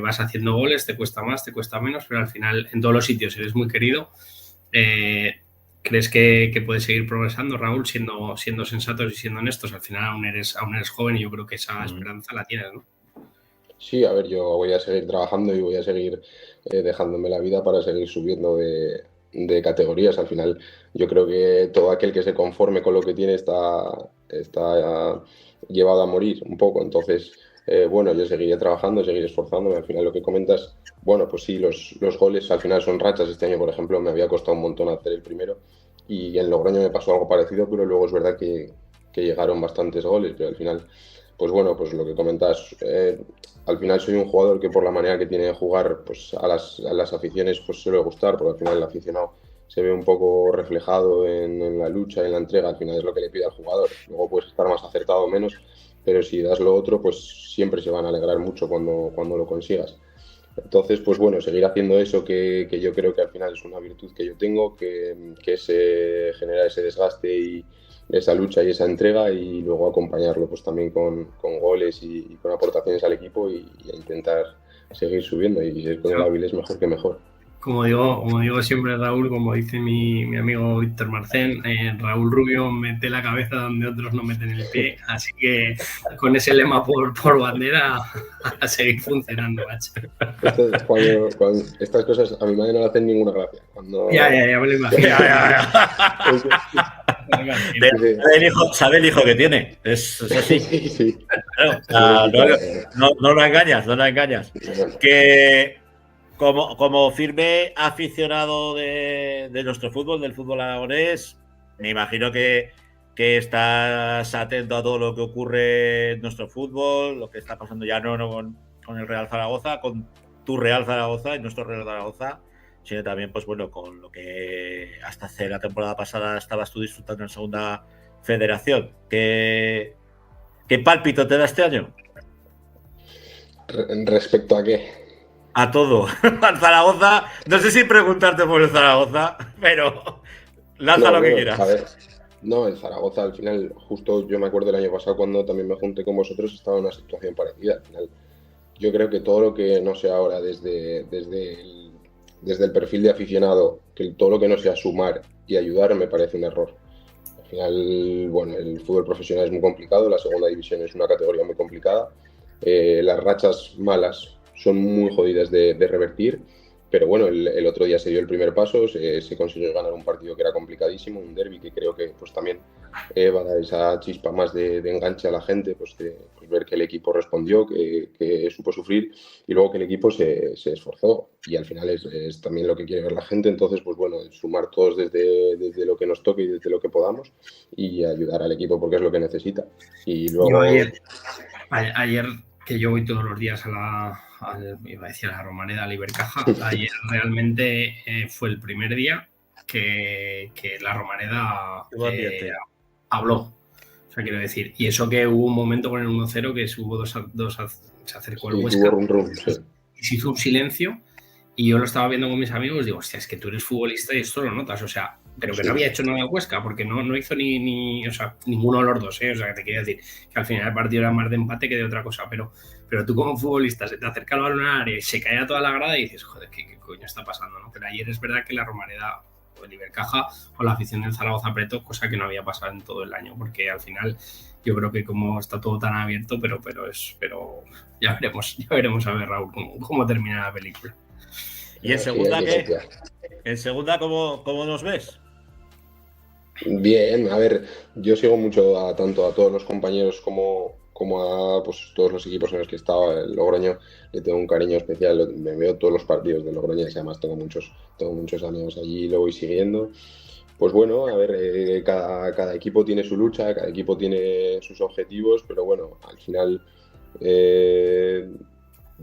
vas haciendo goles, te cuesta más, te cuesta menos, pero al final en todos los sitios eres muy querido. ¿Crees que puedes seguir progresando, Raúl, siendo sensatos y siendo honestos? Al final aún eres joven y yo creo que esa esperanza la tienes, ¿no? Sí, a ver, yo voy a seguir trabajando y voy a seguir dejándome la vida para seguir subiendo de categorías. Al final, yo creo que todo aquel que se conforme con lo que tiene está llevado a morir un poco. Entonces, bueno, yo seguiré trabajando, seguiré esforzándome. Al final, lo que comentas, bueno, pues sí, los goles al final son rachas. Este año, por ejemplo, me había costado un montón hacer el primero y en Logroño me pasó algo parecido, pero luego es verdad que llegaron bastantes goles, pero al final, pues bueno, pues lo que comentas, al final soy un jugador que por la manera que tiene de jugar, pues a las aficiones pues suele gustar, porque al final el aficionado se ve un poco reflejado en la lucha, en la entrega, al final es lo que le pide al jugador. Luego puedes estar más acertado o menos, pero si das lo otro, pues siempre se van a alegrar mucho cuando lo consigas. Entonces, pues bueno, seguir haciendo eso que yo creo que al final es una virtud que yo tengo, que es generar ese desgaste y esa lucha y esa entrega, y luego acompañarlo pues también con goles y con aportaciones al equipo y intentar seguir subiendo, y ser con el Avilés mejor que mejor. Como digo siempre, Raúl, como dice mi amigo Víctor Marcén, Raúl Rubio mete la cabeza donde otros no meten el pie, así que con ese lema por bandera a seguir funcionando, macho. Cuando estas cosas a mi madre no le hacen ninguna gracia. Ya me lo imagino. Sabe el hijo que tiene. Es así. Sí. Claro, no lo engañas. Que como firme aficionado de nuestro fútbol, del fútbol aragonés, me imagino que estás atento a todo lo que ocurre en nuestro fútbol, lo que está pasando ya no con el Real Zaragoza, con tu Real Zaragoza y nuestro Real Zaragoza, sino también, pues bueno, con lo que hasta hace la temporada pasada estabas tú disfrutando en Segunda Federación. ¿Qué pálpito te da este año? ¿Respecto a qué? A todo. Al Zaragoza, no sé si preguntarte por el Zaragoza, pero lanza lo que quieras. A ver, no, el Zaragoza al final, justo yo me acuerdo el año pasado cuando también me junté con vosotros, estaba en una situación parecida. Al final, yo creo que todo lo que no sea ahora desde el perfil de aficionado, que todo lo que no sea sumar y ayudar me parece un error. Al final, bueno, el fútbol profesional es muy complicado, la segunda división es una categoría muy complicada, las rachas malas son muy jodidas de revertir, pero bueno, el otro día se dio el primer paso, se consiguió ganar un partido que era complicadísimo, un derbi que creo que pues también va a dar esa chispa más de enganche a la gente, pues ver que el equipo respondió, que supo sufrir, y luego que el equipo se esforzó, y al final es también lo que quiere ver la gente. Entonces pues bueno, sumar todos desde lo que nos toque y desde lo que podamos, y ayudar al equipo porque es lo que necesita. Y luego ayer que yo voy todos los días iba a decir a la Romareda, a la Ibercaja, ayer realmente fue el primer día que la Romareda habló. O sea, quiero decir, y eso que hubo un momento con el 1-0 que hubo se acercó el Huesca y se hizo un silencio, y yo lo estaba viendo con mis amigos y digo, hostia, es que tú eres futbolista y esto lo notas, o sea, pero que no había hecho nada el Huesca, porque no hizo o sea, ninguno de los dos, o sea, que te quería decir que al final el partido era más de empate que de otra cosa, pero tú como futbolista se te acerca el balón al área y se cae a toda la grada y dices, joder, ¿qué coño está pasando, ¿no? Pero ayer es verdad que la Romareda o el Ibercaja o la afición del Zaragoza apretó, cosa que no había pasado en todo el año, porque al final yo creo que como está todo tan abierto, pero ya veremos a ver, Raúl, cómo termina la película. ¿Y en segunda qué? ¿En segunda cómo nos ves? Bien, a ver, yo sigo mucho tanto a todos los compañeros como a pues, todos los equipos en los que he estado. El Logroño le tengo un cariño especial, me veo todos los partidos de Logroño, y además tengo muchos amigos allí y lo voy siguiendo. Pues bueno, a ver, cada equipo tiene su lucha, cada equipo tiene sus objetivos, pero bueno, al final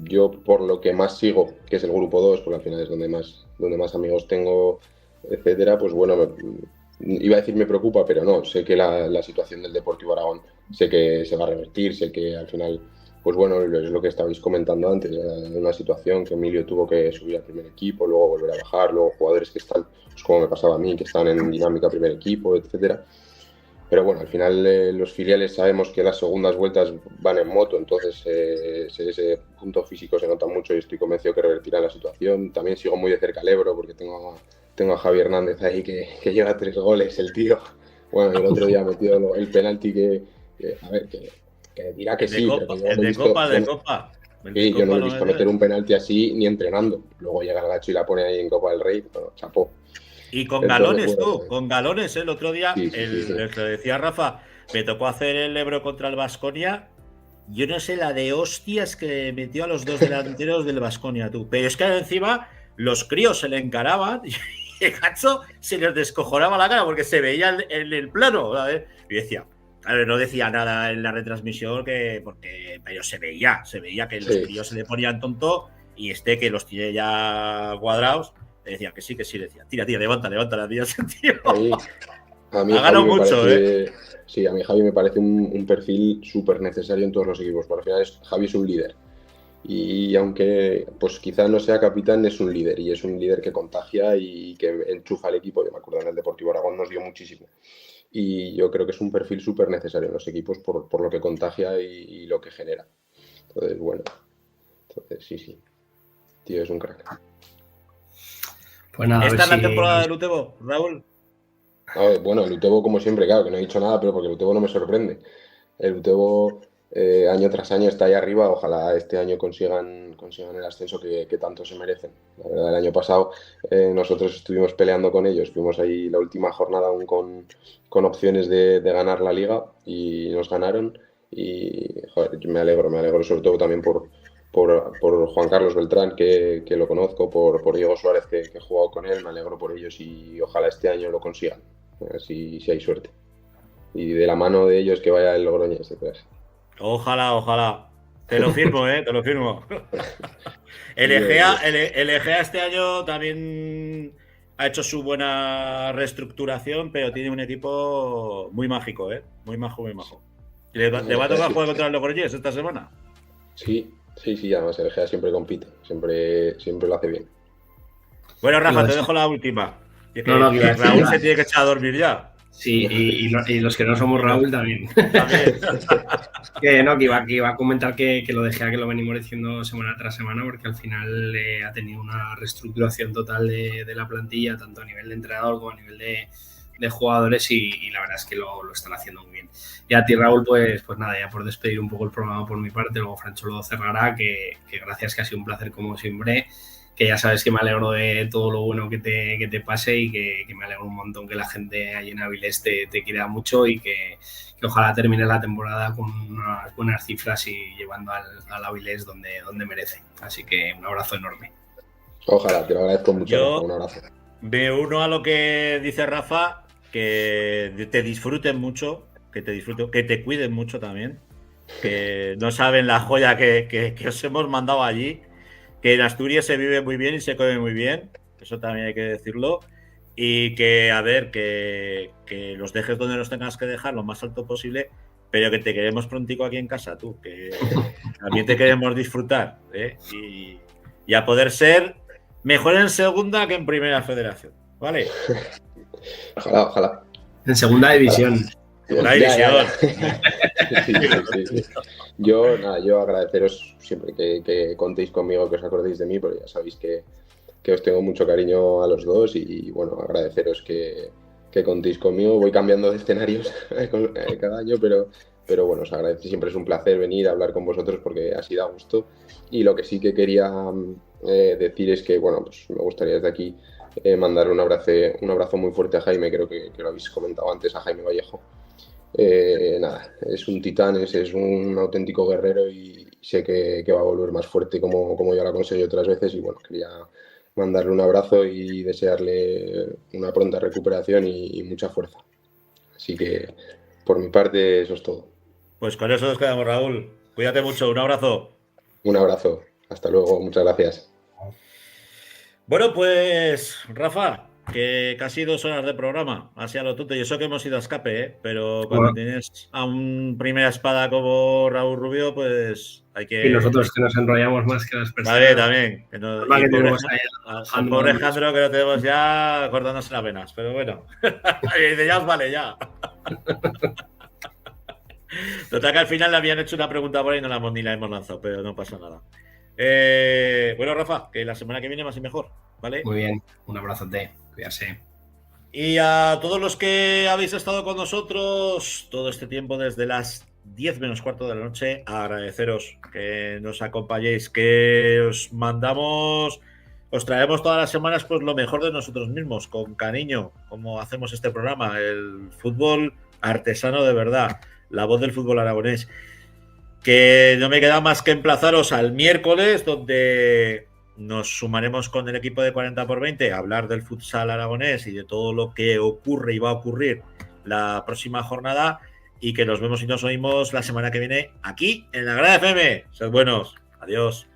yo por lo que más sigo, que es el grupo 2, porque al final es donde más amigos tengo, etcétera, pues bueno, iba a decir me preocupa, pero no, sé que la situación del Deportivo Aragón, sé que se va a revertir, sé que al final, pues bueno, es lo que estabais comentando antes, una situación que Emilio tuvo que subir al primer equipo, luego volver a bajar, luego jugadores que están, pues como me pasaba a mí, que están en dinámica primer equipo, etcétera. Pero bueno, al final los filiales sabemos que las segundas vueltas van en moto, entonces ese punto físico se nota mucho y estoy convencido que revertirá la situación. También sigo muy de cerca al Ebro porque tengo a Javi Hernández ahí que lleva 3 goles el tío. Bueno, el otro día metió el penalti a ver, que dirá que sí, pero que yo el no he de visto, Copa, de Copa. Sí, yo no he visto meter un penalti así ni entrenando. Luego llega el gacho y la pone ahí en Copa del Rey, bueno, chapó. Y con Entonces, galones, bueno, tú, con galones, el otro día, sí, sí. lo que decía Rafa, me tocó hacer el Ebro contra el Baskonia. Yo no sé la de hostias que metió a los 2 delanteros del Baskonia, tú. Pero es que encima los críos se le encaraban y el gacho se les descojonaba la cara porque se veía en el plano, ¿sabes? Y decía, a ver, no decía nada en la retransmisión, pero se veía que los críos se le ponían tonto y que los tiene ya cuadrados. Le decía que sí, decía, tira, levanta, tío. A mí ha ganado Javi mucho, parece, sí, a mí Javi me parece un perfil súper necesario en todos los equipos. Por al final Javi es un líder. Y aunque pues quizás no sea capitán, es un líder. Y es un líder que contagia y que enchufa al equipo. Yo me acuerdo en el Deportivo Aragón nos dio muchísimo. Y yo creo que es un perfil súper necesario en los equipos por lo que contagia y lo que genera. Entonces, bueno. Sí. Tío, es un crack. Pues nada, ¿Esta es la temporada de Lutebo, Raúl? Bueno, el Utebo, como siempre, claro, que no he dicho nada, pero porque el Utebo no me sorprende. El Utebo año tras año está ahí arriba. Ojalá este año consigan el ascenso que tanto se merecen. La verdad, el año pasado nosotros estuvimos peleando con ellos. Fuimos ahí la última jornada aún con opciones de ganar la liga y nos ganaron. Y joder, me alegro sobre todo también por Juan Carlos Beltrán, que lo conozco, por Diego Suárez, que he jugado con él. Me alegro por ellos y ojalá este año lo consigan. A ver si hay suerte. Y de la mano de ellos que vaya el Logroñés detrás. Ojalá. Te lo firmo, te lo firmo. El Egea este año también ha hecho su buena reestructuración, pero tiene un equipo muy mágico, muy majo. ¿Le va a tocar jugar contra el Logroñés esta semana? Sí, además el Egea siempre compite, siempre lo hace bien. Bueno, Rafa, te dejo la última. Raúl se tiene que echar a dormir ya. Sí, y los que no somos Raúl también. que iba a comentar que lo dejé a que lo venimos diciendo semana tras semana, porque al final ha tenido una reestructuración total de la plantilla, tanto a nivel de entrenador como a nivel de jugadores, y la verdad es que lo están haciendo muy bien. Y a ti, Raúl, pues nada, ya por despedir un poco el programa por mi parte, luego Francho lo cerrará, que gracias, que ha sido un placer como siempre, que ya sabes que me alegro de todo lo bueno que te pase y que me alegro un montón que la gente ahí en Avilés te quiera mucho y que ojalá termine la temporada con unas buenas cifras y llevando al Avilés donde merece. Así que un abrazo enorme. Ojalá, te lo agradezco mucho. Yo un abrazo. Me uno a lo que dice Rafa, que te disfruten mucho, que te cuiden mucho también, que no saben la joya que os hemos mandado allí. Que en Asturias se vive muy bien y se come muy bien, eso también hay que decirlo, y que, a ver, que los dejes donde los tengas que dejar lo más alto posible, pero que te queremos prontico aquí en casa, tú, que también te queremos disfrutar, y a poder ser mejor en segunda que en primera federación, ¿vale? Ojalá. En segunda división. La división. Sí. Yo agradeceros siempre que contéis conmigo, que os acordéis de mí, porque ya sabéis que os tengo mucho cariño a los dos y bueno, agradeceros que contéis conmigo. Voy cambiando de escenarios cada año, pero bueno, os agradezco. Siempre es un placer venir a hablar con vosotros porque así da gusto. Y lo que sí que quería decir es que, bueno, pues me gustaría desde aquí mandarle un abrazo muy fuerte a Jaime, creo que lo habéis comentado antes, a Jaime Vallejo. Nada, es un titán, es un auténtico guerrero y sé que va a volver más fuerte como ya lo ha conseguido otras veces y bueno, quería mandarle un abrazo y desearle una pronta recuperación y mucha fuerza. Así que por mi parte eso es todo. Pues con eso nos quedamos, Raúl. Cuídate mucho, un abrazo. Un abrazo, hasta luego, muchas gracias. Bueno, pues Rafa, que casi 2 horas de programa, así a lo tonto. Y eso que hemos ido a escape, pero cuando tienes a un primera espada como Raúl Rubio, pues hay que... Y nosotros que nos enrollamos más que las personas. También. Que no... y al pobre Alejandro que lo tenemos ya cortándose las venas, pero bueno. Y dice, ya os vale, ya. Total que al final le habían hecho una pregunta por ahí y ni la hemos lanzado, pero no pasa nada. Bueno, Rafa, que la semana que viene más y mejor, ¿vale? Muy bien, un abrazote, cuidarse. Y a todos los que habéis estado con nosotros todo este tiempo desde las 10 menos cuarto de la noche, agradeceros que nos acompañéis, que os traemos todas las semanas pues lo mejor de nosotros mismos, con cariño, como hacemos este programa, el fútbol artesano de verdad, la voz del fútbol aragonés. Que no me queda más que emplazaros al miércoles, donde nos sumaremos con el equipo de 40x20 a hablar del futsal aragonés y de todo lo que ocurre y va a ocurrir la próxima jornada, y que nos vemos y nos oímos la semana que viene aquí en la Grada FM. Sed buenos. Adiós.